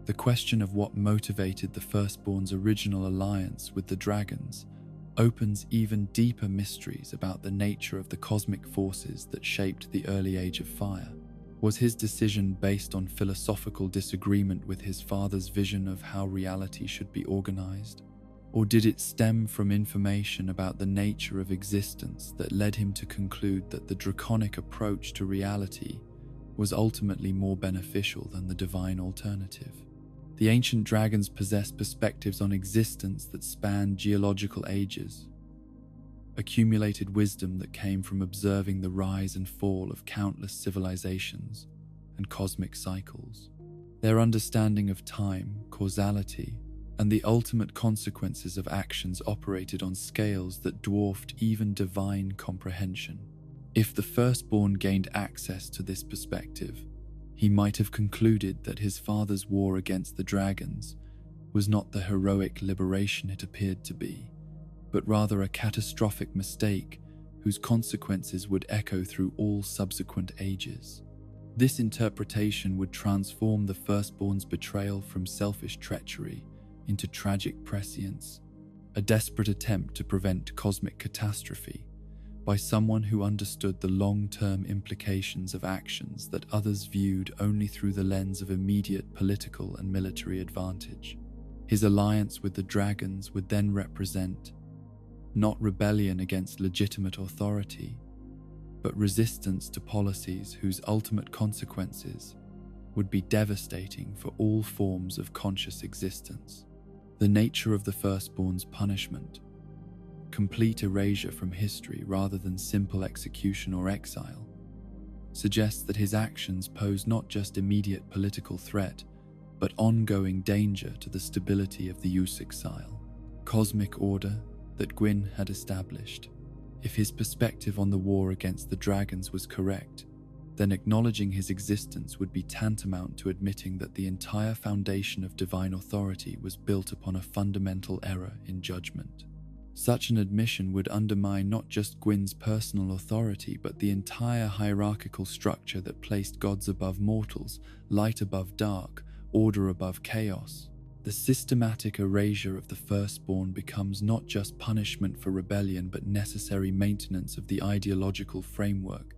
[SPEAKER 1] The question of what motivated the Firstborn's original alliance with the dragons opens even deeper mysteries about the nature of the cosmic forces that shaped the early Age of Fire. Was his decision based on philosophical disagreement with his father's vision of how reality should be organized? Or did it stem from information about the nature of existence that led him to conclude that the draconic approach to reality was ultimately more beneficial than the divine alternative? The ancient dragons possessed perspectives on existence that spanned geological ages, accumulated wisdom that came from observing the rise and fall of countless civilizations and cosmic cycles. Their understanding of time, causality, and the ultimate consequences of actions operated on scales that dwarfed even divine comprehension. If the Firstborn gained access to this perspective, he might have concluded that his father's war against the dragons was not the heroic liberation it appeared to be, but rather a catastrophic mistake whose consequences would echo through all subsequent ages. This interpretation would transform the Firstborn's betrayal from selfish treachery into tragic prescience, a desperate attempt to prevent cosmic catastrophe by someone who understood the long-term implications of actions that others viewed only through the lens of immediate political and military advantage. His alliance with the dragons would then represent not rebellion against legitimate authority, but resistance to policies whose ultimate consequences would be devastating for all forms of conscious existence. The nature of the Firstborn's punishment, complete erasure from history rather than simple execution or exile, suggests that his actions pose not just immediate political threat, but ongoing danger to the stability of the Usexile cosmic order that Gwyn had established. If his perspective on the war against the dragons was correct, then acknowledging his existence would be tantamount to admitting that the entire foundation of divine authority was built upon a fundamental error in judgment. Such an admission would undermine not just Gwyn's personal authority, but the entire hierarchical structure that placed gods above mortals, light above dark, order above chaos. The systematic erasure of the Firstborn becomes not just punishment for rebellion, but necessary maintenance of the ideological framework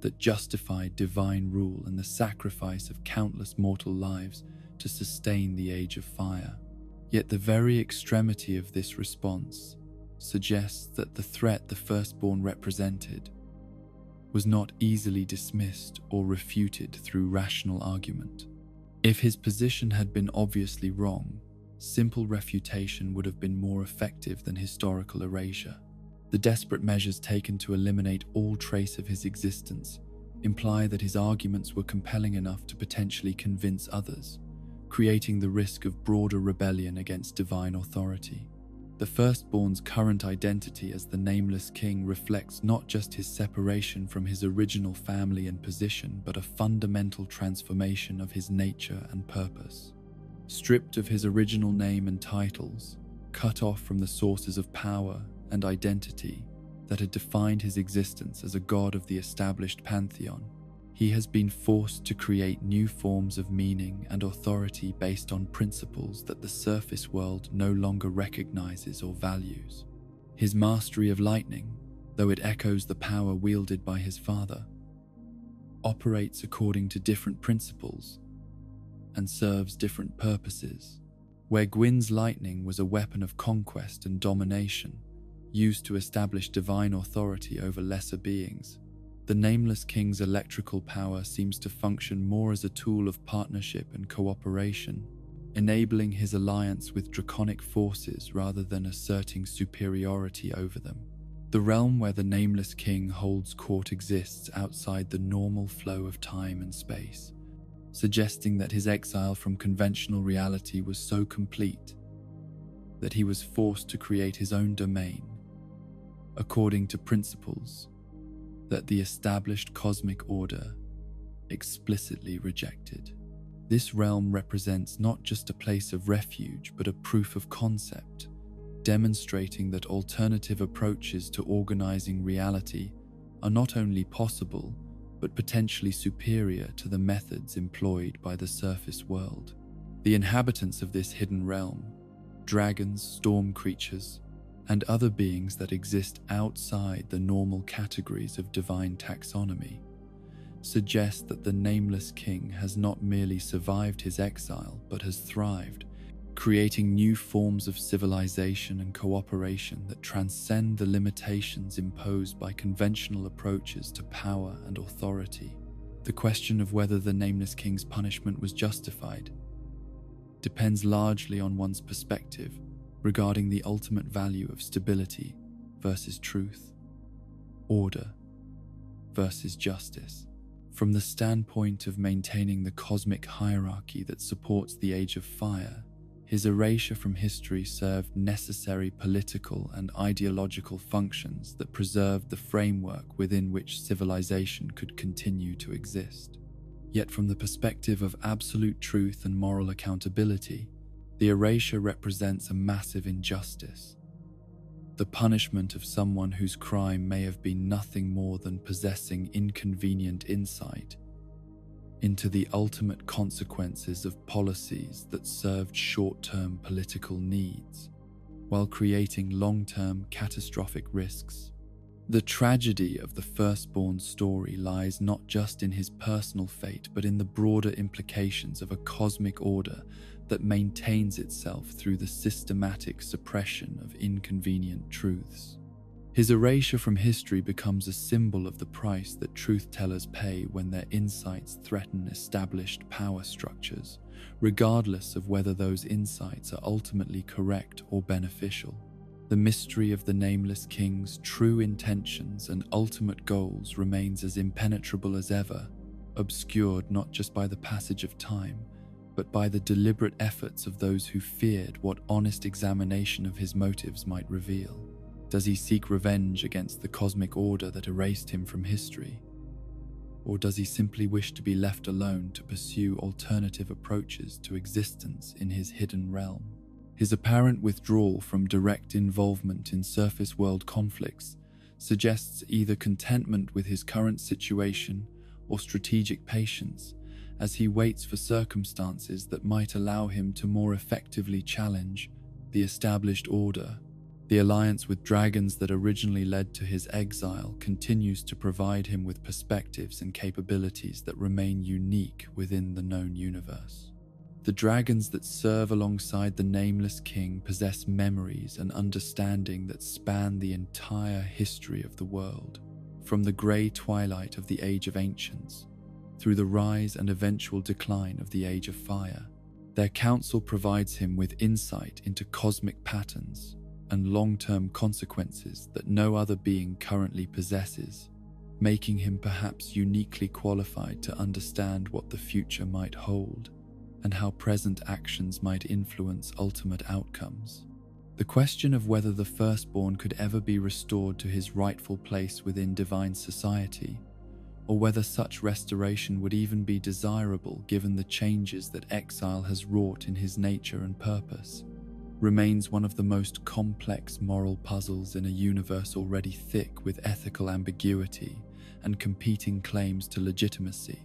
[SPEAKER 1] that justified divine rule and the sacrifice of countless mortal lives to sustain the Age of Fire. Yet the very extremity of this response suggests that the threat the Firstborn represented was not easily dismissed or refuted through rational argument. If his position had been obviously wrong, simple refutation would have been more effective than historical erasure. The desperate measures taken to eliminate all trace of his existence imply that his arguments were compelling enough to potentially convince others, creating the risk of broader rebellion against divine authority. The Firstborn's current identity as the Nameless King reflects not just his separation from his original family and position, but a fundamental transformation of his nature and purpose. Stripped of his original name and titles, cut off from the sources of power and identity that had defined his existence as a god of the established pantheon, he has been forced to create new forms of meaning and authority based on principles that the surface world no longer recognizes or values. His mastery of lightning, though it echoes the power wielded by his father, operates according to different principles and serves different purposes. Where Gwyn's lightning was a weapon of conquest and domination, used to establish divine authority over lesser beings, the Nameless King's electrical power seems to function more as a tool of partnership and cooperation, enabling his alliance with draconic forces rather than asserting superiority over them. The realm where the Nameless King holds court exists outside the normal flow of time and space, suggesting that his exile from conventional reality was so complete that he was forced to create his own domain, according to principles that the established cosmic order explicitly rejected. This realm represents not just a place of refuge, but a proof of concept, demonstrating that alternative approaches to organizing reality are not only possible, but potentially superior to the methods employed by the surface world. The inhabitants of this hidden realm, dragons, storm creatures, and other beings that exist outside the normal categories of divine taxonomy, suggest that the Nameless King has not merely survived his exile, but has thrived, creating new forms of civilization and cooperation that transcend the limitations imposed by conventional approaches to power and authority. The question of whether the Nameless King's punishment was justified depends largely on one's perspective regarding the ultimate value of stability versus truth, order versus justice. From the standpoint of maintaining the cosmic hierarchy that supports the Age of Fire, his erasure from history served necessary political and ideological functions that preserved the framework within which civilization could continue to exist. Yet from the perspective of absolute truth and moral accountability, the erasure represents a massive injustice. The punishment of someone whose crime may have been nothing more than possessing inconvenient insight into the ultimate consequences of policies that served short-term political needs, while creating long-term catastrophic risks. The tragedy of the Firstborn's story lies not just in his personal fate, but in the broader implications of a cosmic order that maintains itself through the systematic suppression of inconvenient truths. His erasure from history becomes a symbol of the price that truth-tellers pay when their insights threaten established power structures, regardless of whether those insights are ultimately correct or beneficial. The mystery of the Nameless King's true intentions and ultimate goals remains as impenetrable as ever, obscured not just by the passage of time, but by the deliberate efforts of those who feared what honest examination of his motives might reveal. Does he seek revenge against the cosmic order that erased him from history? Or does he simply wish to be left alone to pursue alternative approaches to existence in his hidden realm? His apparent withdrawal from direct involvement in surface world conflicts suggests either contentment with his current situation or strategic patience, as he waits for circumstances that might allow him to more effectively challenge the established order. The alliance with dragons that originally led to his exile continues to provide him with perspectives and capabilities that remain unique within the known universe. The dragons that serve alongside the Nameless King possess memories and understanding that span the entire history of the world, from the grey twilight of the Age of Ancients through the rise and eventual decline of the Age of Fire. Their counsel provides him with insight into cosmic patterns and long-term consequences that no other being currently possesses, making him perhaps uniquely qualified to understand what the future might hold and how present actions might influence ultimate outcomes. The question of whether the Firstborn could ever be restored to his rightful place within divine society, or whether such restoration would even be desirable given the changes that exile has wrought in his nature and purpose, remains one of the most complex moral puzzles in a universe already thick with ethical ambiguity and competing claims to legitimacy.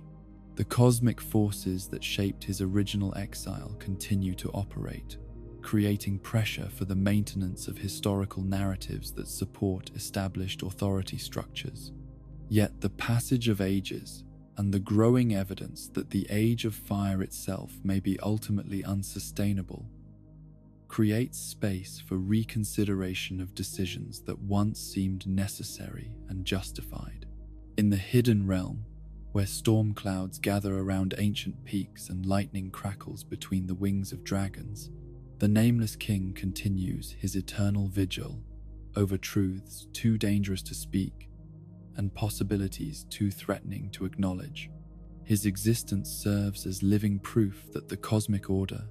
[SPEAKER 1] The cosmic forces that shaped his original exile continue to operate, creating pressure for the maintenance of historical narratives that support established authority structures. Yet the passage of ages and the growing evidence that the Age of Fire itself may be ultimately unsustainable creates space for reconsideration of decisions that once seemed necessary and justified. In the hidden realm, where storm clouds gather around ancient peaks and lightning crackles between the wings of dragons, the Nameless King continues his eternal vigil over truths too dangerous to speak and possibilities too threatening to acknowledge. His existence serves as living proof that the cosmic order,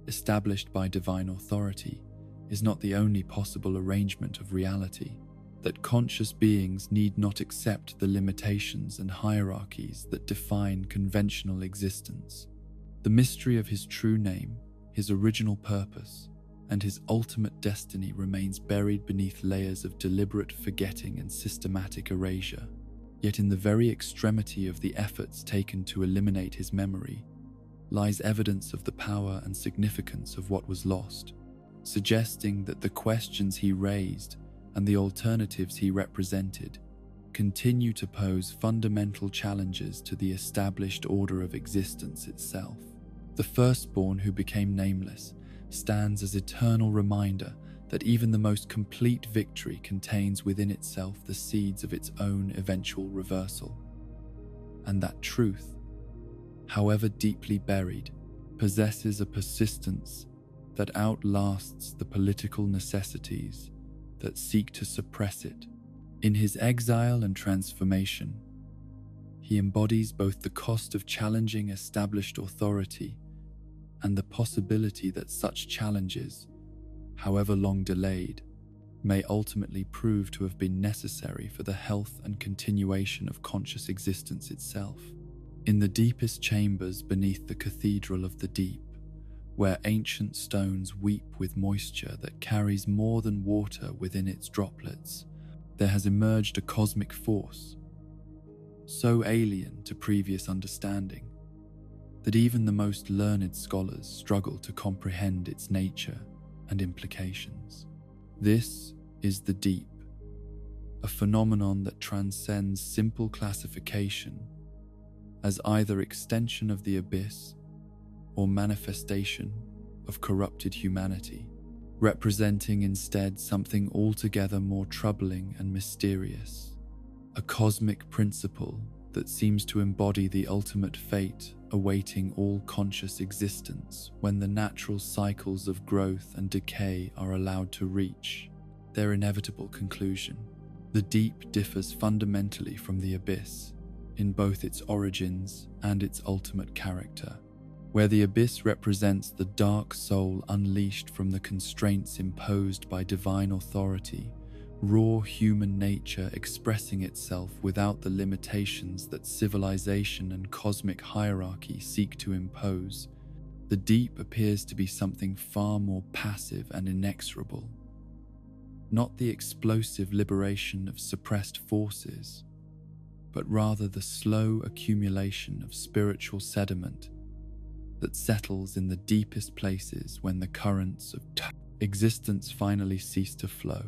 [SPEAKER 1] established by divine authority, is not the only possible arrangement of reality, that conscious beings need not accept the limitations and hierarchies that define conventional existence. The mystery of his true name, his original purpose, and his ultimate destiny remains buried beneath layers of deliberate forgetting and systematic erasure. Yet in the very extremity of the efforts taken to eliminate his memory lies evidence of the power and significance of what was lost, suggesting that the questions he raised and the alternatives he represented continue to pose fundamental challenges to the established order of existence itself. The firstborn who became nameless stands as eternal reminder that even the most complete victory contains within itself the seeds of its own eventual reversal, and that truth, however deeply buried, possesses a persistence that outlasts the political necessities that seek to suppress it. In his exile and transformation, he embodies both the cost of challenging established authority and the possibility that such challenges, however long delayed, may ultimately prove to have been necessary for the health and continuation of conscious existence itself. In the deepest chambers beneath the Cathedral of the Deep, where ancient stones weep with moisture that carries more than water within its droplets, there has emerged a cosmic force, so alien to previous understanding that even the most learned scholars struggle to comprehend its nature and implications. This is the deep, a phenomenon that transcends simple classification as either extension of the abyss or manifestation of corrupted humanity, representing instead something altogether more troubling and mysterious, a cosmic principle that seems to embody the ultimate fate awaiting all conscious existence when the natural cycles of growth and decay are allowed to reach their inevitable conclusion. The deep differs fundamentally from the abyss in both its origins and its ultimate character. Where the abyss represents the dark soul unleashed from the constraints imposed by divine authority, raw human nature expressing itself without the limitations that civilization and cosmic hierarchy seek to impose, the deep appears to be something far more passive and inexorable. Not the explosive liberation of suppressed forces, but rather the slow accumulation of spiritual sediment that settles in the deepest places when the currents of existence finally cease to flow.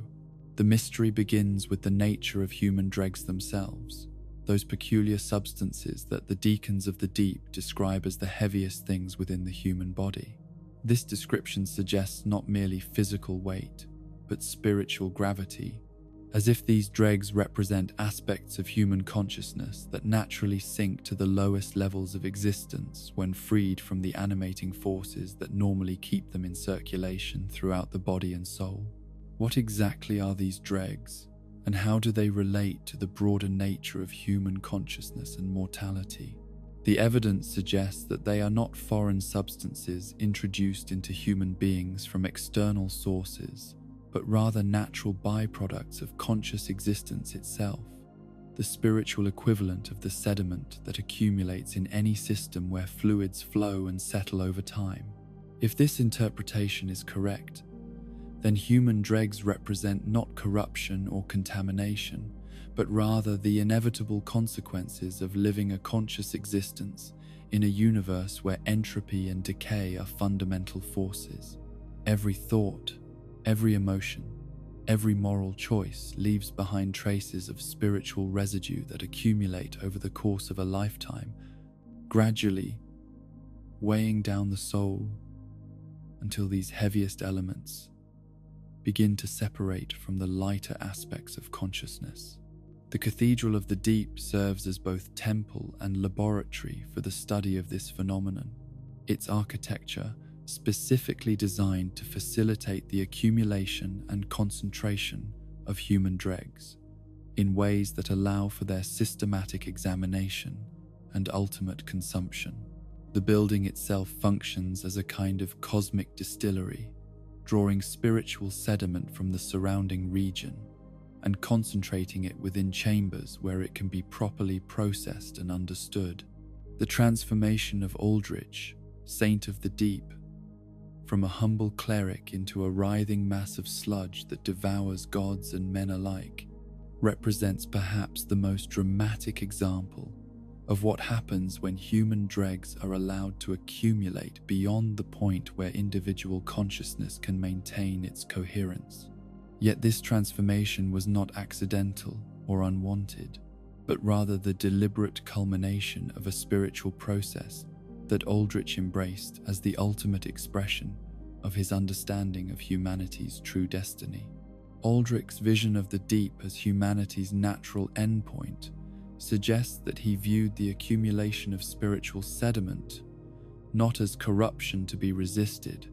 [SPEAKER 1] The mystery begins with the nature of human dregs themselves, those peculiar substances that the deacons of the deep describe as the heaviest things within the human body. This description suggests not merely physical weight, but spiritual gravity, as if these dregs represent aspects of human consciousness that naturally sink to the lowest levels of existence when freed from the animating forces that normally keep them in circulation throughout the body and soul. What exactly are these dregs, and how do they relate to the broader nature of human consciousness and mortality? The evidence suggests that they are not foreign substances introduced into human beings from external sources, but rather natural byproducts of conscious existence itself, the spiritual equivalent of the sediment that accumulates in any system where fluids flow and settle over time. If this interpretation is correct, then human dregs represent not corruption or contamination, but rather the inevitable consequences of living a conscious existence in a universe where entropy and decay are fundamental forces. Every thought, every emotion, every moral choice leaves behind traces of spiritual residue that accumulate over the course of a lifetime, gradually weighing down the soul until these heaviest elements begin to separate from the lighter aspects of consciousness. The Cathedral of the Deep serves as both temple and laboratory for the study of this phenomenon, its architecture specifically designed to facilitate the accumulation and concentration of human dregs in ways that allow for their systematic examination and ultimate consumption. The building itself functions as a kind of cosmic distillery, drawing spiritual sediment from the surrounding region and concentrating it within chambers where it can be properly processed and understood. The transformation of Aldrich, saint of the deep, from a humble cleric into a writhing mass of sludge that devours gods and men alike, represents perhaps the most dramatic example of what happens when human dregs are allowed to accumulate beyond the point where individual consciousness can maintain its coherence. Yet this transformation was not accidental or unwanted, but rather the deliberate culmination of a spiritual process that Aldrich embraced as the ultimate expression of his understanding of humanity's true destiny. Aldrich's vision of the deep as humanity's natural endpoint suggests that he viewed the accumulation of spiritual sediment not as corruption to be resisted,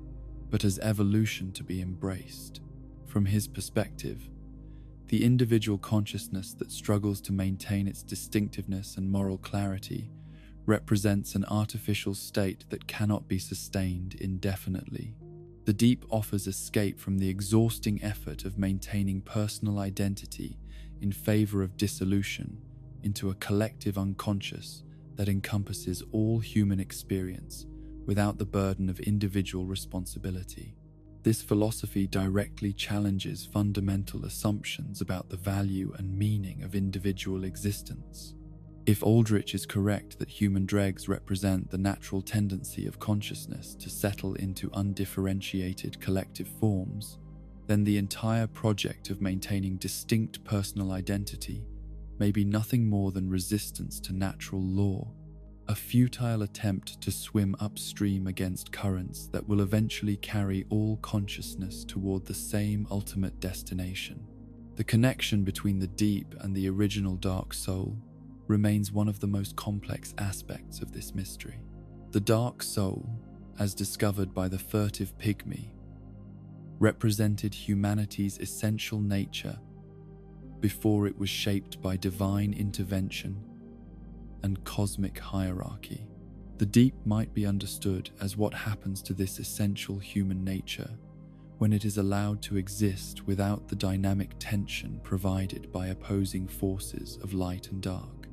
[SPEAKER 1] but as evolution to be embraced. From his perspective, the individual consciousness that struggles to maintain its distinctiveness and moral clarity represents an artificial state that cannot be sustained indefinitely. The deep offers escape from the exhausting effort of maintaining personal identity in favor of dissolution into a collective unconscious that encompasses all human experience without the burden of individual responsibility. This philosophy directly challenges fundamental assumptions about the value and meaning of individual existence. If Aldrich is correct that human dregs represent the natural tendency of consciousness to settle into undifferentiated collective forms, then the entire project of maintaining distinct personal identity may be nothing more than resistance to natural law, a futile attempt to swim upstream against currents that will eventually carry all consciousness toward the same ultimate destination. The connection between the deep and the original dark soul remains one of the most complex aspects of this mystery. The dark soul, as discovered by the furtive pygmy, represented humanity's essential nature before it was shaped by divine intervention and cosmic hierarchy. The deep might be understood as what happens to this essential human nature when it is allowed to exist without the dynamic tension provided by opposing forces of light and dark.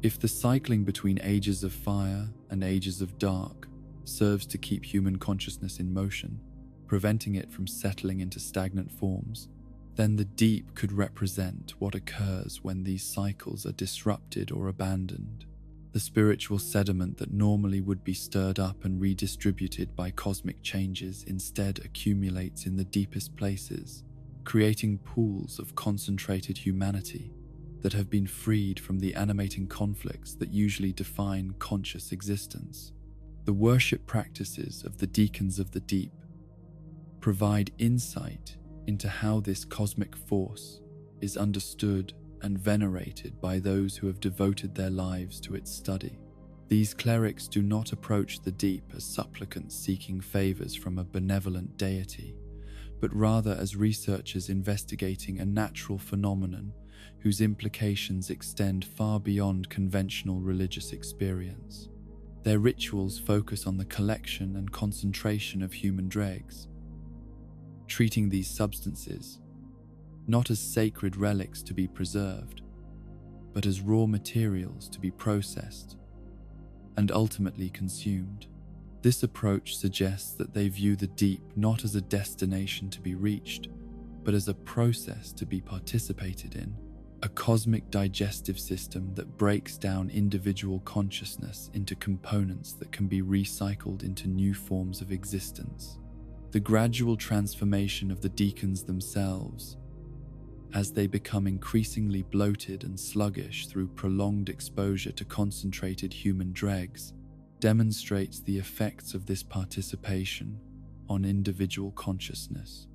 [SPEAKER 1] If the cycling between ages of fire and ages of dark serves to keep human consciousness in motion, preventing it from settling into stagnant forms, then the deep could represent what occurs when these cycles are disrupted or abandoned. The spiritual sediment that normally would be stirred up and redistributed by cosmic changes instead accumulates in the deepest places, creating pools of concentrated humanity that have been freed from the animating conflicts that usually define conscious existence. The worship practices of the deacons of the deep provide insight into how this cosmic force is understood and venerated by those who have devoted their lives to its study. These clerics do not approach the deep as supplicants seeking favors from a benevolent deity, but rather as researchers investigating a natural phenomenon whose implications extend far beyond conventional religious experience. Their rituals focus on the collection and concentration of human dregs, treating these substances not as sacred relics to be preserved, but as raw materials to be processed and ultimately consumed. This approach suggests that they view the deep not as a destination to be reached, but as a process to be participated in, a cosmic digestive system that breaks down individual consciousness into components that can be recycled into new forms of existence. The gradual transformation of the deacons themselves, as they become increasingly bloated and sluggish through prolonged exposure to concentrated human dregs, demonstrates the effects of this participation on individual consciousness.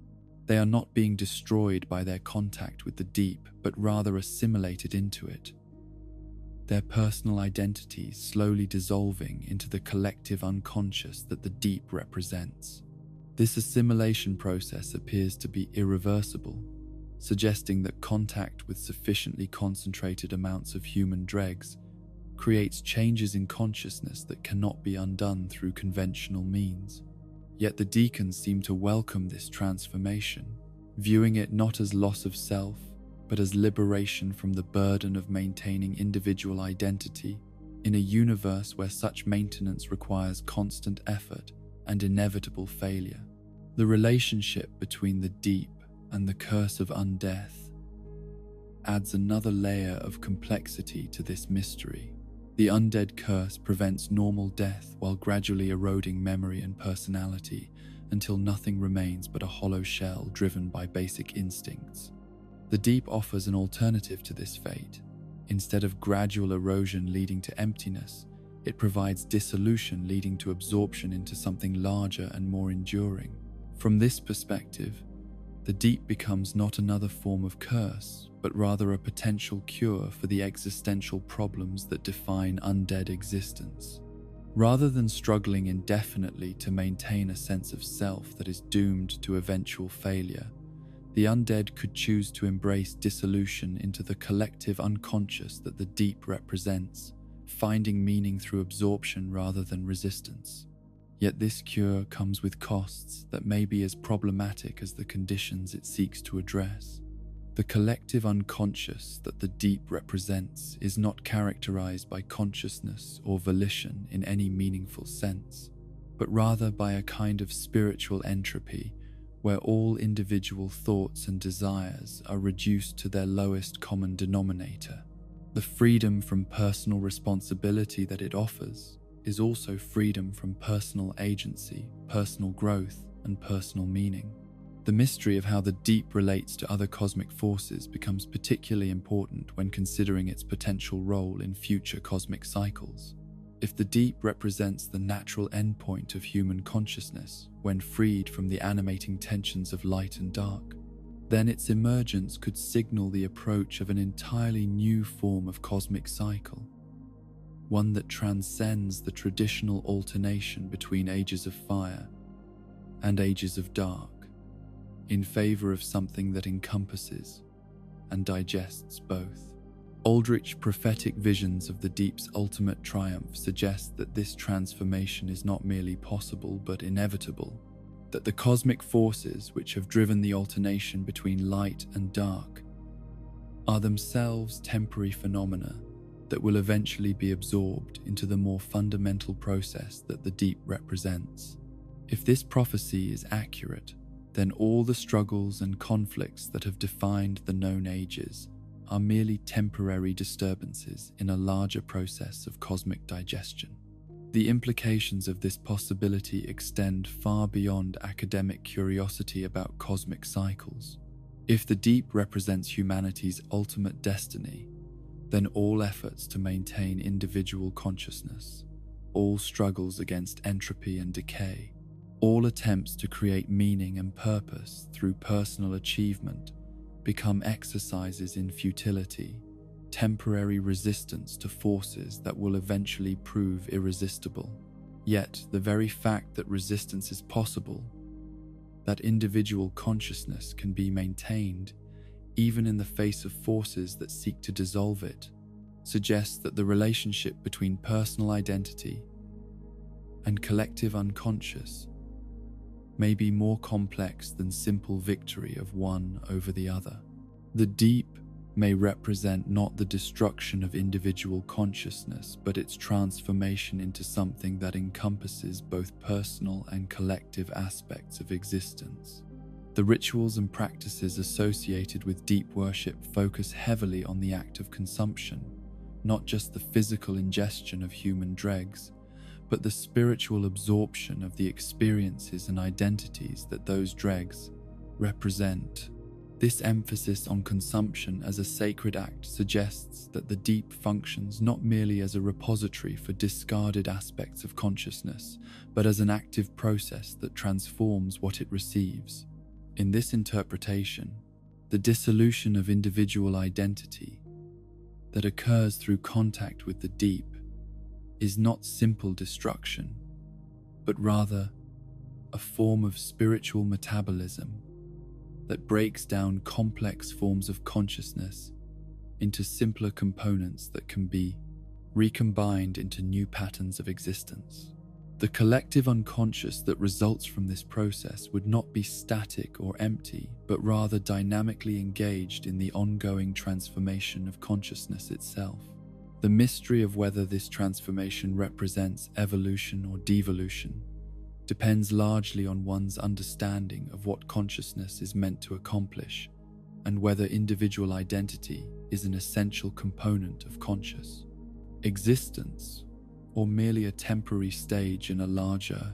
[SPEAKER 1] They are not being destroyed by their contact with the deep, but rather assimilated into it, their personal identities slowly dissolving into the collective unconscious that the deep represents. This assimilation process appears to be irreversible, suggesting that contact with sufficiently concentrated amounts of human dregs creates changes in consciousness that cannot be undone through conventional means. Yet the deacons seem to welcome this transformation, viewing it not as loss of self, but as liberation from the burden of maintaining individual identity In a universe where such maintenance requires constant effort and inevitable failure, the relationship between the deep and the curse of undeath adds another layer of complexity to this mystery. The undead curse prevents normal death while gradually eroding memory and personality until nothing remains but a hollow shell driven by basic instincts. The deep offers an alternative to this fate. Instead of gradual erosion leading to emptiness, it provides dissolution leading to absorption into something larger and more enduring. From this perspective, the deep becomes not another form of curse, but rather a potential cure for the existential problems that define undead existence. Rather than struggling indefinitely to maintain a sense of self that is doomed to eventual failure, the undead could choose to embrace dissolution into the collective unconscious that the deep represents, finding meaning through absorption rather than resistance. Yet this cure comes with costs that may be as problematic as the conditions it seeks to address. The collective unconscious that the deep represents is not characterized by consciousness or volition in any meaningful sense, but rather by a kind of spiritual entropy where all individual thoughts and desires are reduced to their lowest common denominator. The freedom from personal responsibility that it offers is also freedom from personal agency, personal growth, and personal meaning. The mystery of how the deep relates to other cosmic forces becomes particularly important when considering its potential role in future cosmic cycles. If the deep represents the natural endpoint of human consciousness when freed from the animating tensions of light and dark, then its emergence could signal the approach of an entirely new form of cosmic cycle, one that transcends the traditional alternation between ages of fire and ages of dark, in favor of something that encompasses and digests both. Aldrich prophetic visions of the deep's ultimate triumph suggest that this transformation is not merely possible but inevitable, that the cosmic forces which have driven the alternation between light and dark are themselves temporary phenomena that will eventually be absorbed into the more fundamental process that the deep represents. If this prophecy is accurate, then all the struggles and conflicts that have defined the known ages are merely temporary disturbances in a larger process of cosmic digestion. The implications of this possibility extend far beyond academic curiosity about cosmic cycles. If the deep represents humanity's ultimate destiny, then all efforts to maintain individual consciousness, all struggles against entropy and decay, all attempts to create meaning and purpose through personal achievement become exercises in futility, temporary resistance to forces that will eventually prove irresistible. Yet, the very fact that resistance is possible, that individual consciousness can be maintained, even in the face of forces that seek to dissolve it, suggests that the relationship between personal identity and collective unconscious may be more complex than simple victory of one over the other. The deep may represent not the destruction of individual consciousness, but its transformation into something that encompasses both personal and collective aspects of existence. The rituals and practices associated with deep worship focus heavily on the act of consumption, not just the physical ingestion of human dregs, but the spiritual absorption of the experiences and identities that those dregs represent. This emphasis on consumption as a sacred act suggests that the deep functions not merely as a repository for discarded aspects of consciousness, but as an active process that transforms what it receives. In this interpretation, the dissolution of individual identity that occurs through contact with the deep is not simple destruction, but rather a form of spiritual metabolism that breaks down complex forms of consciousness into simpler components that can be recombined into new patterns of existence. The collective unconscious that results from this process would not be static or empty, but rather dynamically engaged in the ongoing transformation of consciousness itself. The mystery of whether this transformation represents evolution or devolution depends largely on one's understanding of what consciousness is meant to accomplish and whether individual identity is an essential component of conscious existence or merely a temporary stage in a larger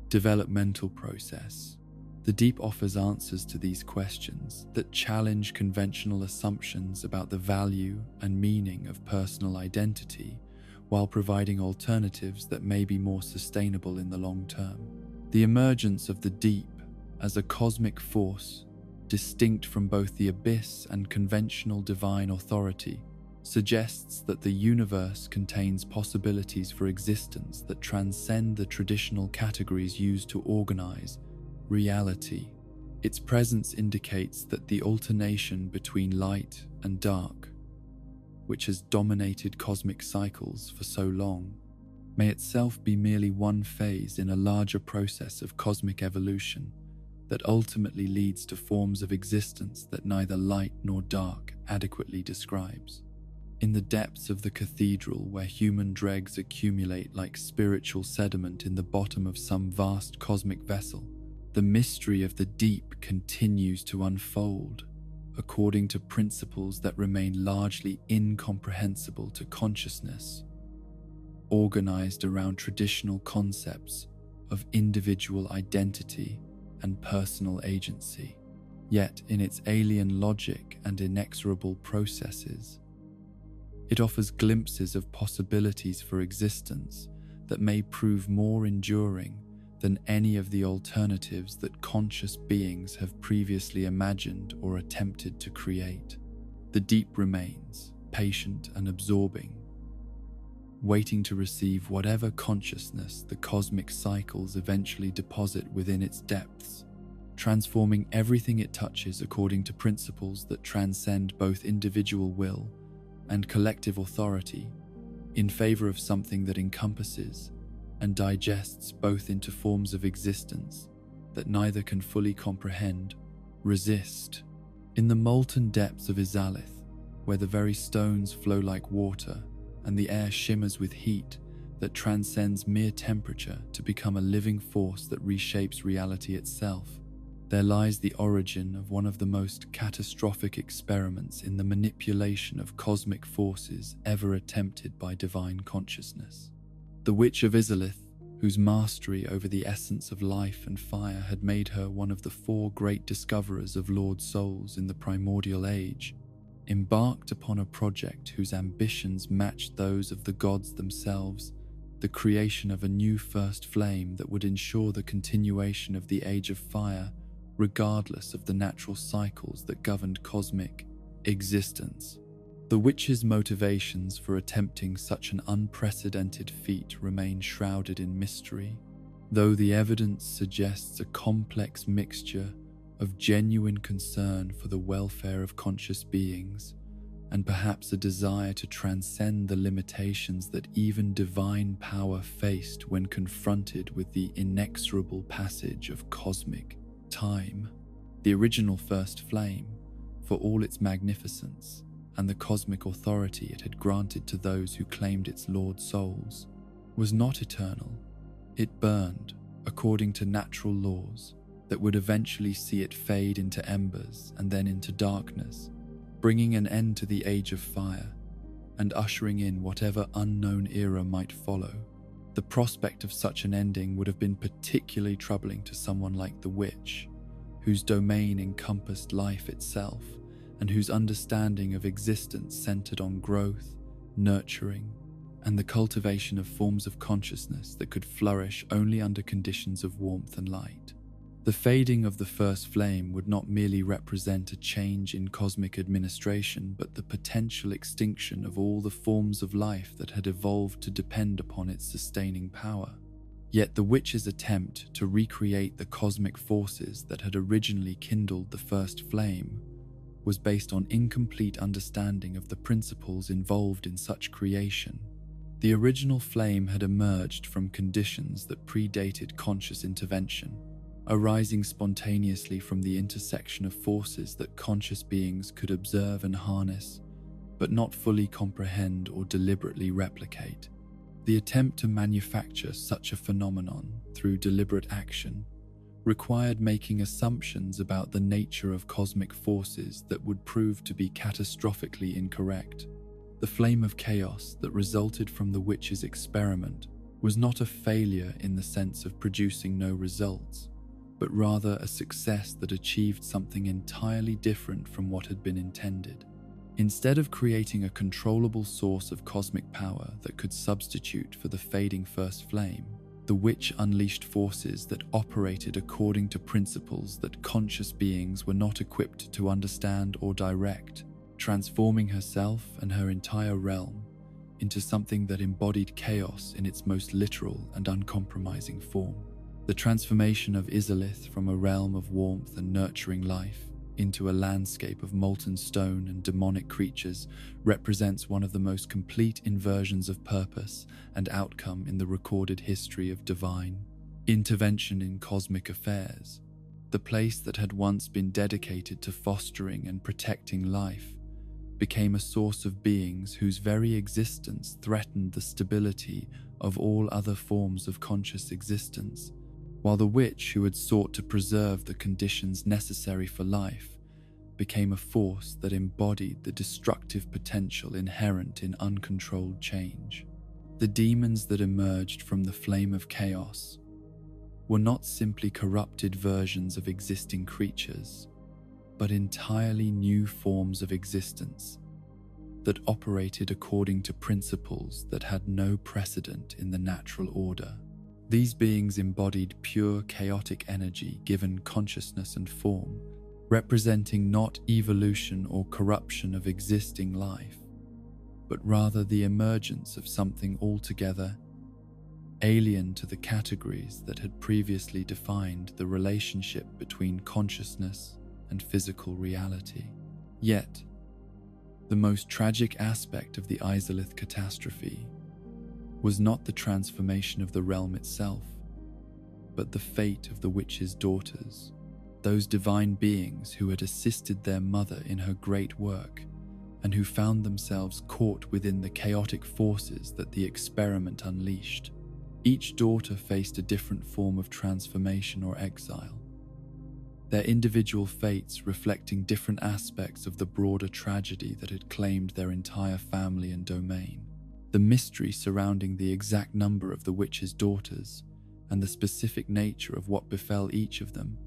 [SPEAKER 1] developmental process. The Deep offers answers to these questions that challenge conventional assumptions about the value and meaning of personal identity while providing alternatives that may be more sustainable in the long term. The emergence of the Deep as a cosmic force, distinct from both the abyss and conventional divine authority, suggests that the universe contains possibilities for existence that transcend the traditional categories used to organize reality. Its presence indicates that the alternation between light and dark, which has dominated cosmic cycles for so long, may itself be merely one phase in a larger process of cosmic evolution that ultimately leads to forms of existence that neither light nor dark adequately describes. In the depths of the cathedral where human dregs accumulate like spiritual sediment in the bottom of some vast cosmic vessel, the mystery of the Deep continues to unfold according to principles that remain largely incomprehensible to consciousness, organized around traditional concepts of individual identity and personal agency. Yet, in its alien logic and inexorable processes, it offers glimpses of possibilities for existence that may prove more enduring than any of the alternatives that conscious beings have previously imagined or attempted to create. The Deep remains, patient and absorbing, waiting to receive whatever consciousness the cosmic cycles eventually deposit within its depths, transforming everything it touches according to principles that transcend both individual will and collective authority in favor of something that encompasses and digests both into forms of existence that neither can fully comprehend, resist. In the molten depths of Izalith, where the very stones flow like water and the air shimmers with heat that transcends mere temperature to become a living force that reshapes reality itself, there lies the origin of one of the most catastrophic experiments in the manipulation of cosmic forces ever attempted by divine consciousness. The Witch of Izalith, whose mastery over the essence of life and fire had made her one of the four great discoverers of Lord Souls in the primordial age, embarked upon a project whose ambitions matched those of the gods themselves, the creation of a new first flame that would ensure the continuation of the Age of Fire, regardless of the natural cycles that governed cosmic existence. The witch's motivations for attempting such an unprecedented feat remain shrouded in mystery, though the evidence suggests a complex mixture of genuine concern for the welfare of conscious beings and perhaps a desire to transcend the limitations that even divine power faced when confronted with the inexorable passage of cosmic time. The original first flame, for all its magnificence and the cosmic authority it had granted to those who claimed its Lord Souls, was not eternal. It burned according to natural laws that would eventually see it fade into embers and then into darkness, bringing an end to the Age of Fire and ushering in whatever unknown era might follow. The prospect of such an ending would have been particularly troubling to someone like the witch, whose domain encompassed life itself and whose understanding of existence centered on growth, nurturing, and the cultivation of forms of consciousness that could flourish only under conditions of warmth and light. The fading of the first flame would not merely represent a change in cosmic administration, but the potential extinction of all the forms of life that had evolved to depend upon its sustaining power. Yet the witch's attempt to recreate the cosmic forces that had originally kindled the first flame was based on incomplete understanding of the principles involved in such creation. The original flame had emerged from conditions that predated conscious intervention, arising spontaneously from the intersection of forces that conscious beings could observe and harness, but not fully comprehend or deliberately replicate. The attempt to manufacture such a phenomenon through deliberate action required making assumptions about the nature of cosmic forces that would prove to be catastrophically incorrect. The flame of chaos that resulted from the witch's experiment was not a failure in the sense of producing no results, but rather a success that achieved something entirely different from what had been intended. Instead of creating a controllable source of cosmic power that could substitute for the fading first flame, the witch unleashed forces that operated according to principles that conscious beings were not equipped to understand or direct, transforming herself and her entire realm into something that embodied chaos in its most literal and uncompromising form. The transformation of Izalith from a realm of warmth and nurturing life into a landscape of molten stone and demonic creatures represents one of the most complete inversions of purpose and outcome in the recorded history of divine intervention in cosmic affairs. The place that had once been dedicated to fostering and protecting life became a source of beings whose very existence threatened the stability of all other forms of conscious existence, while the witch who had sought to preserve the conditions necessary for life became a force that embodied the destructive potential inherent in uncontrolled change. The demons that emerged from the flame of chaos were not simply corrupted versions of existing creatures, but entirely new forms of existence that operated according to principles that had no precedent in the natural order. These beings embodied pure chaotic energy given consciousness and form, representing not evolution or corruption of existing life, but rather the emergence of something altogether alien to the categories that had previously defined the relationship between consciousness and physical reality. Yet, the most tragic aspect of the Izalith catastrophe was not the transformation of the realm itself, but the fate of the witch's daughters, those divine beings who had assisted their mother in her great work and who found themselves caught within the chaotic forces that the experiment unleashed. Each daughter faced a different form of transformation or exile, their individual fates reflecting different aspects of the broader tragedy that had claimed their entire family and domain. The mystery surrounding the exact number of the witch's daughters and the specific nature of what befell each of them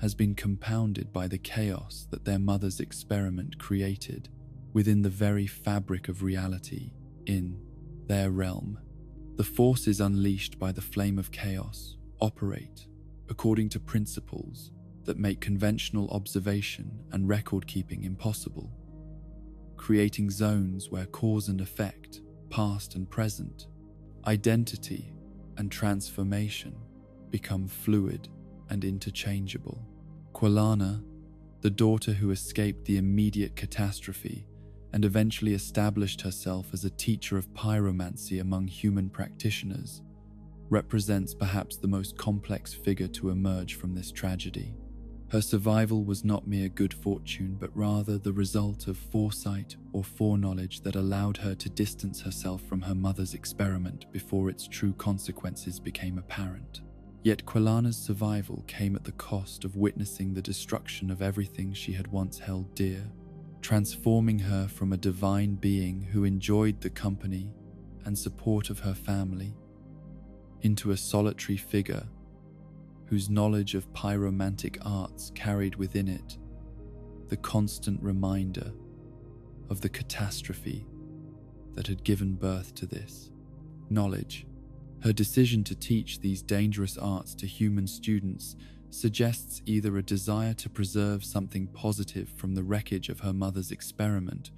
[SPEAKER 1] has been compounded by the chaos that their mother's experiment created within the very fabric of reality in their realm. The forces unleashed by the flame of chaos operate according to principles that make conventional observation and record-keeping impossible, creating zones where cause and effect, past and present, identity and transformation become fluid and interchangeable. Quelana, the daughter who escaped the immediate catastrophe and eventually established herself as a teacher of pyromancy among human practitioners, represents perhaps the most complex figure to emerge from this tragedy. Her survival was not mere good fortune, but rather the result of foresight or foreknowledge that allowed her to distance herself from her mother's experiment before its true consequences became apparent. Yet Quelana's survival came at the cost of witnessing the destruction of everything she had once held dear, transforming her from a divine being who enjoyed the company and support of her family into a solitary figure whose knowledge of pyromantic arts carried within it the constant reminder of the catastrophe that had given birth to this knowledge. Her decision to teach these dangerous arts to human students suggests either a desire to preserve something positive from the wreckage of her mother's experiment,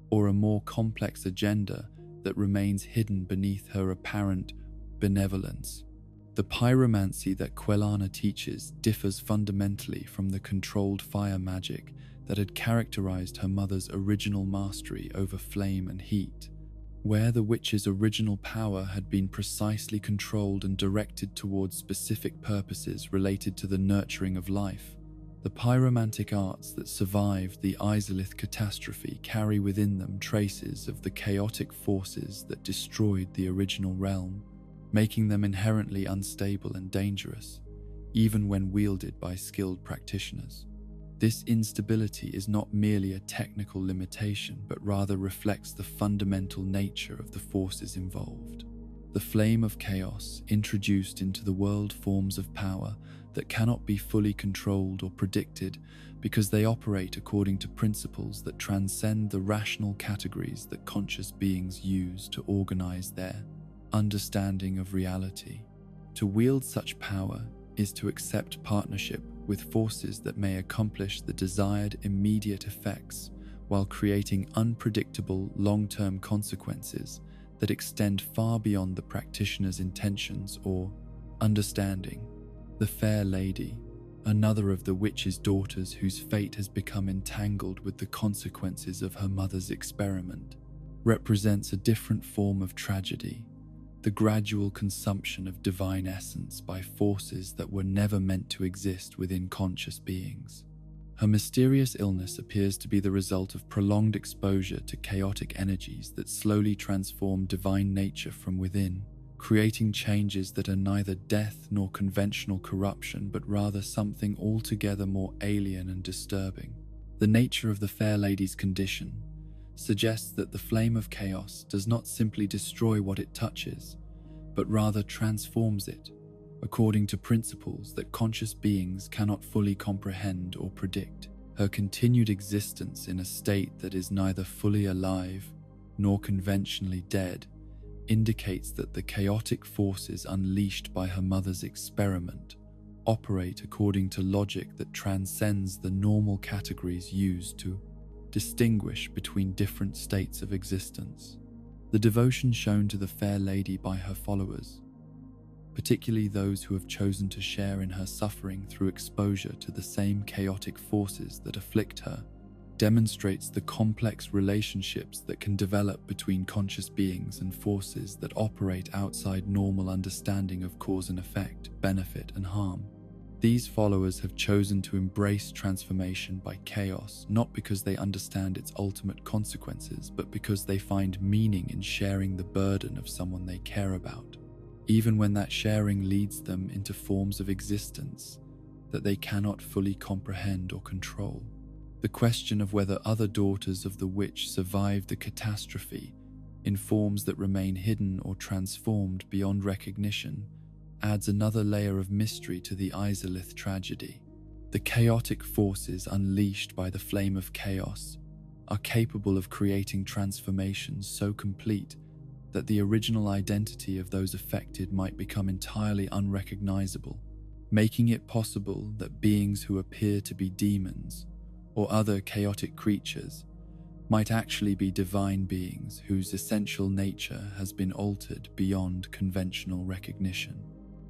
[SPEAKER 1] or a more complex agenda that remains hidden beneath her apparent benevolence. The pyromancy that Quelana teaches differs fundamentally from the controlled fire magic that had characterized her mother's original mastery over flame and heat. Where the witch's original power had been precisely controlled and directed towards specific purposes related to the nurturing of life, The pyromantic arts that survived the Izalith catastrophe carry within them traces of the chaotic forces that destroyed the original realm, making them inherently unstable and dangerous, even when wielded by skilled practitioners. This instability is not merely a technical limitation, but rather reflects the fundamental nature of the forces involved. The flame of chaos introduced into the world forms of power that cannot be fully controlled or predicted because they operate according to principles that transcend the rational categories that conscious beings use to organize their understanding of reality. To wield such power is to accept partnership with forces that may accomplish the desired immediate effects while creating unpredictable long-term consequences that extend far beyond the practitioner's intentions or understanding. The Fair Lady, another of the witch's daughters whose fate has become entangled with the consequences of her mother's experiment, represents a different form of tragedy, the gradual consumption of divine essence by forces that were never meant to exist within conscious beings. Her mysterious illness appears to be the result of prolonged exposure to chaotic energies that slowly transform divine nature from within, creating changes that are neither death nor conventional corruption, but rather something altogether more alien and disturbing. The nature of the Fair Lady's condition suggests that the flame of chaos does not simply destroy what it touches, but rather transforms it, according to principles that conscious beings cannot fully comprehend or predict. Her continued existence in a state that is neither fully alive nor conventionally dead indicates that the chaotic forces unleashed by her mother's experiment operate according to logic that transcends the normal categories used to distinguish between different states of existence. The devotion shown to the Fair Lady by her followers, particularly those who have chosen to share in her suffering through exposure to the same chaotic forces that afflict her, demonstrates the complex relationships that can develop between conscious beings and forces that operate outside normal understanding of cause and effect, benefit and harm. These followers have chosen to embrace transformation by chaos, not because they understand its ultimate consequences, but because they find meaning in sharing the burden of someone they care about, even when that sharing leads them into forms of existence that they cannot fully comprehend or control. The question of whether other daughters of the witch survived the catastrophe in forms that remain hidden or transformed beyond recognition adds another layer of mystery to the Izalith tragedy. The chaotic forces unleashed by the flame of chaos are capable of creating transformations so complete that the original identity of those affected might become entirely unrecognizable, making it possible that beings who appear to be demons or other chaotic creatures might actually be divine beings whose essential nature has been altered beyond conventional recognition.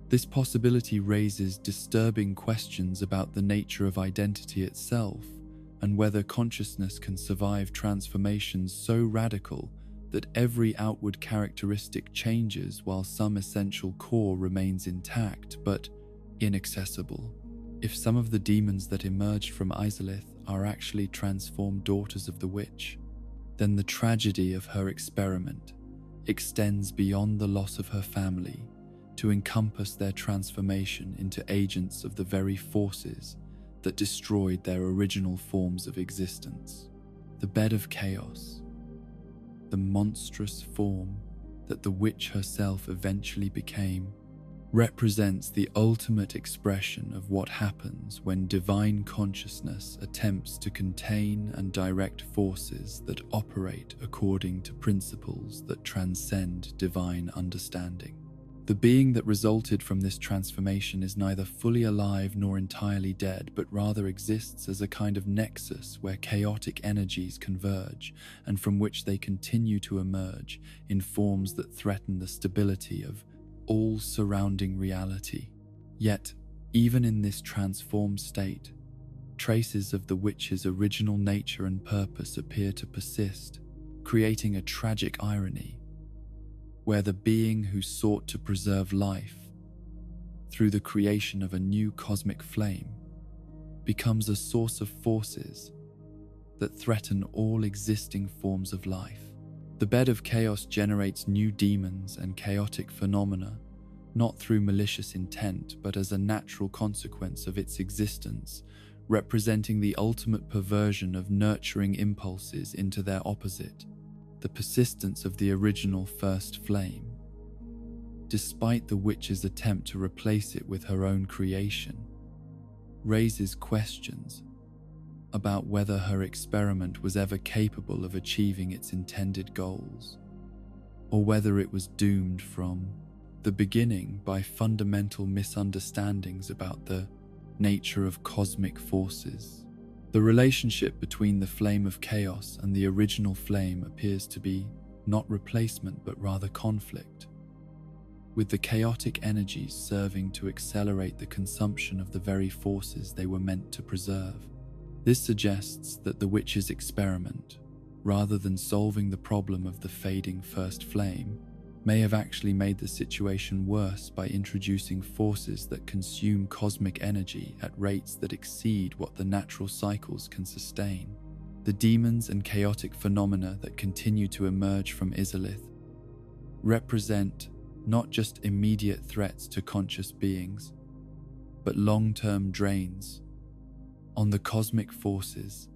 [SPEAKER 1] This possibility raises disturbing questions about the nature of identity itself and whether consciousness can survive transformations so radical that every outward characteristic changes while some essential core remains intact but inaccessible. If some of the demons that emerged from Izalith are actually transformed daughters of the witch, then the tragedy of her experiment extends beyond the loss of her family to encompass their transformation into agents of the very forces that destroyed their original forms of existence. The bed of chaos, the monstrous form that the witch herself eventually became, represents the ultimate expression of what happens when divine consciousness attempts to contain and direct forces that operate according to principles that transcend divine understanding. The being that resulted from this transformation is neither fully alive nor entirely dead, but rather exists as a kind of nexus where chaotic energies converge and from which they continue to emerge in forms that threaten the stability of all surrounding reality. Yet, even in this transformed state, traces of the witch's original nature and purpose appear to persist, creating a tragic irony where the being who sought to preserve life through the creation of a new cosmic flame becomes a source of forces that threaten all existing forms of life. The bed of chaos generates new demons and chaotic phenomena, not through malicious intent, but as a natural consequence of its existence, representing the ultimate perversion of nurturing impulses into their opposite, the persistence of the original first flame. Despite the witch's attempt to replace it with her own creation, raises questions about whether her experiment was ever capable of achieving its intended goals, or whether it was doomed from the beginning by fundamental misunderstandings about the nature of cosmic forces. The relationship between the flame of chaos and the original flame appears to be not replacement but rather conflict, with the chaotic energies serving to accelerate the consumption of the very forces they were meant to preserve. This suggests that the witch's experiment, rather than solving the problem of the fading first flame, may have actually made the situation worse by introducing forces that consume cosmic energy at rates that exceed what the natural cycles can sustain. The demons and chaotic phenomena that continue to emerge from Izalith represent not just immediate threats to conscious beings, but long-term drains on the cosmic forces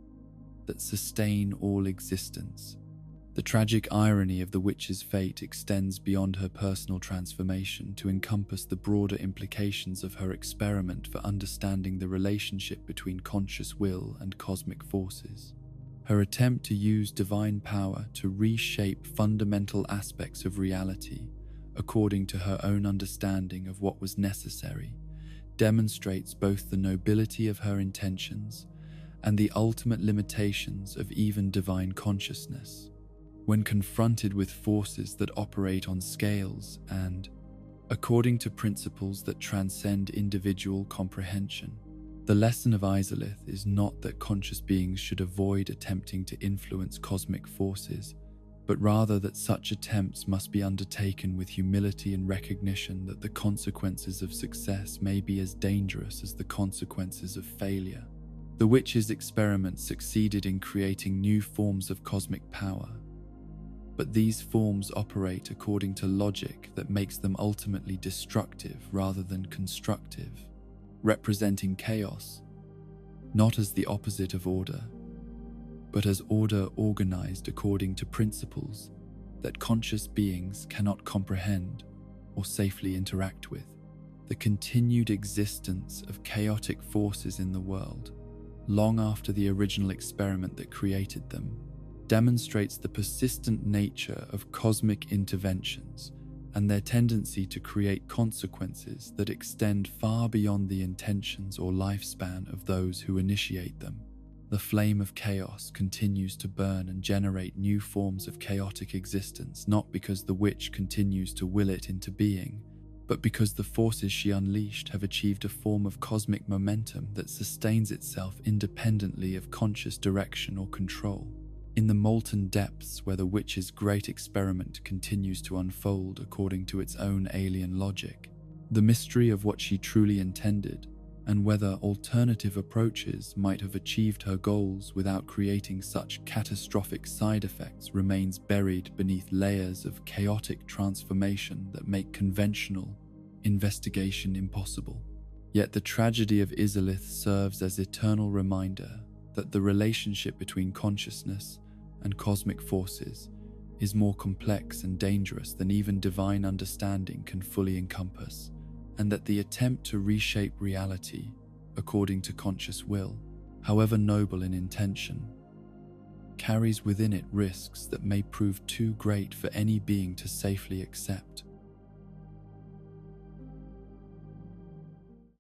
[SPEAKER 1] that sustain all existence. The tragic irony of the witch's fate extends beyond her personal transformation to encompass the broader implications of her experiment for understanding the relationship between conscious will and cosmic forces. Her attempt to use divine power to reshape fundamental aspects of reality according to her own understanding of what was necessary demonstrates both the nobility of her intentions and the ultimate limitations of even divine consciousness. When confronted with forces that operate on scales and, according to principles that transcend individual comprehension, the lesson of Izalith is not that conscious beings should avoid attempting to influence cosmic forces, but rather that such attempts must be undertaken with humility and recognition that the consequences of success may be as dangerous as the consequences of failure. The witch's experiment succeeded in creating new forms of cosmic power, but these forms operate according to logic that makes them ultimately destructive rather than constructive, representing chaos, not as the opposite of order, but as order organized according to principles that conscious beings cannot comprehend or safely interact with. The continued existence of chaotic forces in the world, long after the original experiment that created them, demonstrates the persistent nature of cosmic interventions and their tendency to create consequences that extend far beyond the intentions or lifespan of those who initiate them. The flame of chaos continues to burn and generate new forms of chaotic existence, not because the witch continues to will it into being, but because the forces she unleashed have achieved a form of cosmic momentum that sustains itself independently of conscious direction or control. In the molten depths where the witch's great experiment continues to unfold according to its own alien logic, the mystery of what she truly intended and whether alternative approaches might have achieved her goals without creating such catastrophic side effects remains buried beneath layers of chaotic transformation that make conventional investigation impossible. Yet the tragedy of Izalith serves as eternal reminder that the relationship between consciousness and cosmic forces is more complex and dangerous than even divine understanding can fully encompass, and that the attempt to reshape reality according to conscious will, however noble in intention, carries within it risks that may prove too great for any being to safely accept.